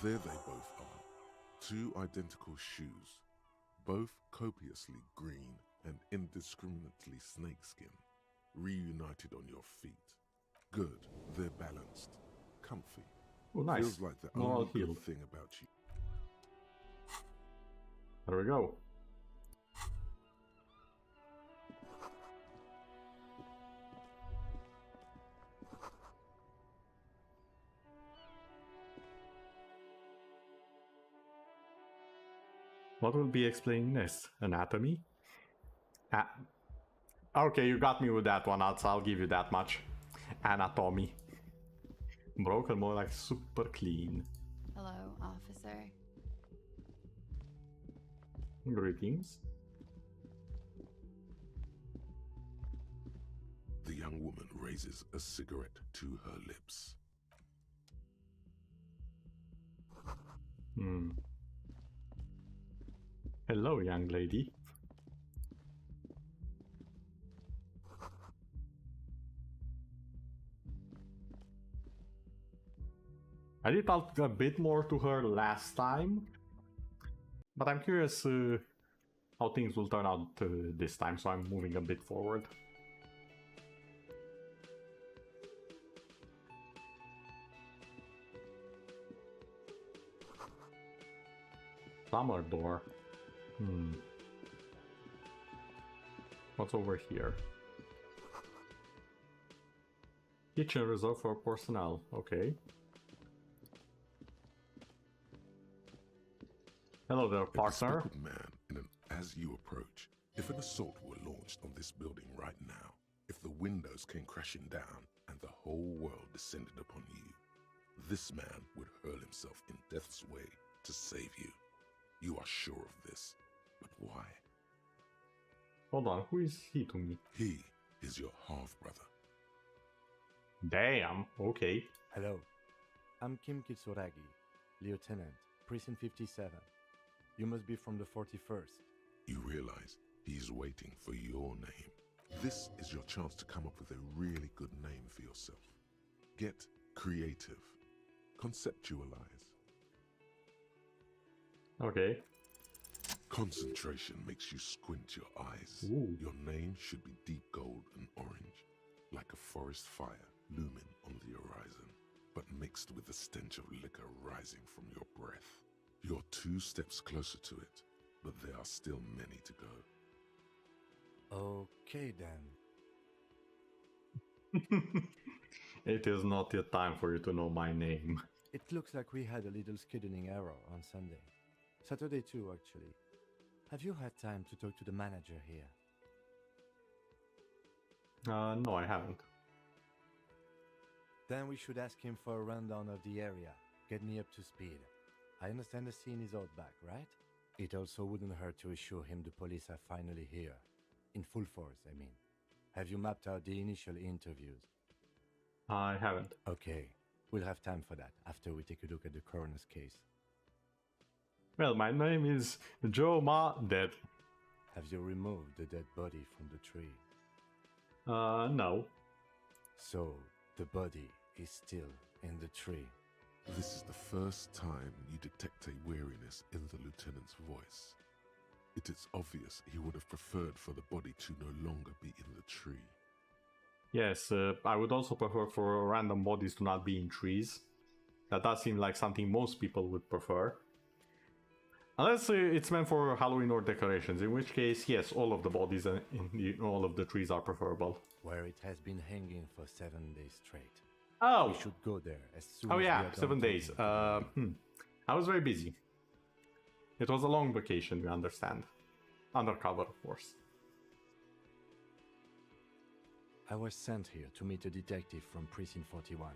There they both are. Two identical shoes. Both copiously green and indiscriminately snakeskin. Reunited on your feet. Good, they're balanced. Comfy. Oh, nice. Feels like the All only healed. good thing about you. There we go. What will be explaining this? Anatomy? Okay, you got me with that one, I'll give you that much. Anatomy. Broken, more like super clean. Hello, officer. Greetings. The young woman raises a cigarette to her lips. Hello, young lady. I did talk a bit more to her last time, but I'm curious how things will turn out this time, so I'm moving a bit forward. Summer door. What's over here? Kitchen reserved for personnel. Okay. Hello there, partner. A bespectacled man in an as you approach. If an assault were launched on this building right now, if the windows came crashing down and the whole world descended upon you, this man would hurl himself in death's way to save you. You are sure of this, but why? Hold on, who is he to me? He is your half-brother. Damn, okay. Hello, I'm Kim Kitsuragi, Lieutenant, Prison 57. You must be from the 41st. You realize he's waiting for your name. This is your chance to come up with a really good name for yourself. Get creative. Conceptualize. Okay. Concentration makes you squint your eyes. Ooh. Your name should be deep gold and orange, like a forest fire looming on the horizon, but mixed with the stench of liquor rising from your breath. You're 2 steps closer to it, but there are still many to go. Okay then. It is not yet time for you to know my name. It looks like we had a little scheduling error on Sunday. Saturday too, actually. Have you had time to talk to the manager here? No, I haven't. Then we should ask him for a rundown of the area. Get me up to speed. I understand the scene is out back, right? It also wouldn't hurt to assure him the police are finally here. In full force, I mean. Have you mapped out the initial interviews? I haven't. Okay. We'll have time for that after we take a look at the coroner's case. Well, my name is Joe Ma Dead. Have you removed the dead body from the tree? No. So, the body is still in the tree. This is the first time you detect a weariness in the lieutenant's voice. It is obvious he would have preferred for the body to no longer be in the tree. Yes, I would also prefer for random bodies to not be in trees. That does seem like something most people would prefer. Unless it's meant for Halloween or decorations, in which case, yes, all of the bodies in all of the trees are preferable. Where it has been hanging for 7 days straight. Oh! We should go there as soon Oh as yeah, we are done 7 days. talking. I was very busy. It was a long vacation, you understand. Undercover, of course. I was sent here to meet a detective from Precinct 41.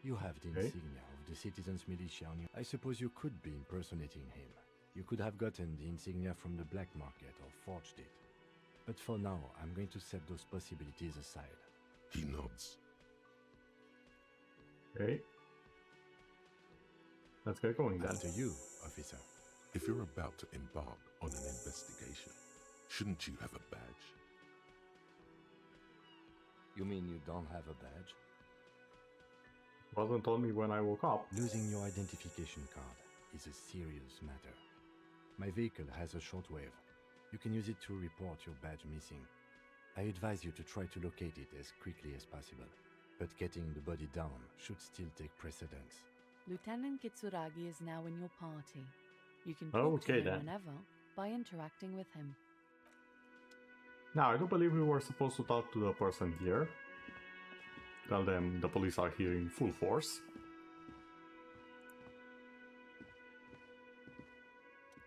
You have the insignia of the Citizens Militia on you. I suppose you could be impersonating him. You could have gotten the insignia from the black market or forged it. But for now, I'm going to set those possibilities aside. He nods. Okay. Let's get going then. After you, officer. If you're about to embark on an investigation, shouldn't you have a badge? You mean you don't have a badge? Wasn't told me when I woke up. Losing your identification card is a serious matter. My vehicle has a shortwave. You can use it to report your badge missing. I advise you to try to locate it as quickly as possible. But getting the body down should still take precedence. Lieutenant Kitsuragi is now in your party. You can talk to him whenever by interacting with him. Now, I do believe we were supposed to talk to the person here. Tell them the police are here in full force.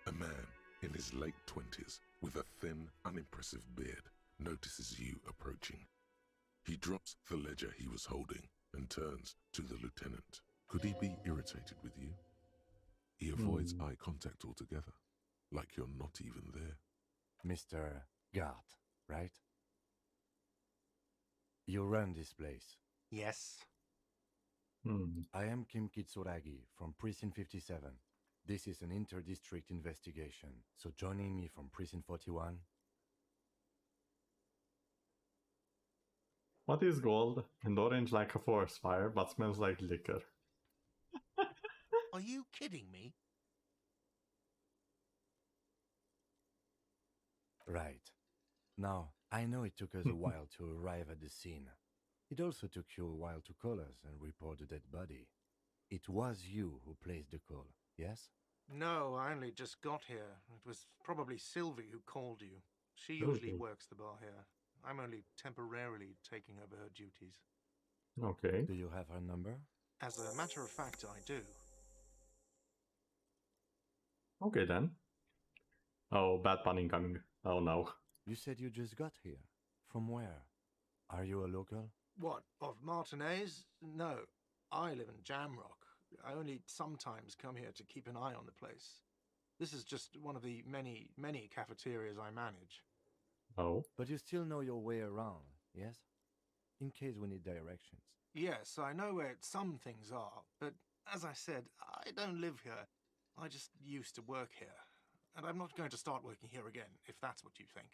A man in his late 20s with a thin, unimpressive beard notices you approaching. He drops the ledger he was holding and turns to the lieutenant. Could he be irritated with you? He avoids eye contact altogether, like you're not even there. Mr. Gart, right? You run this place. Yes. I am Kim Kitsuragi from Precinct 57. This is an inter-district investigation, so joining me from Precinct 41... What is gold and orange like a forest fire, but smells like liquor? Are you kidding me? Right. Now, I know it took us a while to arrive at the scene. It also took you a while to call us and report the dead body. It was you who placed the call, yes? No, I only just got here. It was probably Sylvie who called you. She usually works the bar here. I'm only temporarily taking over her duties. Okay. Do you have her number? As a matter of fact, I do. Okay then. Oh, bad pun incoming. Oh no. You said you just got here. From where? Are you a local? What, of Martinez? No, I live in Jamrock. I only sometimes come here to keep an eye on the place. This is just one of the many, many cafeterias I manage. Oh. But you still know your way around, yes? In case we need directions. Yes, I know where some things are, but as I said, I don't live here. I just used to work here. And I'm not going to start working here again, if that's what you think.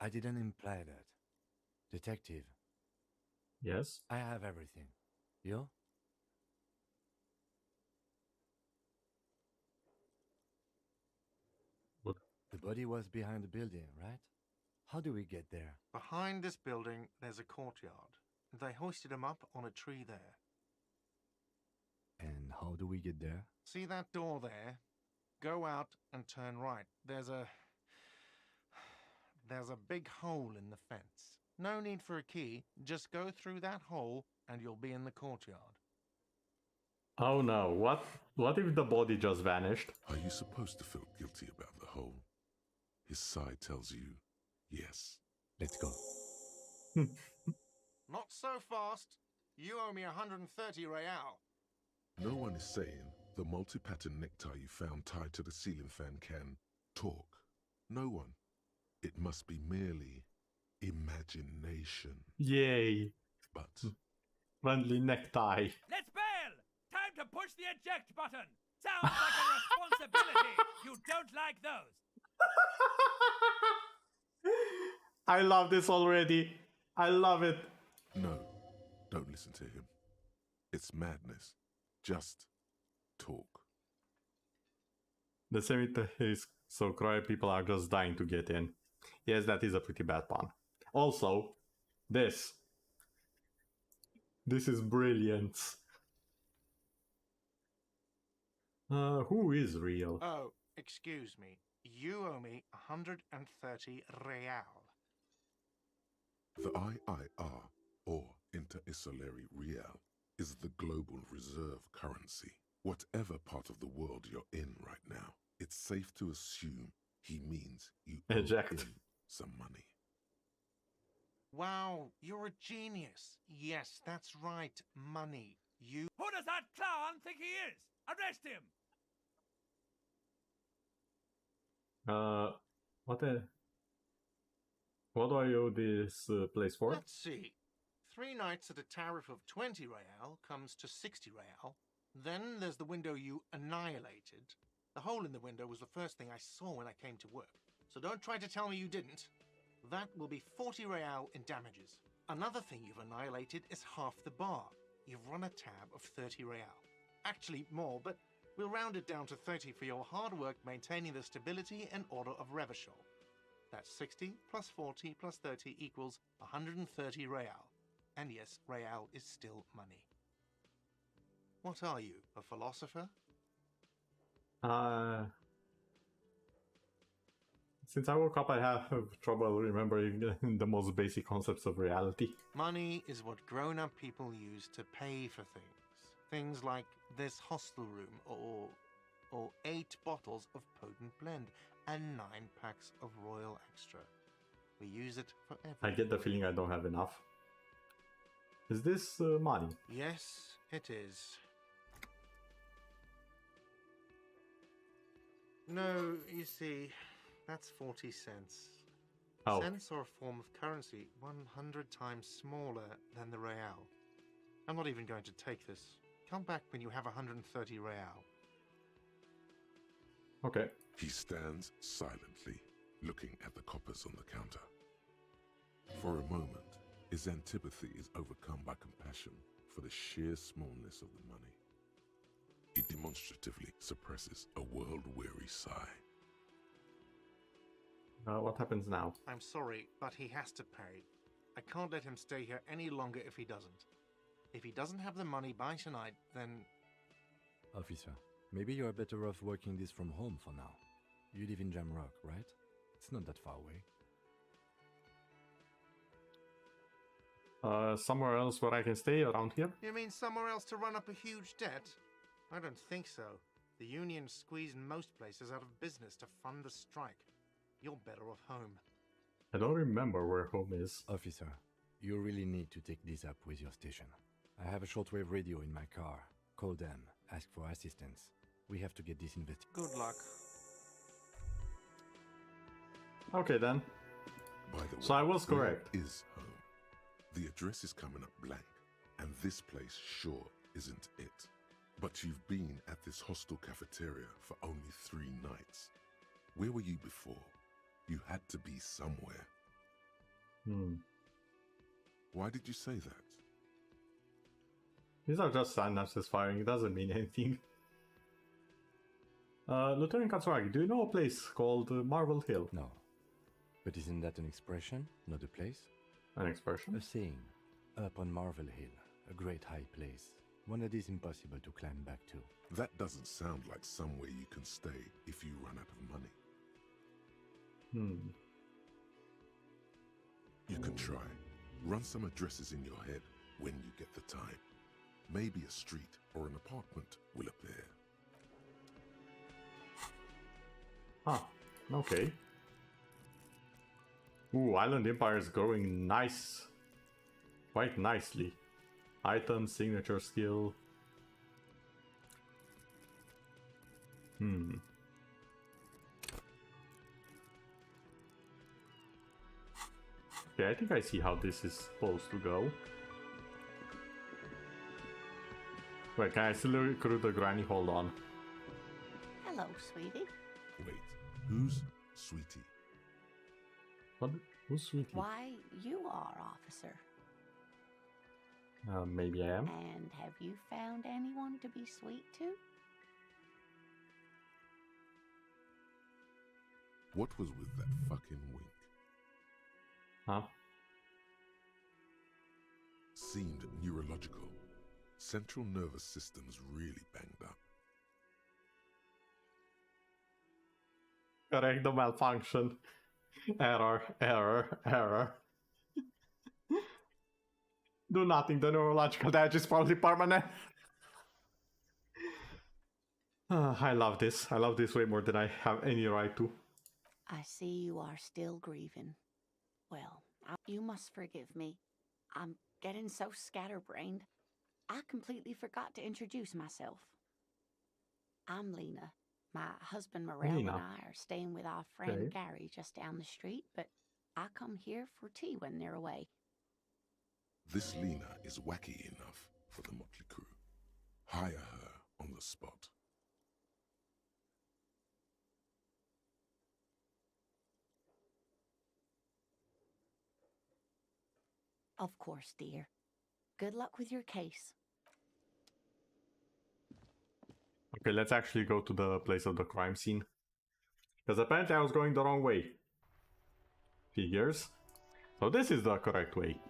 I didn't imply that. Detective. Yes? I have everything. You? What? The body was behind the building, right? How do we get there? Behind this building, there's a courtyard. They hoisted him up on a tree there. And how do we get there? See that door there? Go out and turn right. There's a big hole in the fence. No need for a key. Just go through that hole and you'll be in the courtyard. Oh no, what if the body just vanished? Are you supposed to feel guilty about the hole? His side tells you, yes. Let's go. Not so fast. You owe me 130 real. No one is saying the multi-pattern necktie you found tied to the ceiling fan can talk. No one. It must be merely imagination. Yay. But friendly necktie. Let's bail! Time to push the eject button! Sounds like a responsibility! You don't like those! I love this already. I love it. no, don't listen to him. It's madness. Just talk. The cemetery is so crowded, people are just dying to get in. Yes, that is a pretty bad pun. Also, this is brilliant. Who is real? Oh, excuse me. You owe me 130 real. The IIR, or Inter-Isolary Real, is the global reserve currency. Whatever part of the world you're in right now, it's safe to assume he means you owe him some money. Wow, you're a genius. Yes, that's right. Money. You... Who does that clown think he is? Arrest him! What do I owe this place for? Let's see. 3 nights at a tariff of 20 real comes to 60 real. Then there's the window you annihilated. The hole in the window was the first thing I saw when I came to work. So don't try to tell me you didn't. That will be 40 real in damages. Another thing you've annihilated is half the bar. You've run a tab of 30 real. Actually more, but we'll round it down to 30 for your hard work maintaining the stability and order of Revachol. That's 60 plus 40 plus 30 equals 130 real. And yes, real is still money. What are you, a philosopher? Since I woke up, I have trouble remembering the most basic concepts of reality. Money is what grown-up people use to pay for things. Things like this hostel room, or 8 bottles of potent blend, and 9 packs of Royal Extra. We use it for everything. I get the feeling I don't have enough. Is this money? Yes, it is. No, you see, that's 40 cents. Oh. Cents are a form of currency 100 times smaller than the real. I'm not even going to take this. Come back when you have 130 real. Okay. He stands silently, looking at the coppers on the counter. For a moment, his antipathy is overcome by compassion for the sheer smallness of the money. He demonstratively suppresses a world-weary sigh. What happens now? I'm sorry, but he has to pay. I can't let him stay here any longer if he doesn't. If he doesn't have the money by tonight, then... Officer, maybe you're better off working this from home for now. You live in Jamrock, right? It's not that far away. Somewhere else where I can stay around here? You mean somewhere else to run up a huge debt? I don't think so. The union squeezed most places out of business to fund the strike. You're better off home. I don't remember where home is. Officer, you really need to take this up with your station. I have a shortwave radio in my car. Call them, ask for assistance. We have to get this investigated. Good luck. Okay then. By the way, so I was correct. Where is home? The address is coming up blank, and this place sure isn't it. But you've been at this hostel cafeteria for only 3 nights. Where were you before? You had to be somewhere. Why did you say that? These are just synapses firing, it doesn't mean anything. Lieutenant Katsuragi, do you know a place called Marble Hill? No. But isn't that an expression, not a place? An expression? A saying. Up on Marble Hill, a great high place. One that is impossible to climb back to. That doesn't sound like somewhere you can stay if you run out of money. You can try. Run some addresses in your head when you get the time. Maybe a street or an apartment will appear. Okay. Ooh, Island Empire is growing quite nicely. Item, signature skill. Okay, I think I see how this is supposed to go. Wait, can I still recruit the granny? Hold on. Hello, sweetie. Wait, who's Sweetie? What? Who's Sweetie? Why, you are, officer. Maybe I am. And have you found anyone to be sweet to? What was with that fucking wink? Huh? Seemed neurological. Central nervous system's really banged up. Correct the malfunction. Error. Do nothing, the neurological damage is probably permanent. I love this. I love this way more than I have any right to. I see you are still grieving. Well, you must forgive me. I'm getting so scatterbrained. I completely forgot to introduce myself. I'm Lena. My husband Morel and I are staying with our friend Gary just down the street, but I come here for tea when they're away. This Lena is wacky enough for the motley crew. Hire her on the spot. Of course, dear. Good luck with your case. Okay, let's actually go to the place of the crime scene. Because apparently I was going the wrong way. Figures. So this is the correct way.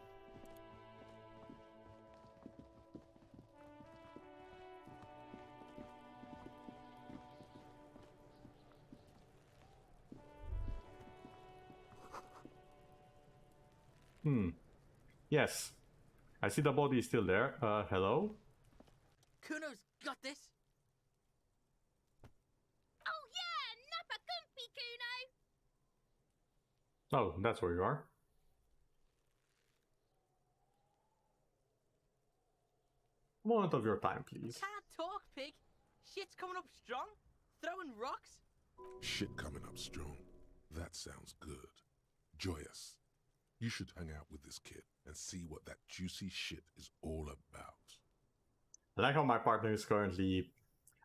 Yes. I see the body is still there. Hello? Kuno's got this. Oh yeah, Nappa Kuno! Oh, that's where you are. Moment of your time, please. Can't talk, pig. Shit's coming up strong. Throwing rocks. Shit coming up strong. That sounds good. Joyous. You should hang out with this kid and see what that juicy shit is all about. I like how my partner is currently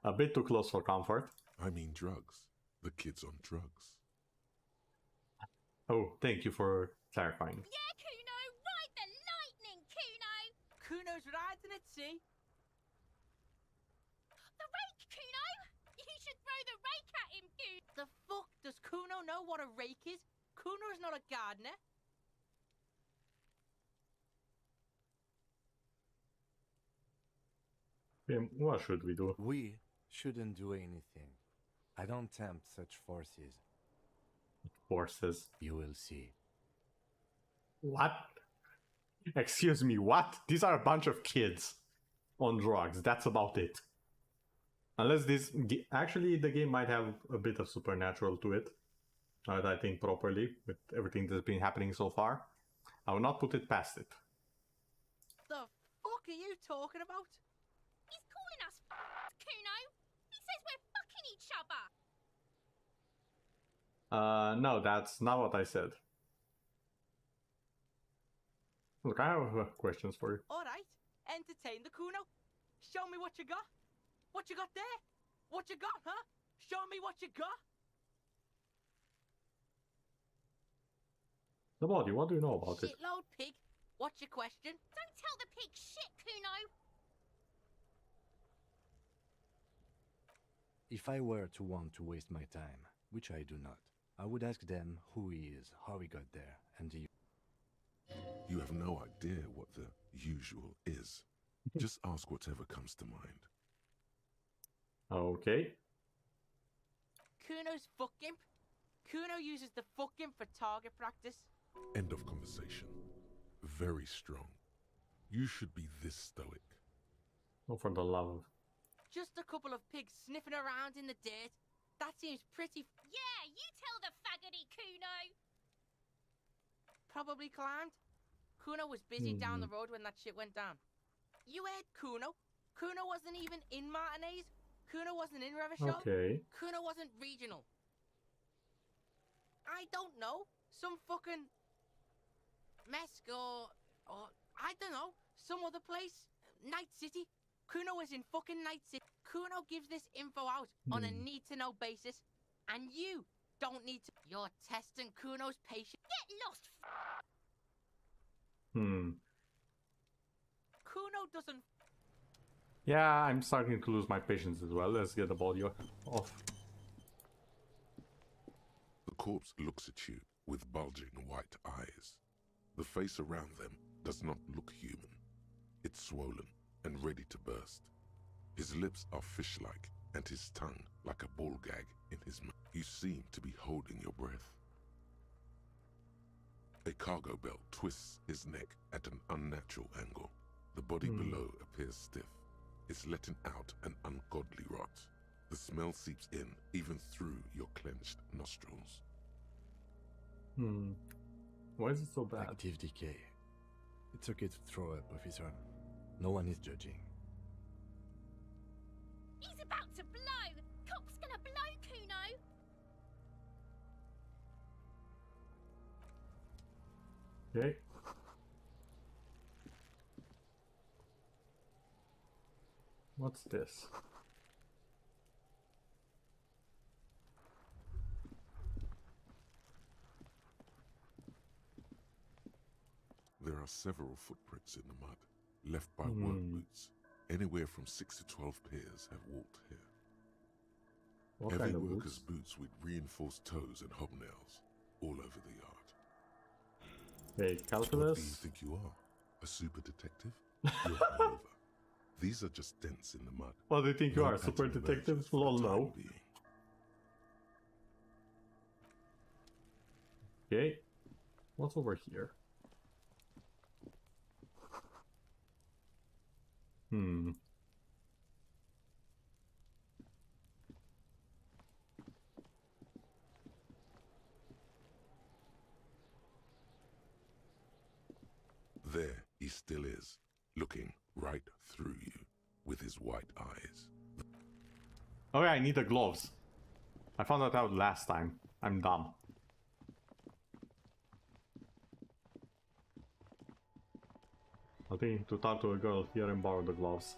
a bit too close for comfort. I mean drugs. The kid's on drugs. Oh, thank you for clarifying. Yeah, Kuno! Ride the lightning, Kuno! Kuno's riding it, see? The rake, Kuno! You should throw the rake at him, Kuno! The fuck? Does Kuno know what a rake is? Kuno's not a gardener. What should we do? We shouldn't do anything. I don't tempt such forces. Forces? You will see. What? Excuse me, what? These are a bunch of kids on drugs. That's about it. Unless this... Actually, the game might have a bit of supernatural to it. I think properly, with everything that's been happening so far. I will not put it past it. The fuck are you talking about? He's calling us Kuno! He says we're fucking each other! No, that's not what I said. Look, I have questions for you. Alright, entertain the Kuno. Show me what you got. What you got there? What you got, huh? Show me what you got. The body, what do you know about it? Shitload pig. What's your question? Don't tell the pig shit, Kuno! If I were to want to waste my time, which I do not, I would ask them who he is, how he got there, and the... You have no idea what the usual is. Just ask whatever comes to mind. Okay. Kuno's fuck imp. Kuno uses the fuck imp for target practice. End of conversation. Very strong. You should be this stoic. Oh, for the love of... Just a couple of pigs sniffing around in the dirt. That seems pretty... Yeah, you tell the faggoty, Kuno! Probably climbed. Kuno was busy down the road when that shit went down. You heard Kuno. Kuno wasn't even in Martinez. Kuno wasn't in Revachol. Okay. Kuno wasn't regional. I don't know. Some fucking Mesk or I don't know. Some other place. Night City. Kuno is in fucking Night City. Kuno gives this info out on a need-to-know basis, and you don't need to. You're testing Kuno's patience. Get lost. Kuno doesn't. Yeah, I'm starting to lose my patience as well. Let's get the body off. The corpse looks at you with bulging white eyes. The face around them does not look human. It's swollen and ready to burst. His lips are fish-like and his tongue like a ball gag in his mouth. You seem to be holding your breath. A cargo belt twists his neck at an unnatural angle. The body below appears stiff. It's letting out an ungodly rot. The smell seeps in even through your clenched nostrils. Why is it so bad? Active decay. It's okay to throw up, officer. No one is judging. He's about to blow! Cop's gonna blow, Kuno! Okay. What's this? There are several footprints in the mud, left by work boots. Anywhere from 6 to 12 pairs have walked here. What Heavy kind of workers' boots? boots with reinforced toes and hobnails all over the yard. Hey, What do you calculus? think you are? A super detective? You're hungover. These are just dents in the mud. What do you think you No are, super pattern detective? emerges for Lol, the time no. being. Okay. What's over here? There he still is, looking right through you with his white eyes. Oh yeah, I need the gloves. I found that out last time. I'm dumb. I think to talk to a girl here and borrow the gloves.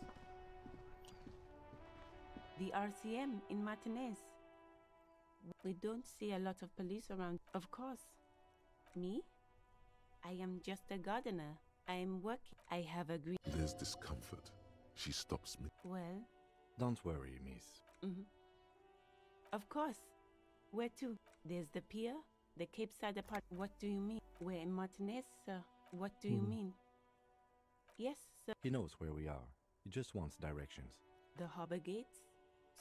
The RCM in Martinez. We don't see a lot of police around. Of course. Me? I am just a gardener. I am working. I have agreed. There's discomfort. She stops me. Well? Don't worry, miss. Of course. Where to? There's the pier, the Cape Side apartment. What do you mean? We're in Martinez, sir. What do you mean? Yes, sir. He knows where we are. He just wants directions. The harbor gates,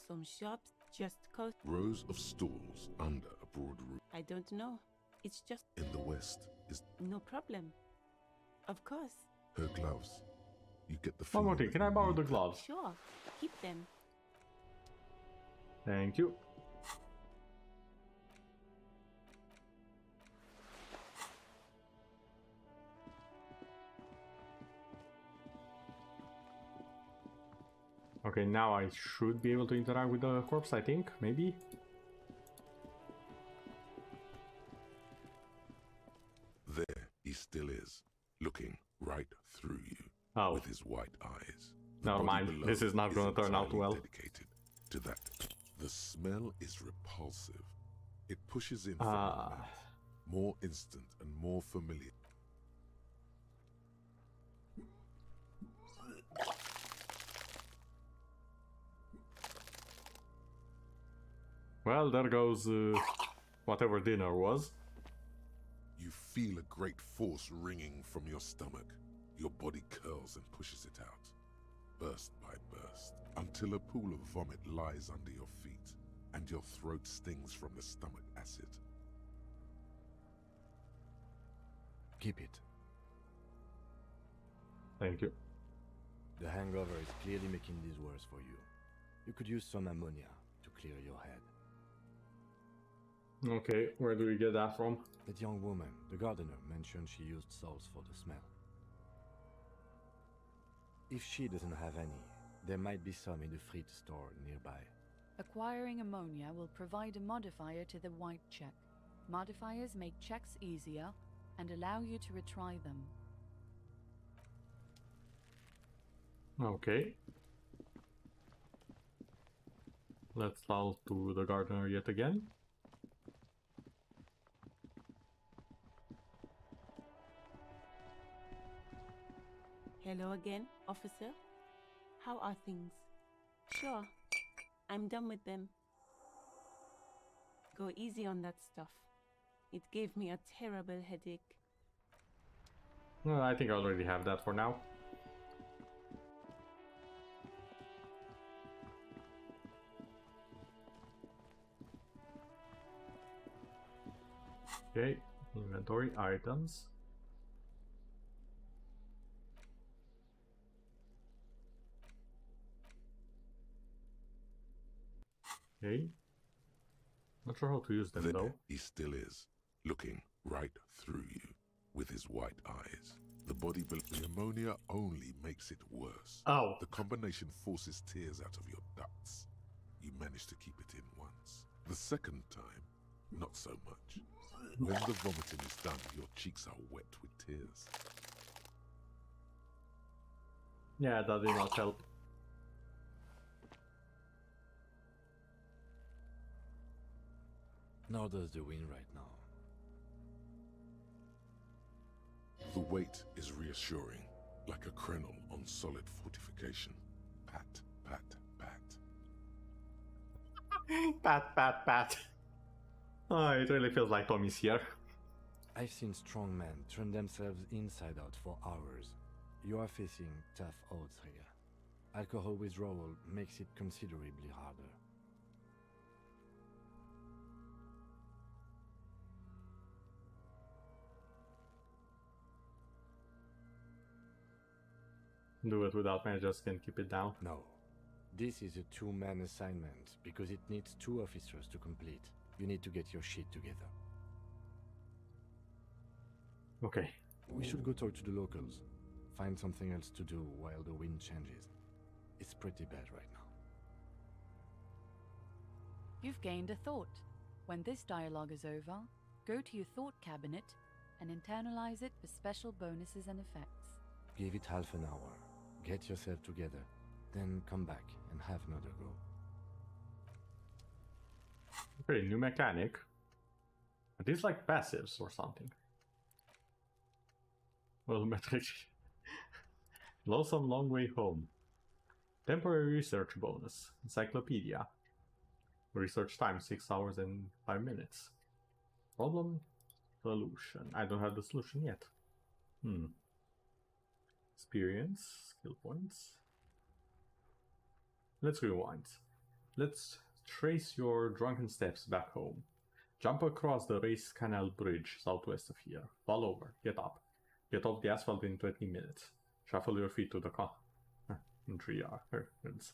some shops, just coast. Rows of stalls under a broad roof. I don't know. It's just In the west is no problem. Of course. her gloves. You get the One more feeling thing, can that I you borrow need the them. gloves? Sure. Keep them. Thank you. Okay, now I should be able to interact with the corpse, I think, maybe? There he still is, looking right through you with his white eyes. The Never body mind, below this is not gonna turn out entirely well. Dedicated to that. The smell is repulsive. It pushes in from the mouth, more instant and more familiar. Well, there goes whatever dinner was. You feel a great force ringing from your stomach. Your body curls and pushes it out, burst by burst, until a pool of vomit lies under your feet, and your throat stings from the stomach acid. Keep it. Thank you. The hangover is clearly making this worse for you. You could use some ammonia to clear your head. Okay, where do we get that from? That young woman, the gardener, mentioned she used salts for the smell. If she doesn't have any, there might be some in the freight store nearby. Acquiring ammonia will provide a modifier to the white check. Modifiers make checks easier and allow you to retry them. Okay. Let's talk to the gardener yet again. Hello again, officer. How are things? Sure, I'm done with them. Go easy on that stuff. It gave me a terrible headache. Well, I think I already have that for now. Okay, inventory items. Okay. Not sure how to use them though. He still is, looking right through you with his white eyes. The the ammonia only makes it worse. Oh. The combination forces tears out of your ducts. You manage to keep it in once. The second time, not so much. When the vomiting is done, your cheeks are wet with tears. Yeah, that did not help. Nor does the wind right now. The weight is reassuring, like a krenel on solid fortification. Pat, pat, pat. Pat, pat, pat. Oh, it really feels like Tommy's here. I've seen strong men turn themselves inside out for hours. You are facing tough odds here. Alcohol withdrawal makes it considerably harder. Do it without me, I just can't keep it down. No. This is a two-man assignment because it needs 2 officers to complete. You need to get your shit together. Okay. We should go talk to the locals. Find something else to do while the wind changes. It's pretty bad right now. You've gained a thought. When this dialogue is over, go to your thought cabinet and internalize it for special bonuses and effects. Give it half an hour. Get yourself together. Then come back and have another go. Okay, new mechanic. Are these like passives or something? Well, metric. Lonesome long way home. Temporary research bonus. Encyclopedia. Research time 6 hours and 5 minutes. Problem solution. I don't have the solution yet. Experience, skill points. Let's rewind. Let's trace your drunken steps back home. Jump across the race canal bridge southwest of here. Fall over. Get up. Get off the asphalt in 20 minutes. Shuffle your feet to the car. In 3 hours.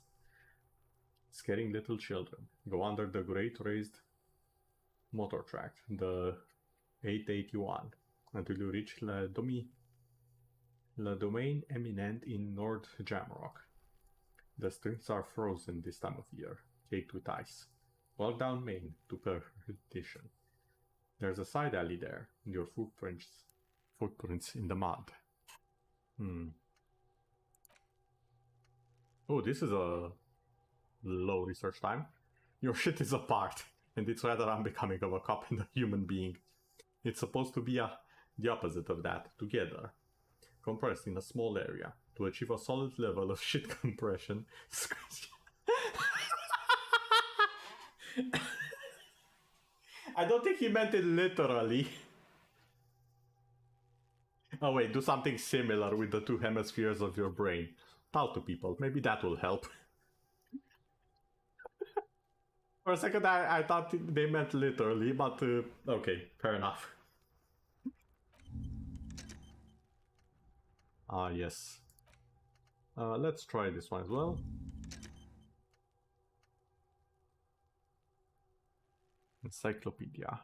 Scaring little children. Go under the great raised motor track, the 881, until you reach La Domaine Eminent in North Jamrock. The streets are frozen this time of year, caked with ice. Walk down Main to Perdition. There's a side alley there, and your footprints in the mud. Oh, this is a low research time. Your shit is apart, and it's rather unbecoming of a cop and a human being. It's supposed to be the opposite of that, together. Compressed in a small area, to achieve a solid level of shit compression. I don't think he meant it literally. Oh wait, do something similar with the 2 hemispheres of your brain. Talk to people, maybe that will help. For a second I thought they meant literally, but okay, fair enough. Ah, yes. Let's try this one as well. Encyclopedia.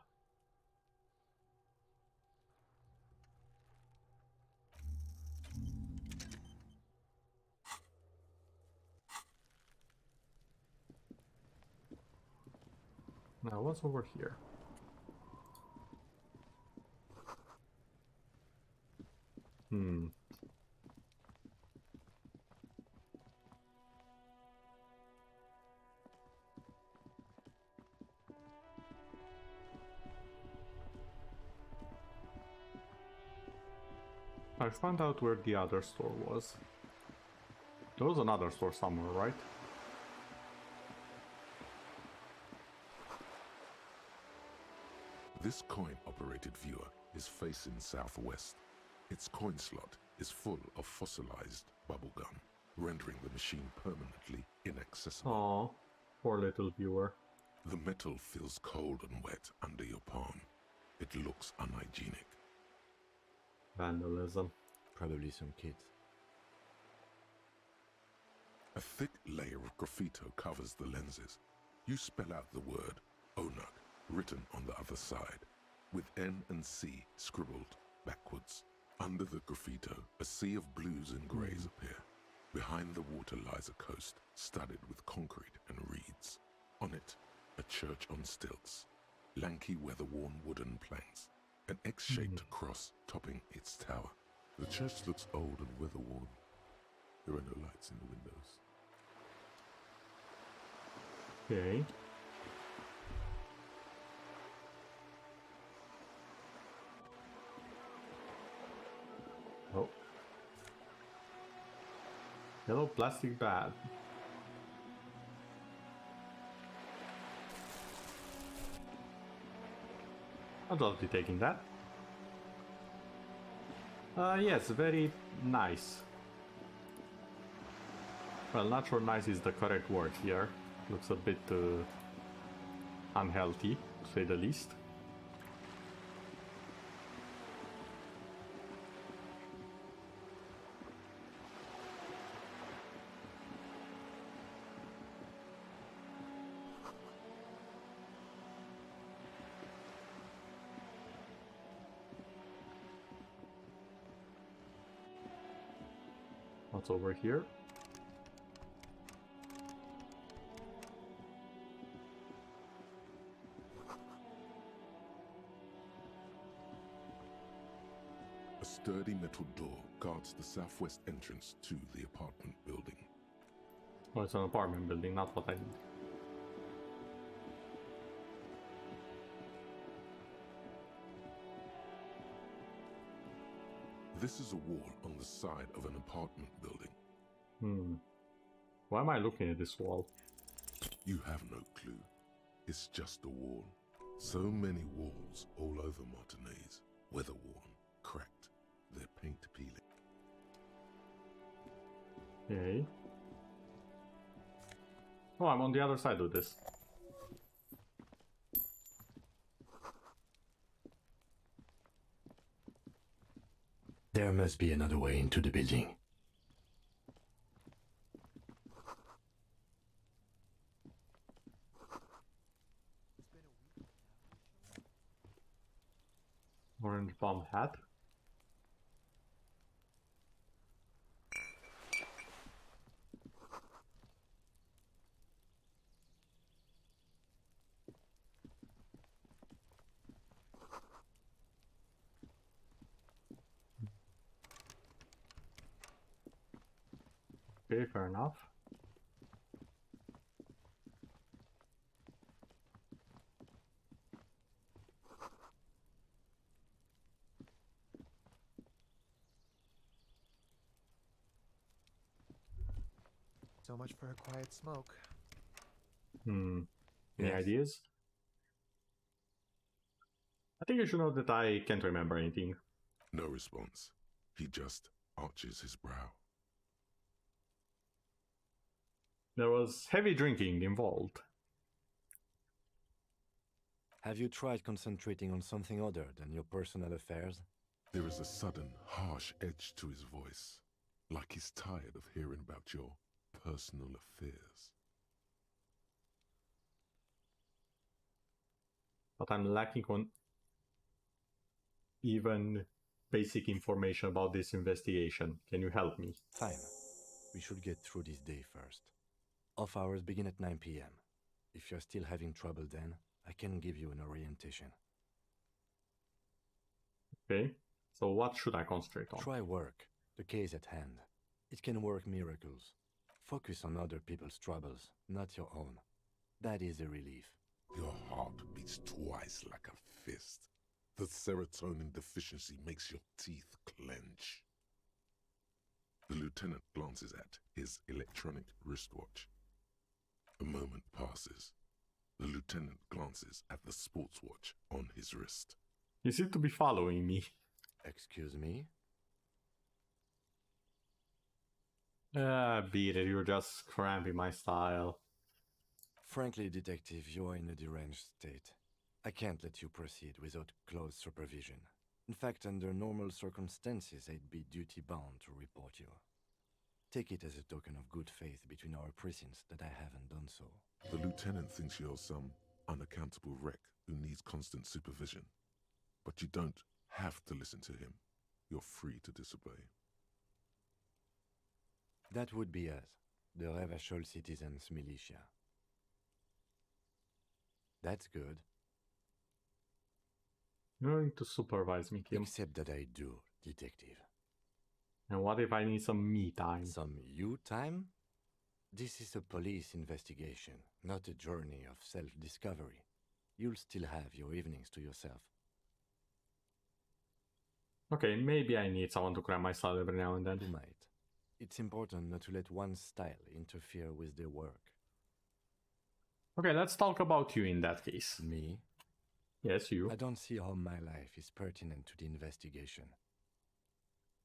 What's over here? I found out where the other store was. There was another store somewhere, right? This coin-operated viewer is facing southwest. Its coin slot is full of fossilized bubblegum, rendering the machine permanently inaccessible. Aww, poor little viewer. The metal feels cold and wet under your palm. It looks unhygienic. Vandalism. Probably some kids. A thick layer of graffito covers the lenses. You spell out the word Onuk written on the other side, with N and C scribbled backwards. Under the graffito, a sea of blues and greys appear. Behind the water lies a coast studded with concrete and reeds. On it, a church on stilts, lanky weather-worn wooden planks, an X-shaped cross topping its tower. The church looks old and weather-worn. There are no lights in the windows. Okay. Oh. Yellow plastic bag. I'll be taking that. Yes, very nice. Well, not sure nice is the correct word here. Looks a bit unhealthy, to say the least. What's over here? A sturdy metal door guards the southwest entrance to the apartment building. Oh, it's an apartment building, not what I need. This is a wall on the side of an apartment building. Why am I looking at this wall? You have no clue. It's just a wall. So many walls all over Martinez. Weather-worn, cracked. Their paint peeling. Okay. Oh, I'm on the other side of this. There must be another way into the building. Orange bomb hat. Okay, fair enough. So much for a quiet smoke. Any Yes. ideas? I think you should know that I can't remember anything. No response. He just arches his brow. There was heavy drinking involved. Have you tried concentrating on something other than your personal affairs? There is a sudden, harsh edge to his voice, like he's tired of hearing about your personal affairs. But I'm lacking on even basic information about this investigation. Can you help me? Fine. We should get through this day first. Off hours begin at 9 p.m. If you're still having trouble then, I can give you an orientation. Okay, so what should I concentrate on? Try work, the case at hand. It can work miracles. Focus on other people's troubles, not your own. That is a relief. Your heart beats twice like a fist. The serotonin deficiency makes your teeth clench. The lieutenant glances at his electronic wristwatch. A moment passes. The lieutenant glances at the sports watch on his wrist. You seem to be following me. Excuse me? Beat it, you're just cramping my style. Frankly, Detective, you are in a deranged state. I can't let you proceed without close supervision. In fact, under normal circumstances, I'd be duty-bound to report you. Take it as a token of good faith between our precincts that I haven't done so. The lieutenant thinks you're some unaccountable wreck who needs constant supervision. But you don't have to listen to him. You're free to disobey. That would be us, the Revachol Citizens Militia. That's good. You're going to supervise me, Kim. Except that I do, Detective. And what if I need some me time? Some you time? This is a police investigation, not a journey of self-discovery. You'll still have your evenings to yourself. Okay, maybe I need someone to cram my style every now and then. You might. It's important not to let one's style interfere with their work. Okay, let's talk about you in that case. Me? Yes, you. I don't see how my life is pertinent to the investigation.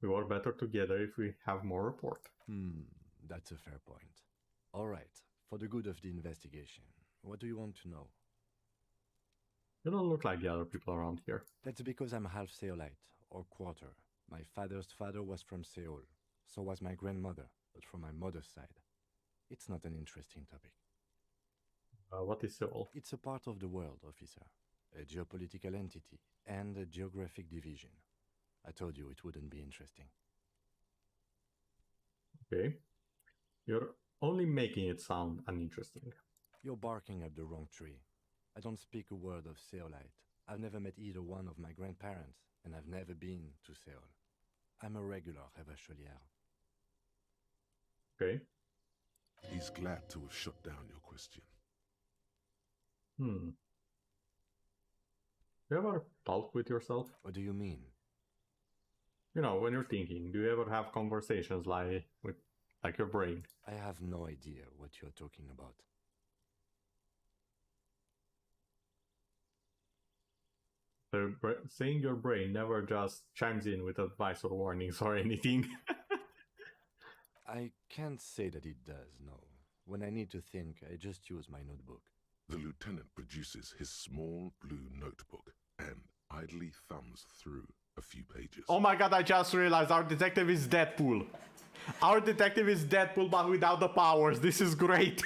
We work better together if we have more report. That's a fair point. All right, for the good of the investigation, what do you want to know? You don't look like the other people around here. That's because I'm half Seolite, or quarter. My father's father was from Seoul. So was my grandmother, but from my mother's side. It's not an interesting topic. What is Seoul? It's a part of the world, officer. A geopolitical entity and a geographic division. I told you it wouldn't be interesting. Okay. You're only making it sound uninteresting. You're barking up the wrong tree. I don't speak a word of Seolite. I've never met either one of my grandparents, and I've never been to Seoul. I'm a regular Revacholier. Okay. He's glad to have shut down your question. You ever talk with yourself? What do you mean? You know, when you're thinking, do you ever have conversations like your brain? I have no idea what you're talking about. Saying your brain never just chimes in with advice or warnings or anything. I can't say that it does, no. When I need to think, I just use my notebook. The lieutenant produces his small blue notebook and idly thumbs through a few pages. Oh my god, I just realized our detective is Deadpool. Our detective is Deadpool, but without the powers. This is great.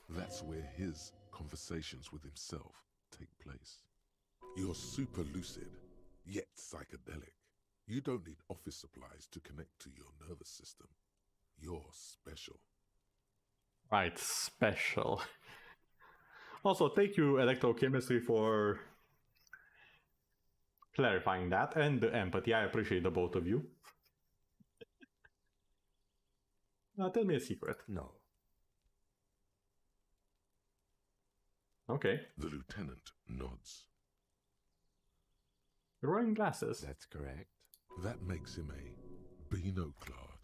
That's where his conversations with himself take place. You're super lucid, yet psychedelic. You don't need office supplies to connect to your nervous system. You're special. Right, special. Also, thank you, Electrochemistry, for clarifying that, and the empathy. I appreciate the both of you. Now, tell me a secret. No. Okay. The lieutenant nods. You're wearing glasses. That's correct. That makes him a binoclard.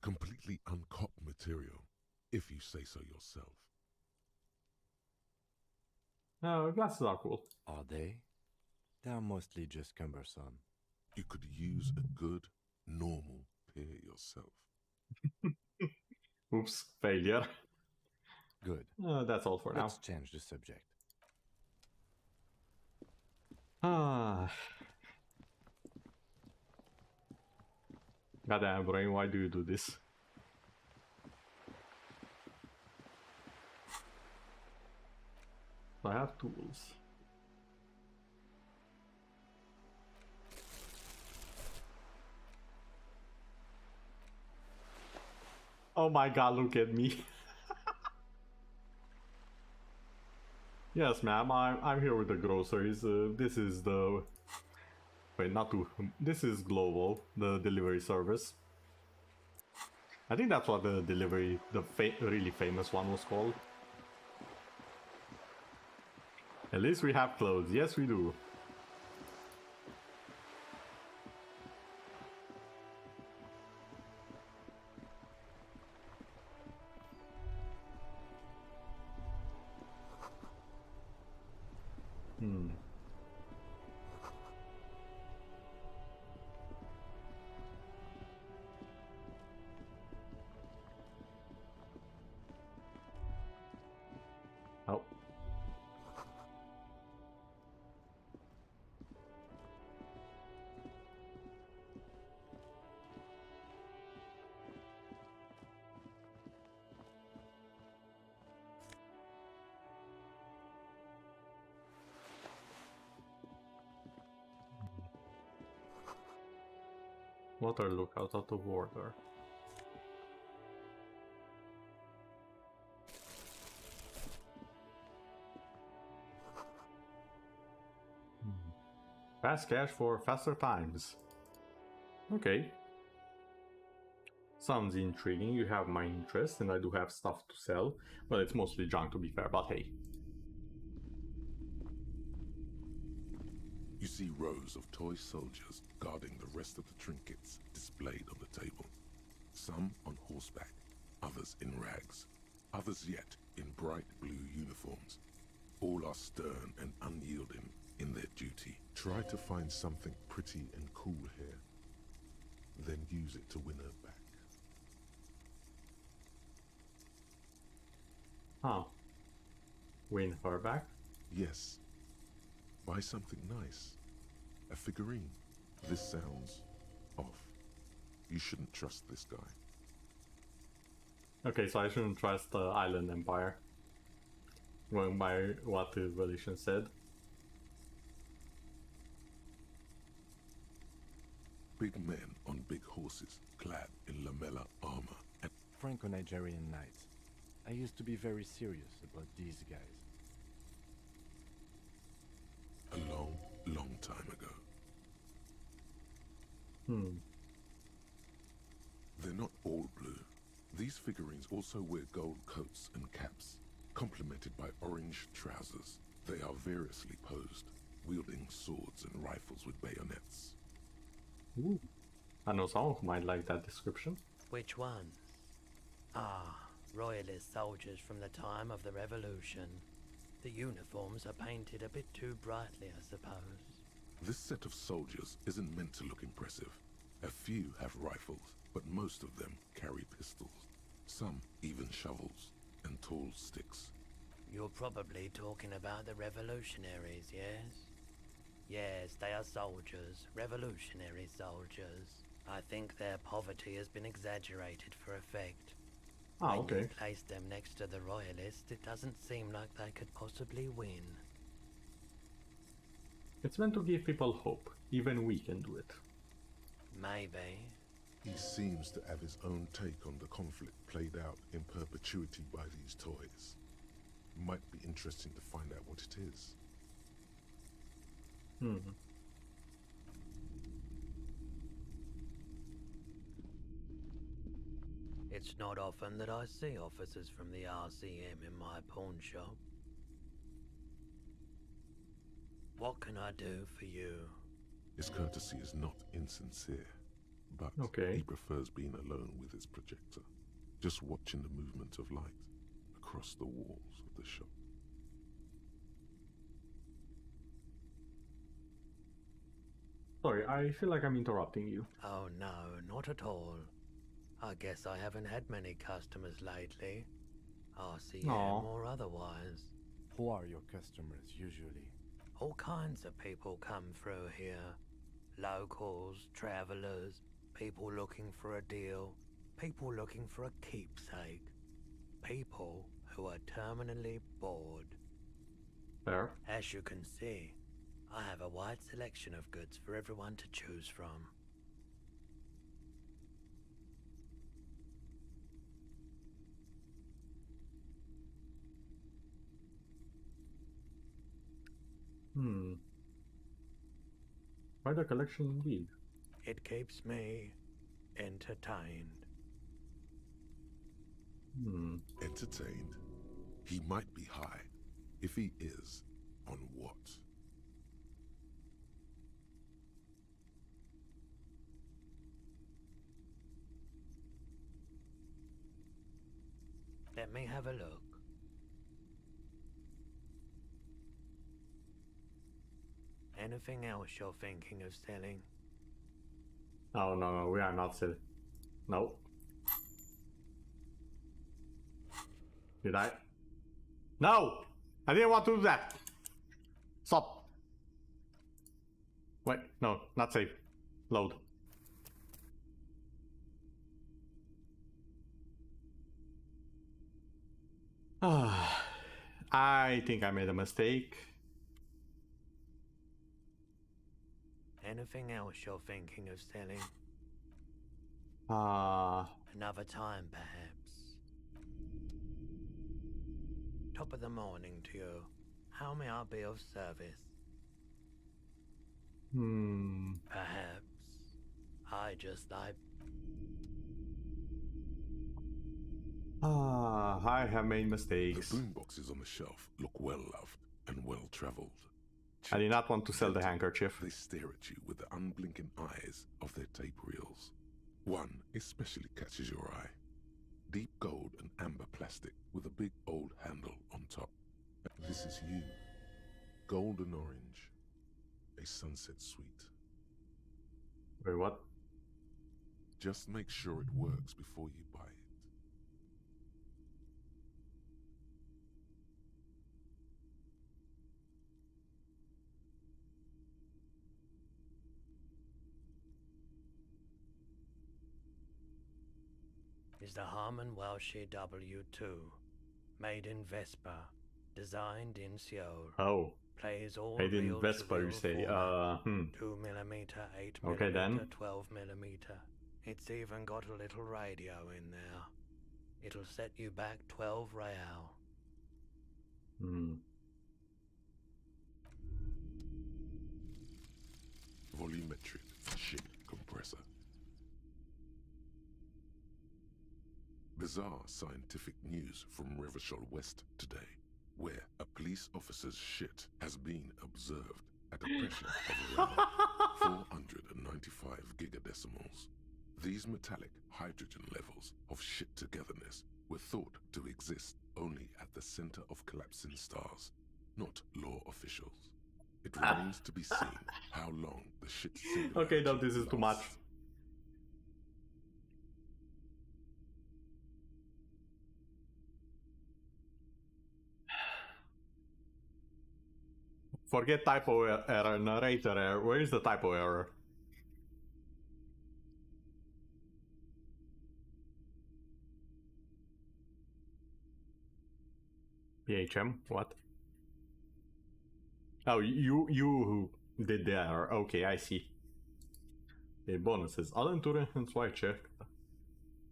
Completely uncopped material, if you say so yourself. Glasses are cool. Are they? They're mostly just cumbersome. You could use a good, normal pair yourself. Oops, failure. Good. That's all for now. Let's change the subject. Goddamn brain, why do you do this? I have tools. Oh my god, look at me. Yes, ma'am. I'm here with the groceries. This is the wait, not to. This is Global, the delivery service. I think that's what the delivery, the really famous one was called. At least we have clothes. Yes, we do. Oh. Water lookout out of order. Fast cash for faster times. Okay. Sounds intriguing. You have my interest, and I do have stuff to sell. Well, it's mostly junk to be fair, but hey. You see rows of toy soldiers guarding the rest of the trinkets displayed on the table. Some on horseback, others in rags, others yet in bright blue uniforms. All are stern and unyielding in their duty. Try to find something pretty and cool here, then use it to win her back. Huh. Win her back? Yes. Buy something nice. A figurine. This sounds off. You shouldn't trust this guy. Okay, so I shouldn't trust the Island Empire. Going by what the Volition said. Big men on big horses, clad in lamella armor. And Franco-Nigerian knights. I used to be very serious about these guys. A long, long time ago. They're not all blue. These figurines also wear gold coats and caps, complemented by orange trousers. They are variously posed, wielding swords and rifles with bayonets. Ooh. I know someone who might like that description. Which ones? Ah, royalist soldiers from the time of the Revolution. The uniforms are painted a bit too brightly, I suppose. This set of soldiers isn't meant to look impressive. A few have rifles, but most of them carry pistols. Some even shovels and tall sticks. You're probably talking about the revolutionaries, yes? Yes, they are soldiers, revolutionary soldiers. I think their poverty has been exaggerated for effect. Ah, when okay. you place them next to the royalists, it doesn't seem like they could possibly win. It's meant to give people hope. Even we can do it. Maybe. He seems to have his own take on the conflict played out in perpetuity by these toys. Might be interesting to find out what it is. It's not often that I see officers from the RCM in my pawn shop. What can I do for you? His courtesy is not insincere, but Okay. he prefers being alone with his projector, just watching the movement of light across the walls of the shop. Sorry, I feel like I'm interrupting you. Oh no, not at all. I guess I haven't had many customers lately. RCM Aw. or otherwise. Who are your customers usually? All kinds of people come through here. Locals, travelers, people looking for a deal, people looking for a keepsake. People who are terminally bored. Fair. As you can see, I have a wide selection of goods for everyone to choose from. Quite a collection indeed. It keeps me entertained. Entertained? He might be high. If he is, on what? Let me have a look. Anything else you're thinking of selling? Oh, no, we are not selling. No. Did I? No! I didn't want to do that! Stop! Wait, no, not safe. Load. I think I made a mistake. Anything else you're thinking of selling? Another time, perhaps. Top of the morning to you. How may I be of service? Perhaps. I just like... I have made mistakes. The boomboxes on the shelf look well loved and well traveled. I did not want to sell the handkerchief. They stare at you with the unblinking eyes of their tape reels. One especially catches your eye. Deep gold and amber plastic with a big old handle on top. This is you. Golden orange. A sunset suite. Wait, what? Just make sure it works before you buy it. Is the Harmon Welshie W2, made in Vespa, designed in Seoul. Oh. Plays all Made in Vespa, you say. 2mm, 8mm, Okay, then. 12mm. It's even got a little radio in there. It'll set you back 12 real. Volumetric shit compressor. Bizarre scientific news from Revachol West today, where a police officer's shit has been observed at a pressure of around 495 gigadecimals. These metallic hydrogen levels of shit togetherness were thought to exist only at the center of collapsing stars, not law officials. It remains to be seen how long the shit singularity Okay, no, this is too much. lasts. Forget typo error, narrator error. Where is the typo error? PHM? What? Oh, you who did the error. Okay, I see. The bonuses. All endurance and swipe check.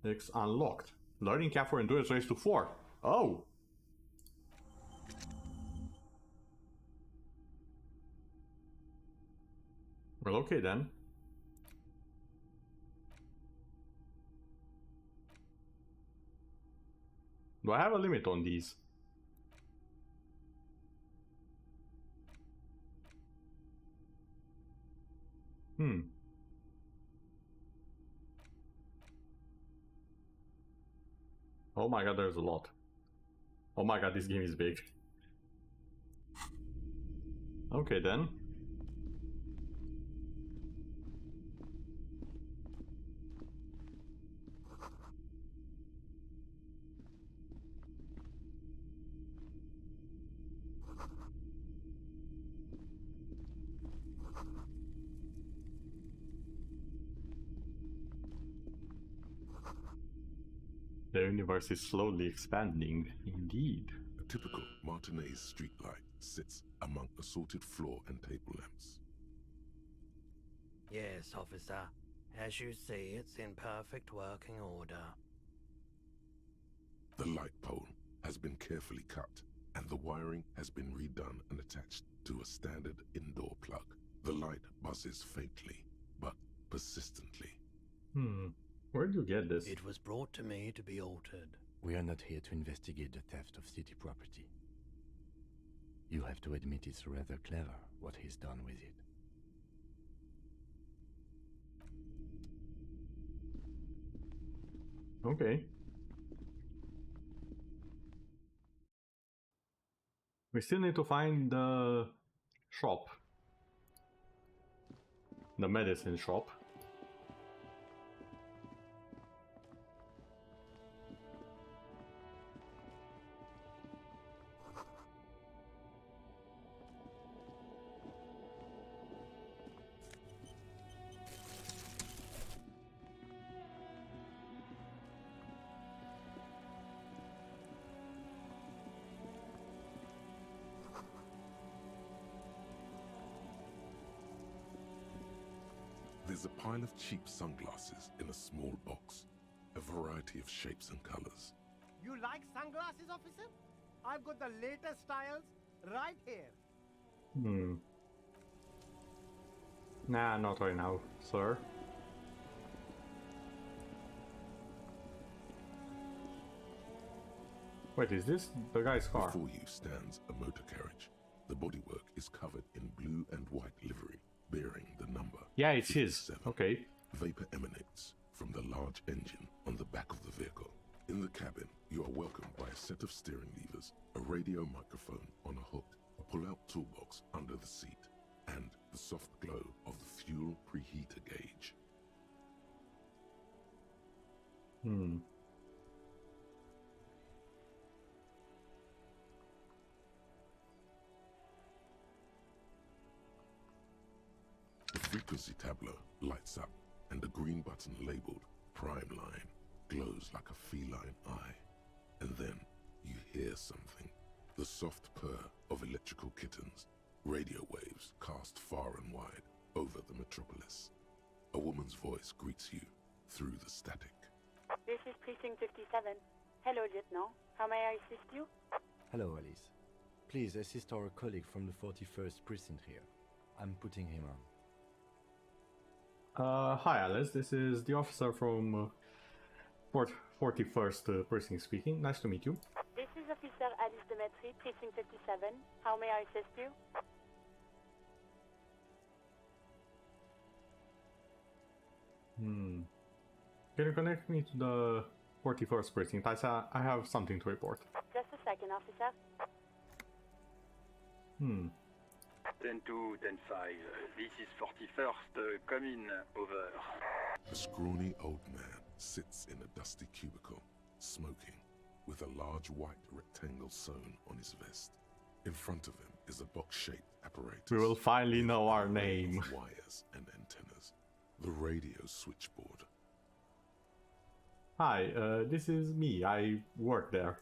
It's unlocked. Learning cap for endurance raised to 4. Oh! Well, okay then. Do I have a limit on these? Oh my god, there's a lot. Oh my god, this game is big. Okay then. The universe is slowly expanding, indeed. A typical Martinez streetlight sits among assorted floor and table lamps. Yes, officer. As you see, it's in perfect working order. The light pole has been carefully cut, and the wiring has been redone and attached to a standard indoor plug. The light buzzes faintly, but persistently. Where'd you get this? It was brought to me to be altered. We are not here to investigate the theft of city property. You have to admit it's rather clever what he's done with it. Okay. We still need to find the shop. The medicine shop. There's a pile of cheap sunglasses in a small box, a variety of shapes and colors. You like sunglasses, officer? I've got the latest styles right here. Nah, not right now, sir. Wait, is this the guy's car? Before you stands a motor carriage. The bodywork is covered in blue and white livery, bearing the number. Yeah, it's his. 57. Okay. Vapor emanates from the large engine on the back of the vehicle. In the cabin, you are welcomed by a set of steering levers, a radio microphone on a hook, a pull-out toolbox under the seat, and the soft glow of the fuel preheater gauge. The frequency tableau lights up, and the green button labeled Prime Line glows like a feline eye. And then you hear something. The soft purr of electrical kittens, radio waves cast far and wide over the metropolis. A woman's voice greets you through the static. This is Precinct 57. Hello, Lieutenant. How may I assist you? Hello, Alice. Please assist our colleague from the 41st precinct here. I'm putting him on. Hi, Alice. This is the officer from 41st Precinct speaking. Nice to meet you. This is Officer Alice Demetri, Precinct 57. How may I assist you? Can you connect me to the 41st Precinct? I have something to report. Just a second, officer. 10-2, 10-5. This is 41st. Come in. Over. A scrawny old man sits in a dusty cubicle, smoking, with a large white rectangle sewn on his vest. In front of him is a box-shaped apparatus. We will finally know our name. Wires and antennas. The radio switchboard. Hi, this is me. I work there.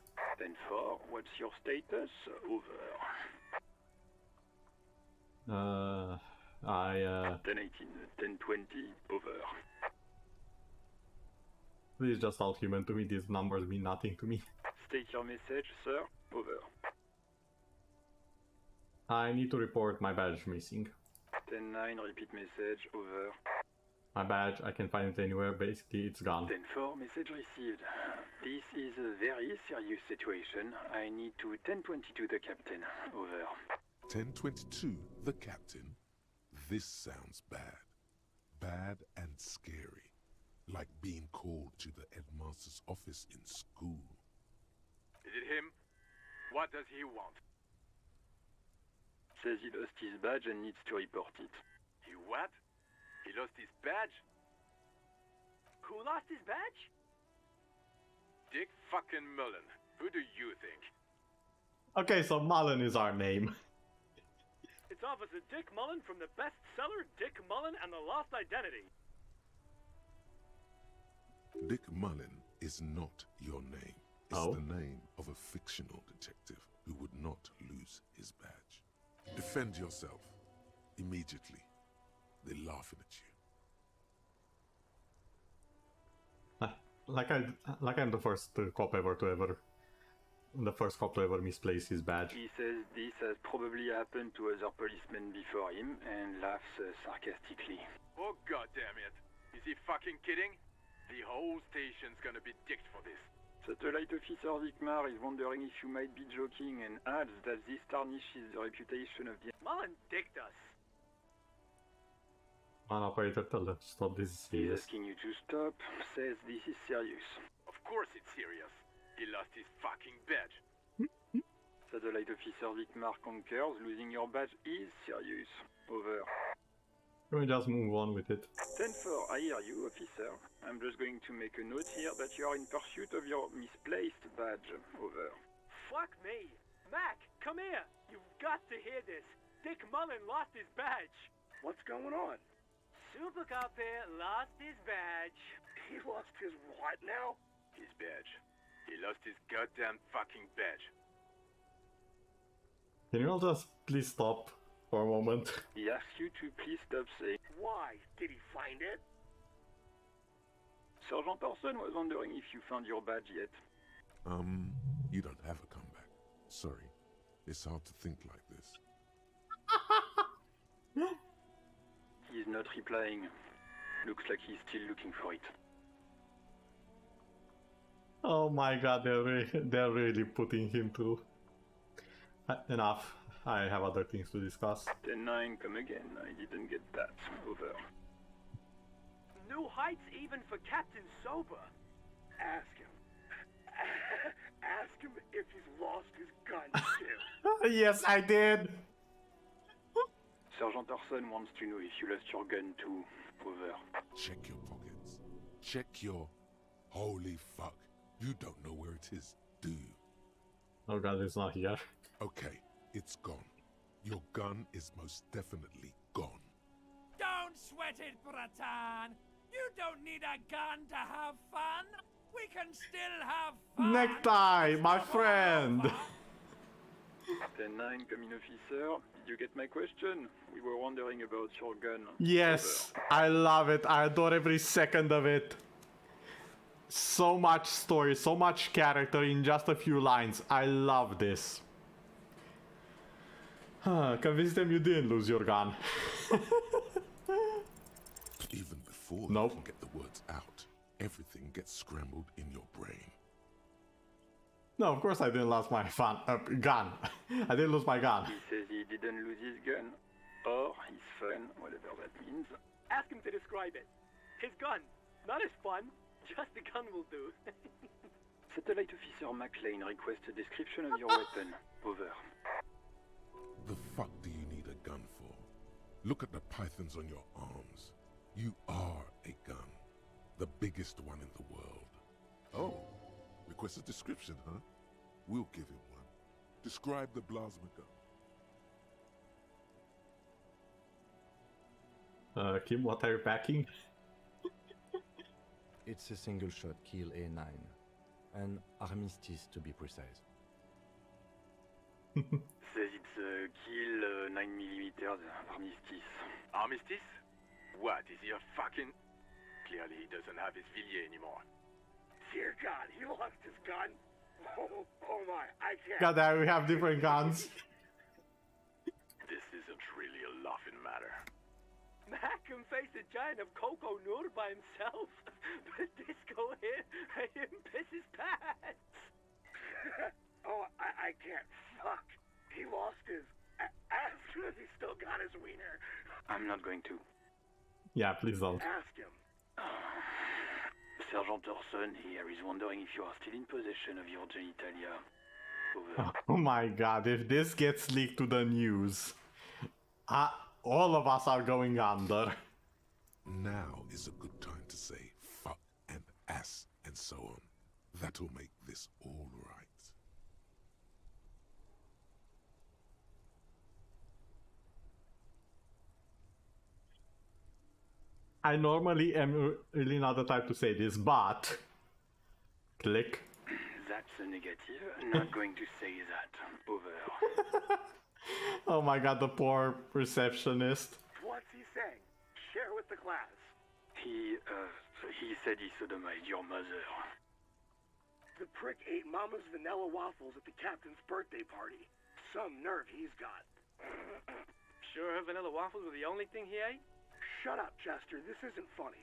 10-4. What's your status? Over. 10-18, 10-20. Over. Please just all human to me. These numbers mean nothing to me. State your message, sir. Over. I need to report my badge missing. 10-9. Repeat message. Over. My badge, I can find it anywhere. Basically, it's gone. 10-4. Message received. This is a very serious situation. I need to 10-22 the captain. Over. 10-22, the captain. This sounds bad. Bad and scary. Like being called to the headmaster's office in school. Is it him? What does he want? Says he lost his badge and needs to report it. He what? He lost his badge? Who lost his badge? Dick fucking Mullen. Who do you think? Okay, so Mullen is our name. It's Officer Dick Mullen from the bestseller Dick Mullen and the Lost Identity. Dick Mullen is not your name. It's the name of a fictional detective who would not lose his badge. Defend yourself. Immediately. They're laughing at you. Like I'm the first cop ever to ever the first cop to ever misplace his badge. He says this has probably happened to other policemen before him and laughs sarcastically. Oh god damn it. Is he fucking kidding? The whole station's gonna be dicked for this. Satellite Officer Vikmar is wondering if you might be joking and adds that this tarnishes the reputation of the... Mullen dicked us. Man, operator, tell them to stop. This is He's serious. asking you to stop, says this is serious. Of course it's serious. He lost his fucking badge. Satellite Officer Vikmar concurs, losing your badge is serious. Over. Can we just move on with it? 10-4, I hear you, officer. I'm just going to make a note here that you are in pursuit of your misplaced badge. Over. Fuck me. Mac, come here. You've got to hear this. Dick Mullen lost his badge. What's going on? Super Cop here lost his badge. He lost his what now? His badge. He lost his goddamn fucking badge. Can you all just please stop for a moment? He asks you to please stop saying... Why? Did he find it? Sergeant Orson was wondering if you found your badge yet. You don't have a comeback. Sorry. It's hard to think like this. He's not replying. Looks like he's still looking for it. Oh my god, they're really putting him through. Enough. I have other things to discuss. 10-9, come again. I didn't get that. Over. New heights even for Captain Sober. Ask him. Ask him if he's lost his gun, too. Yes, I did! Sergeant Orson wants to know if you lost your gun too. Over. Check your pockets. Check your... Holy fuck. You don't know where it is, do you? Oh god, it's not here. Okay, it's gone. Your gun is most definitely gone. Don't sweat it, Bratan. You don't need a gun to have fun. We can still have fun. Necktie, my friend! 10-9, come in, officer. Did you get my question? We were wondering about your gun. Yes, I love it. I adore every second of it. So much story, so much character in just a few lines. I love this. Convince them you didn't lose your gun. Even before you can get the words out, everything gets scrambled in your brain. No, of course I didn't lose my gun. I didn't lose my gun. He says he didn't lose his gun. Or his fun, whatever that means. Ask him to describe it. His gun. Not his fun. Just the gun will do. Satellite Officer McLean requests a description of your weapon. Over. The fuck do you need a gun for? Look at the pythons on your arms. You are a gun. The biggest one in the world. Oh, request a description, huh? We'll give him one. Describe the plasma gun. Kim, what are you packing? It's a single-shot kill A9. An armistice, to be precise. Says it's a kill 9mm armistice. Armistice? What, is he a fucking... Clearly he doesn't have his Villiers anymore. Dear God, he lost his gun. Oh my, I can't. God damn, we have different guns. This isn't really a laughing matter. Mac can face a giant of Coco Nur by himself. But Disco here made him piss his pants. Oh, I can't. Fuck. He lost his... Ask him if he still got his wiener. I'm not going to. Yeah, please don't. Ask him. Sergeant Orson here is wondering if you are still in possession of your genitalia. Over. Oh my god, if this gets leaked to the news, all of us are going under. Now is a good time to say fuck and ass and so on. That'll make this all right. I normally am really not the type to say this, but... Click. That's a negative. Not going to say that. Over. Oh my god, the poor receptionist. What's he saying? Share with the class. He said he sodomized your mother. The prick ate Mama's vanilla waffles at the captain's birthday party. Some nerve he's got. Sure her vanilla waffles were the only thing he ate? Shut up, Chester. This isn't funny.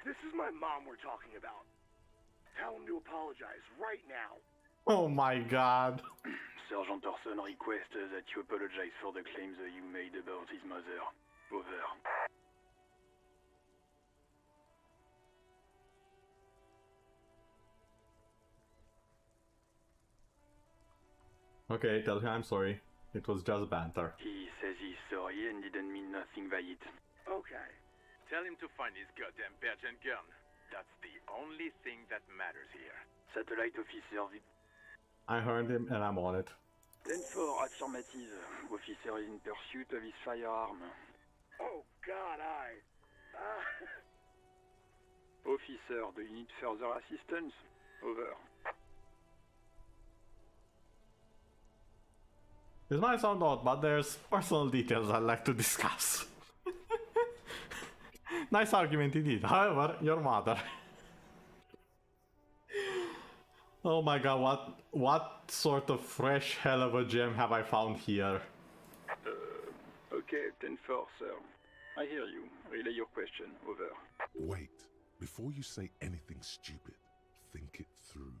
This is my mom we're talking about. Tell him to apologize right now. Oh my god. Sergeant Orson requests that you apologize for the claims that you made about his mother. Over. Okay, tell him I'm sorry. It was just banter. He says he's sorry and didn't mean nothing by it. Okay. Tell him to find his goddamn badge and gun. That's the only thing that matters here. Satellite officer. I heard him and I'm on it. 10-4, affirmative. Officer is in pursuit of his firearm. Oh God, Officer, do you need further assistance? Over. This might sound odd, but there's personal details I'd like to discuss. Nice argument indeed. However, your mother. Oh my god, what sort of fresh hell of a gem have I found here? Okay, 10-4, sir. I hear you. Relay your question. Over. Wait. Before you say anything stupid, think it through.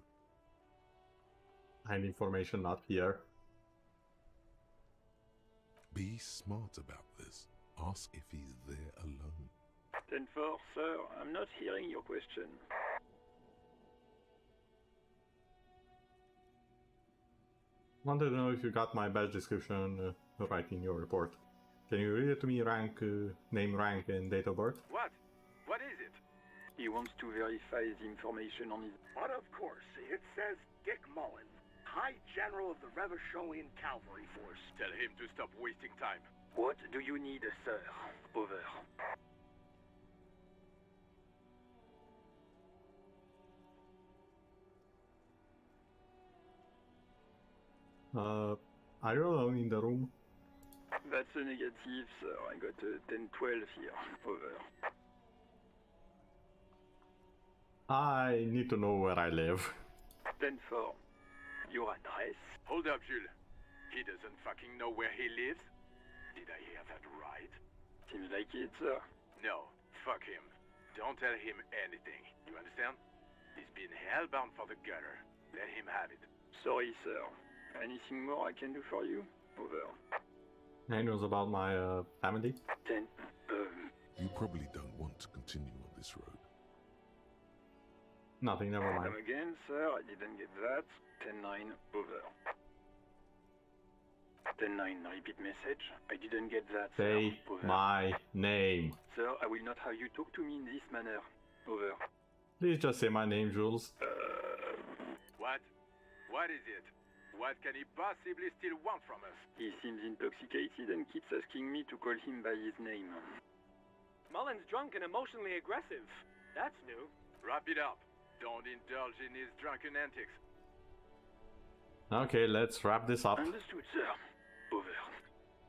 I need information not here. Be smart about this. Ask if he's there alone. 10-4, sir. I'm not hearing your question. Wanted to know if you got my badge description right in your report. Can you read it to me, name, rank, and date of birth? What? What is it? He wants to verify the information on his... But of course, it says Dick Mullen, High General of the Revacholian Cavalry Force. Tell him to stop wasting time. What do you need, sir? Over. Are you alone in the room? That's a negative, sir. I got a 10-12 here. Over. I need to know where I live. 10-4. Your address? Hold up, Jules. He doesn't fucking know where he lives? Did I hear that right? Seems like it, sir. No, fuck him. Don't tell him anything. You understand? He's been hellbound for the gutter. Let him have it. Sorry, sir. Anything more I can do for you? Over. Any news about my family? 10. You probably don't want to continue on this road. Nothing, never mind. Come again, sir. I didn't get that. 10-9. Over. 10-9. Repeat message. I didn't get that, Say sir. Over. my name. Sir, I will not have you talk to me in this manner. Over. Please just say my name, Jules. What? What is it? What can he possibly still want from us? He seems intoxicated and keeps asking me to call him by his name. Mullen's drunk and emotionally aggressive. That's new. Wrap it up. Don't indulge in his drunken antics. Okay, let's wrap this up. Understood, sir. Over.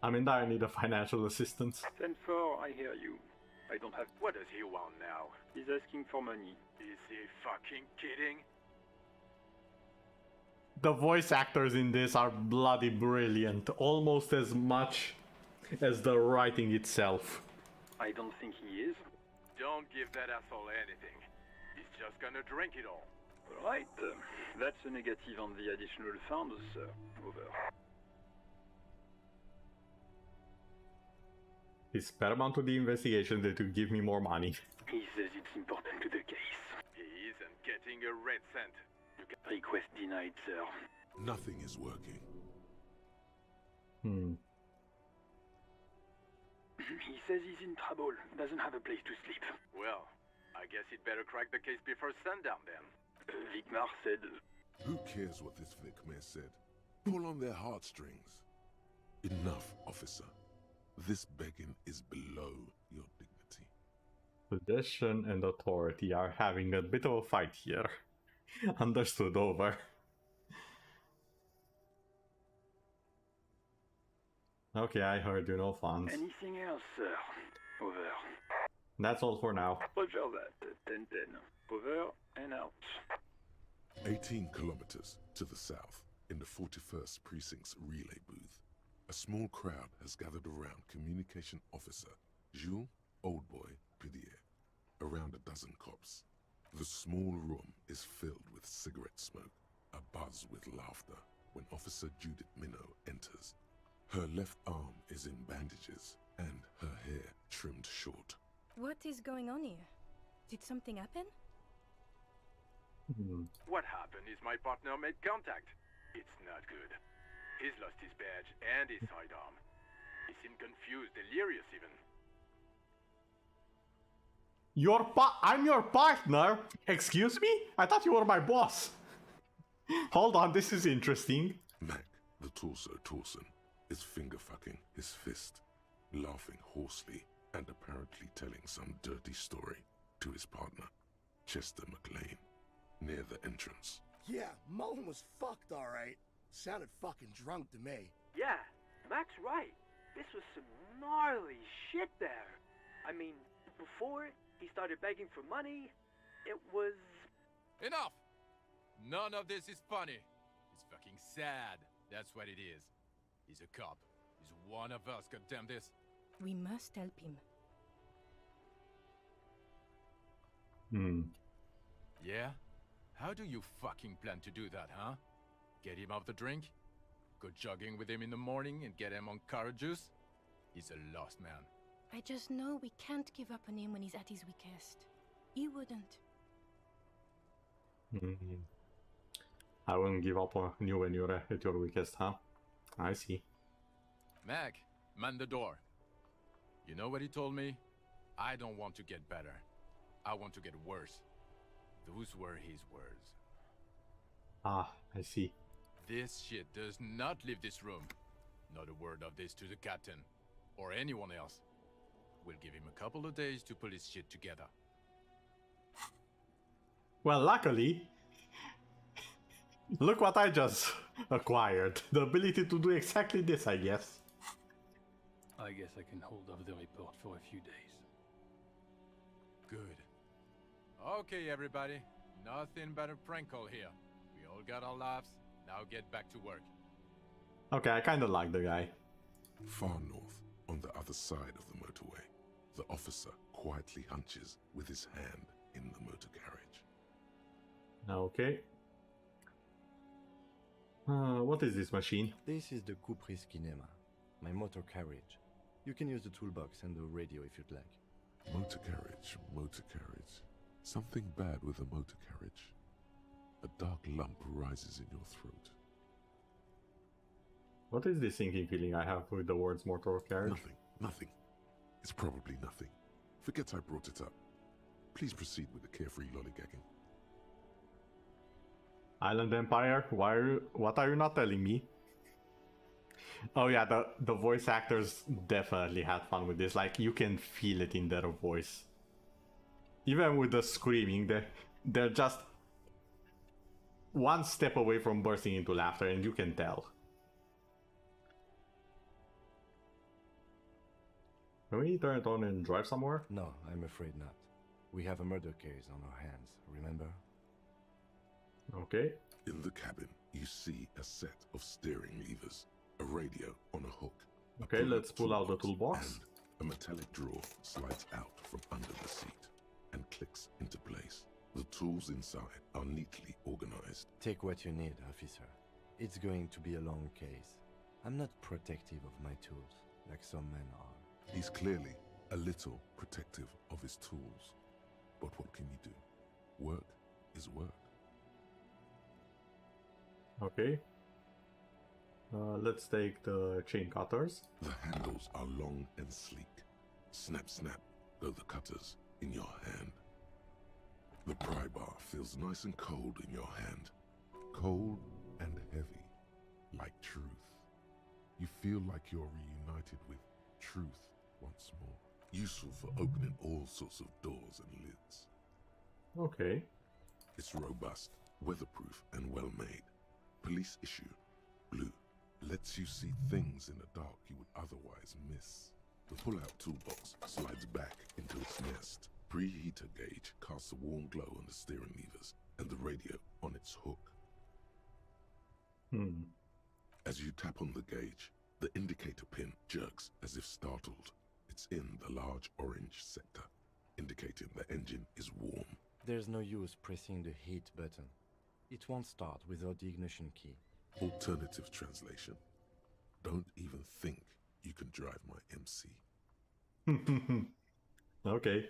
I'm in dire need of financial assistance. 10-4, I hear you. I don't have... What does he want now? He's asking for money. Is he fucking kidding? The voice actors in this are bloody brilliant, almost as much as the writing itself. I don't think he is. Don't give that asshole anything. He's just gonna drink it all. Alright, that's a negative on the additional funds, sir. Over. It's paramount to the investigation that to give me more money. He says it's important to the case. He isn't getting a red cent. Request denied, sir. Nothing is working. He says he's in trouble. Doesn't have a place to sleep. Well, I guess he'd better crack the case before sundown then. Vicmar said... Who cares what this Vicmar said? Pull on their heartstrings. Enough, officer. This begging is below your dignity. Possession and authority are having a bit of a fight here. Understood, over. Okay, I heard you, no funds. Anything else, sir? Over. That's all for now. Roger that. 10-10. Over and out. 18 kilometers to the south, in the 41st Precinct's relay booth, a small crowd has gathered around Communication Officer Jules Oldboy Pidier, around a dozen cops. The small room is filled with cigarette smoke, a buzz with laughter, when Officer Judith Minot enters. Her left arm is in bandages, and her hair trimmed short. What is going on here? Did something happen? What happened is my partner made contact. It's not good. He's lost his badge and his sidearm. He seemed confused, delirious even. I'm your partner? Excuse me? I thought you were my boss. Hold on, this is interesting. Mac, the torso Torson, is finger-fucking his fist, laughing hoarsely and apparently telling some dirty story to his partner, Chester McLean, near the entrance. Yeah, Mullen was fucked, alright. Sounded fucking drunk to me. Yeah, Mac's right. This was some gnarly shit there. I mean, before he started begging for money, it was... Enough! None of this is funny. It's fucking sad. That's what it is. He's a cop. He's one of us, goddamn this. We must help him. Yeah? How do you fucking plan to do that, huh? Get him off the drink? Go jogging with him in the morning and get him on carrot juice? He's a lost man. I just know we can't give up on him when he's at his weakest. He wouldn't. I wouldn't give up on you when you're at your weakest, huh? I see. Mac, man the door. You know what he told me? I don't want to get better. I want to get worse. Those were his words. Ah, I see. This shit does not leave this room. Not a word of this to the captain. Or anyone else. We'll give him a couple of days to put his shit together. Well, luckily, look what I just acquired. The ability to do exactly this, I guess. I guess I can hold off the report for a few days. Good. Okay, everybody. Nothing but a prank call here. We all got our laughs. Now get back to work. Okay, I kind of like the guy. Far north, on the other side of the motorway, the officer quietly hunches with his hand in the motor carriage. Okay. What is this machine? This is the Caprice Kinema, my motor carriage. You can use the toolbox and the radio if you'd like. Motor carriage, motor carriage. Something bad with a motor carriage. A dark lump rises in your throat. What is this sinking feeling I have with the words motor carriage? Nothing. It's probably nothing. Forget I brought it up. Please proceed with the carefree lollygagging. Island Empire? What are you not telling me? Oh yeah, the voice actors definitely had fun with this. Like, you can feel it in their voice. Even with the screaming, they're just one step away from bursting into laughter, and you can tell. Can we turn it on and drive somewhere? No, I'm afraid not. We have a murder case on our hands, remember? Okay. In the cabin, you see a set of steering levers, a radio on a hook. Okay, let's pull out the toolbox. And a metallic drawer slides out from under the seat and clicks into place. The tools inside are neatly organized. Take what you need, officer. It's going to be a long case. I'm not protective of my tools, like some men are. He's clearly a little protective of his tools. But what can you do? Work is work. Okay. Let's take the chain cutters. The handles are long and sleek. Snap, snap, go the cutters in your hand. The pry bar feels nice and cold in your hand. Cold and heavy, like truth. You feel like you're reunited with truth once more. Useful for opening all sorts of doors and lids. Okay. It's robust, weatherproof, and well made. Police issue, blue, lets you see things in the dark you would otherwise miss. The pull-out toolbox slides back into its nest. preheater gauge casts a warm glow on the steering levers and the radio on its hook. As you tap on the gauge, the indicator pin jerks as if startled. It's in the large orange sector, indicating the engine is warm. There's no use pressing the heat button. It won't start without the ignition key. Alternative translation. Don't even think you can drive my MC. Okay.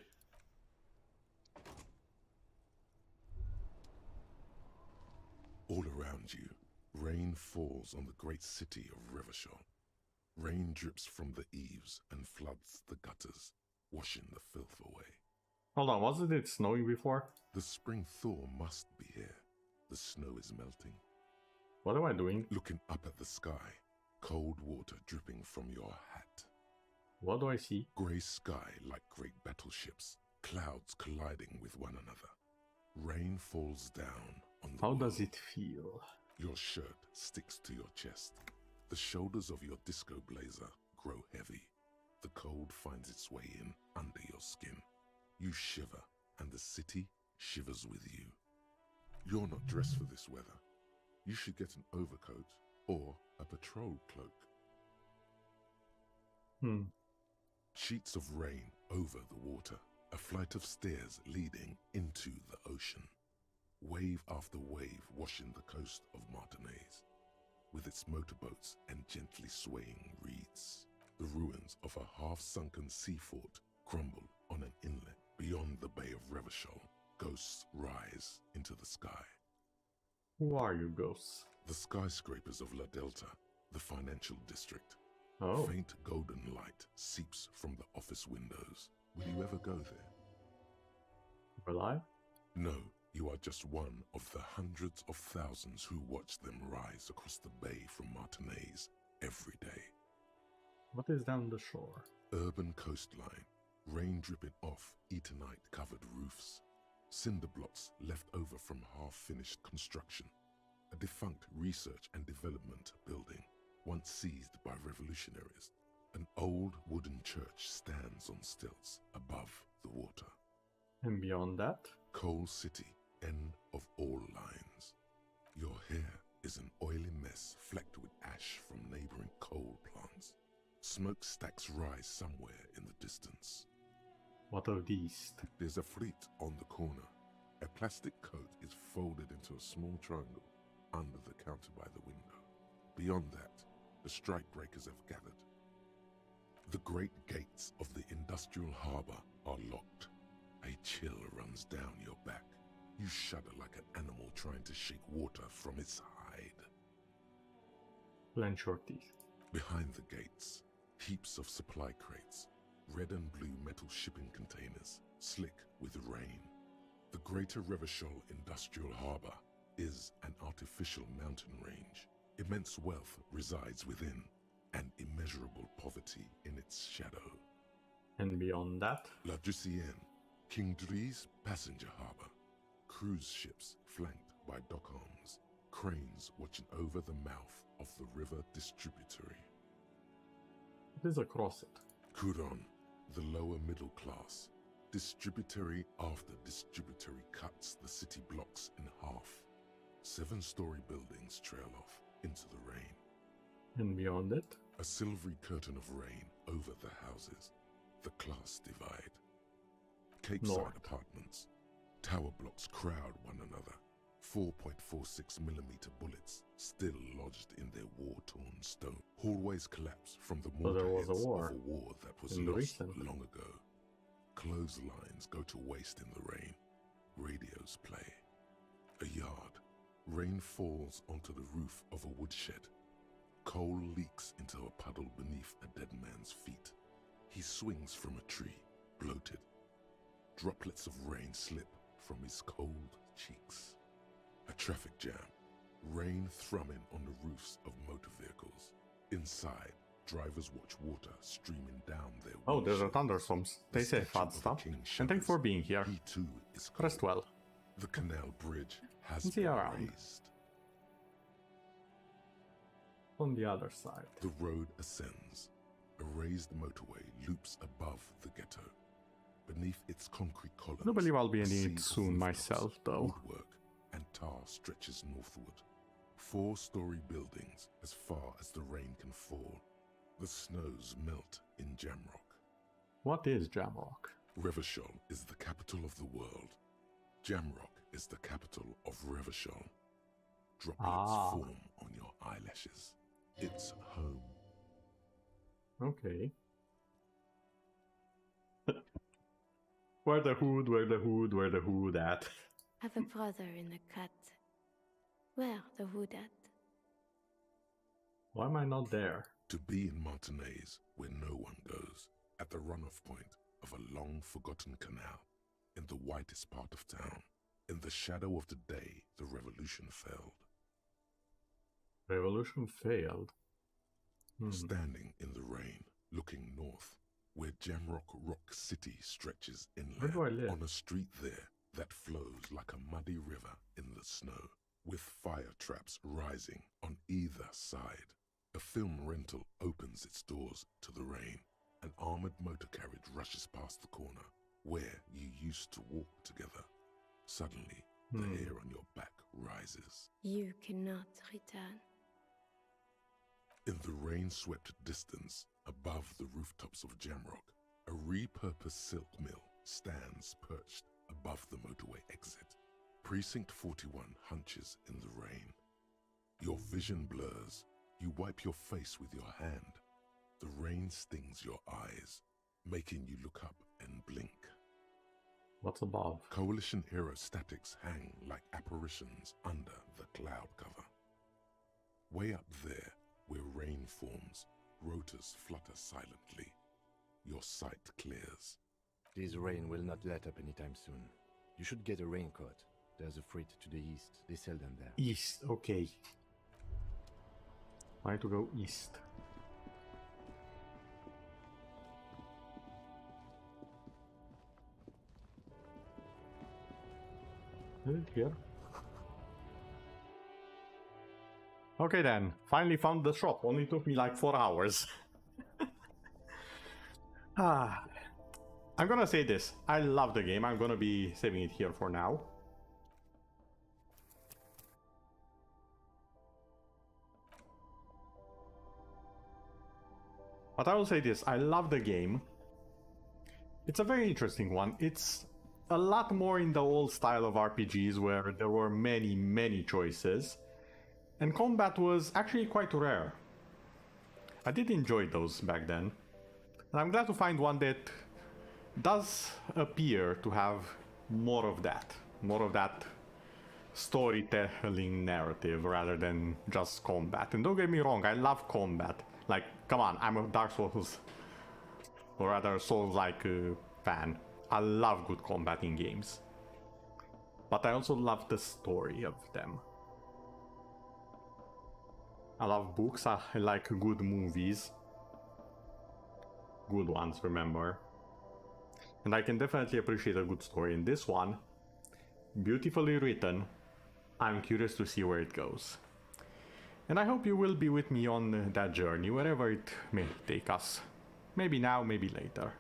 All around you, rain falls on the great city of Revachol. Rain drips from the eaves and floods the gutters, washing the filth away. Hold on, wasn't it snowing before? The spring thaw must be here. The snow is melting. What am I doing? Looking up at the sky, cold water dripping from your hat. What do I see? Grey sky like great battleships, clouds colliding with one another. Rain falls down on the How world. does it feel? Your shirt sticks to your chest. The shoulders of your disco blazer grow heavy. The cold finds its way in under your skin. You shiver, and the city shivers with you. You're not dressed for this weather. You should get an overcoat or a patrol cloak. Sheets of rain over the water, a flight of stairs leading into the ocean. Wave after wave washing the coast of Martinaise, with its motorboats and gently swaying reeds. The ruins of a half-sunken sea fort crumble on an inlet beyond the Bay of Revachol. Ghosts rise into the sky. Who are you, ghosts? The skyscrapers of La Delta, the financial district. Oh. Faint golden light seeps from the office windows. Will you ever go there? Will I? No, you are just one of the hundreds of thousands who watch them rise across the bay from Martinaise every day. What is down the shore? Urban coastline, rain dripping off Eternite-covered roofs. Cinder blocks left over from half-finished construction. A defunct research and development building, once seized by revolutionaries. An old wooden church stands on stilts above the water. And beyond that? Coal City, end of all lines. Your hair is an oily mess flecked with ash from neighboring coal plants. Smokestacks rise somewhere in the distance. What of the east? There's a fleet on the corner. A plastic coat is folded into a small triangle under the counter by the window. Beyond that, the strikebreakers have gathered. The great gates of the industrial harbour are locked. A chill runs down your back. You shudder like an animal trying to shake water from its hide. Clench your teeth. Behind the gates, heaps of supply crates, red and blue metal shipping containers, slick with rain. The Greater Revachol Industrial Harbour is an artificial mountain range. Immense wealth resides within, and immeasurable poverty in its shadow. And beyond that? La Drusienne, King Dries passenger harbour. Cruise ships flanked by dock arms. Cranes watching over the mouth of the river distributary. It is across it. Couronne, the lower middle class. Distributary after distributary cuts the city blocks in half. 7-story buildings trail off into the rain. And beyond it? A silvery curtain of rain over the houses. The class divide. Capeside apartments. Tower blocks crowd one another. 4.46mm bullets still lodged in their war-torn stone. Hallways collapse from the mortarheads of a war that was lost long ago. Clotheslines go to waste in the rain. Radios play. A yard. Rain falls onto the roof of a woodshed. Coal leaks into a puddle beneath a dead man's feet. He swings from a tree, bloated. Droplets of rain slip from his cold cheeks. A traffic jam. Rain thrumming on the roofs of motor vehicles. Inside, drivers watch water streaming down their Oh, there's a thunderstorm. Stay safe, fat stuff. And thanks for being here. He too is cold. Rest well. The canal bridge has See been you around. raised. On the other side. The road ascends. A raised motorway loops above the ghetto. Beneath its concrete columns, I don't believe I'll be a in sea it of soon rooftops, myself, though. Woodwork and tar stretches northward. 4-story buildings as far as the rain can fall. The snows melt in Jamrock. What is Jamrock? Revachol is the capital of the world. Jamrock is the capital of Revachol. Droplets form on your eyelashes. It's home. Okay. Where the hood at? Have a brother in the cut. Where the hood at? Why am I not there? To be in Martinez, where no one goes, at the runoff point of a long-forgotten canal, in the whitest part of town, in the shadow of the day the revolution failed. Revolution failed? Standing in the rain, looking north, where Jamrock Rock City stretches Where do I live? inland, on a street there that flows like a muddy river in the snow, with fire traps rising on either side. A film rental opens its doors to the rain. An armored motor carriage rushes past the corner, where you used to walk together. Suddenly, the hair on your back rises. You cannot return. In the rain-swept distance, above the rooftops of Jamrock, a repurposed silk mill stands perched above the motorway exit. Precinct 41 hunches in the rain. Your vision blurs. You wipe your face with your hand. The rain stings your eyes, making you look up and blink. What's above? Coalition aerostatics hang like apparitions under the cloud cover. Way up there, where rain forms, rotors flutter silently. Your sight clears. This rain will not let up anytime soon. You should get a raincoat. There's a freight to the east. They sell them there. East, okay. I need to go east. Is it here? Okay then, finally found the shop. Only took me like 4 hours. I'm gonna say this. I love the game. I'm gonna be saving it here for now. But I will say this. I love the game. It's a very interesting one. It's a lot more in the old style of RPGs where there were many choices. And combat was actually quite rare. I did enjoy those back then. And I'm glad to find one that does appear to have more of that. More of that storytelling narrative rather than just combat. And don't get me wrong, I love combat. Like, come on, I'm a Dark Souls, or rather Souls-like fan. I love good combat in games. But I also love the story of them. I love books, I like good movies. Good ones, remember. And I can definitely appreciate a good story in this one. Beautifully written. I'm curious to see where it goes. And I hope you will be with me on that journey, wherever it may take us. Maybe now, maybe later.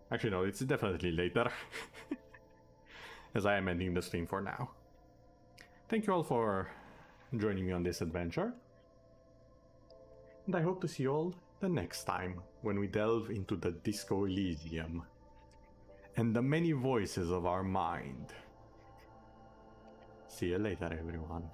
Actually, no, it's definitely later. As I am ending the stream for now. Thank you all for joining me on this adventure. And I hope to see you all the next time when we delve into the Disco Elysium and the many voices of our mind. See you later, everyone.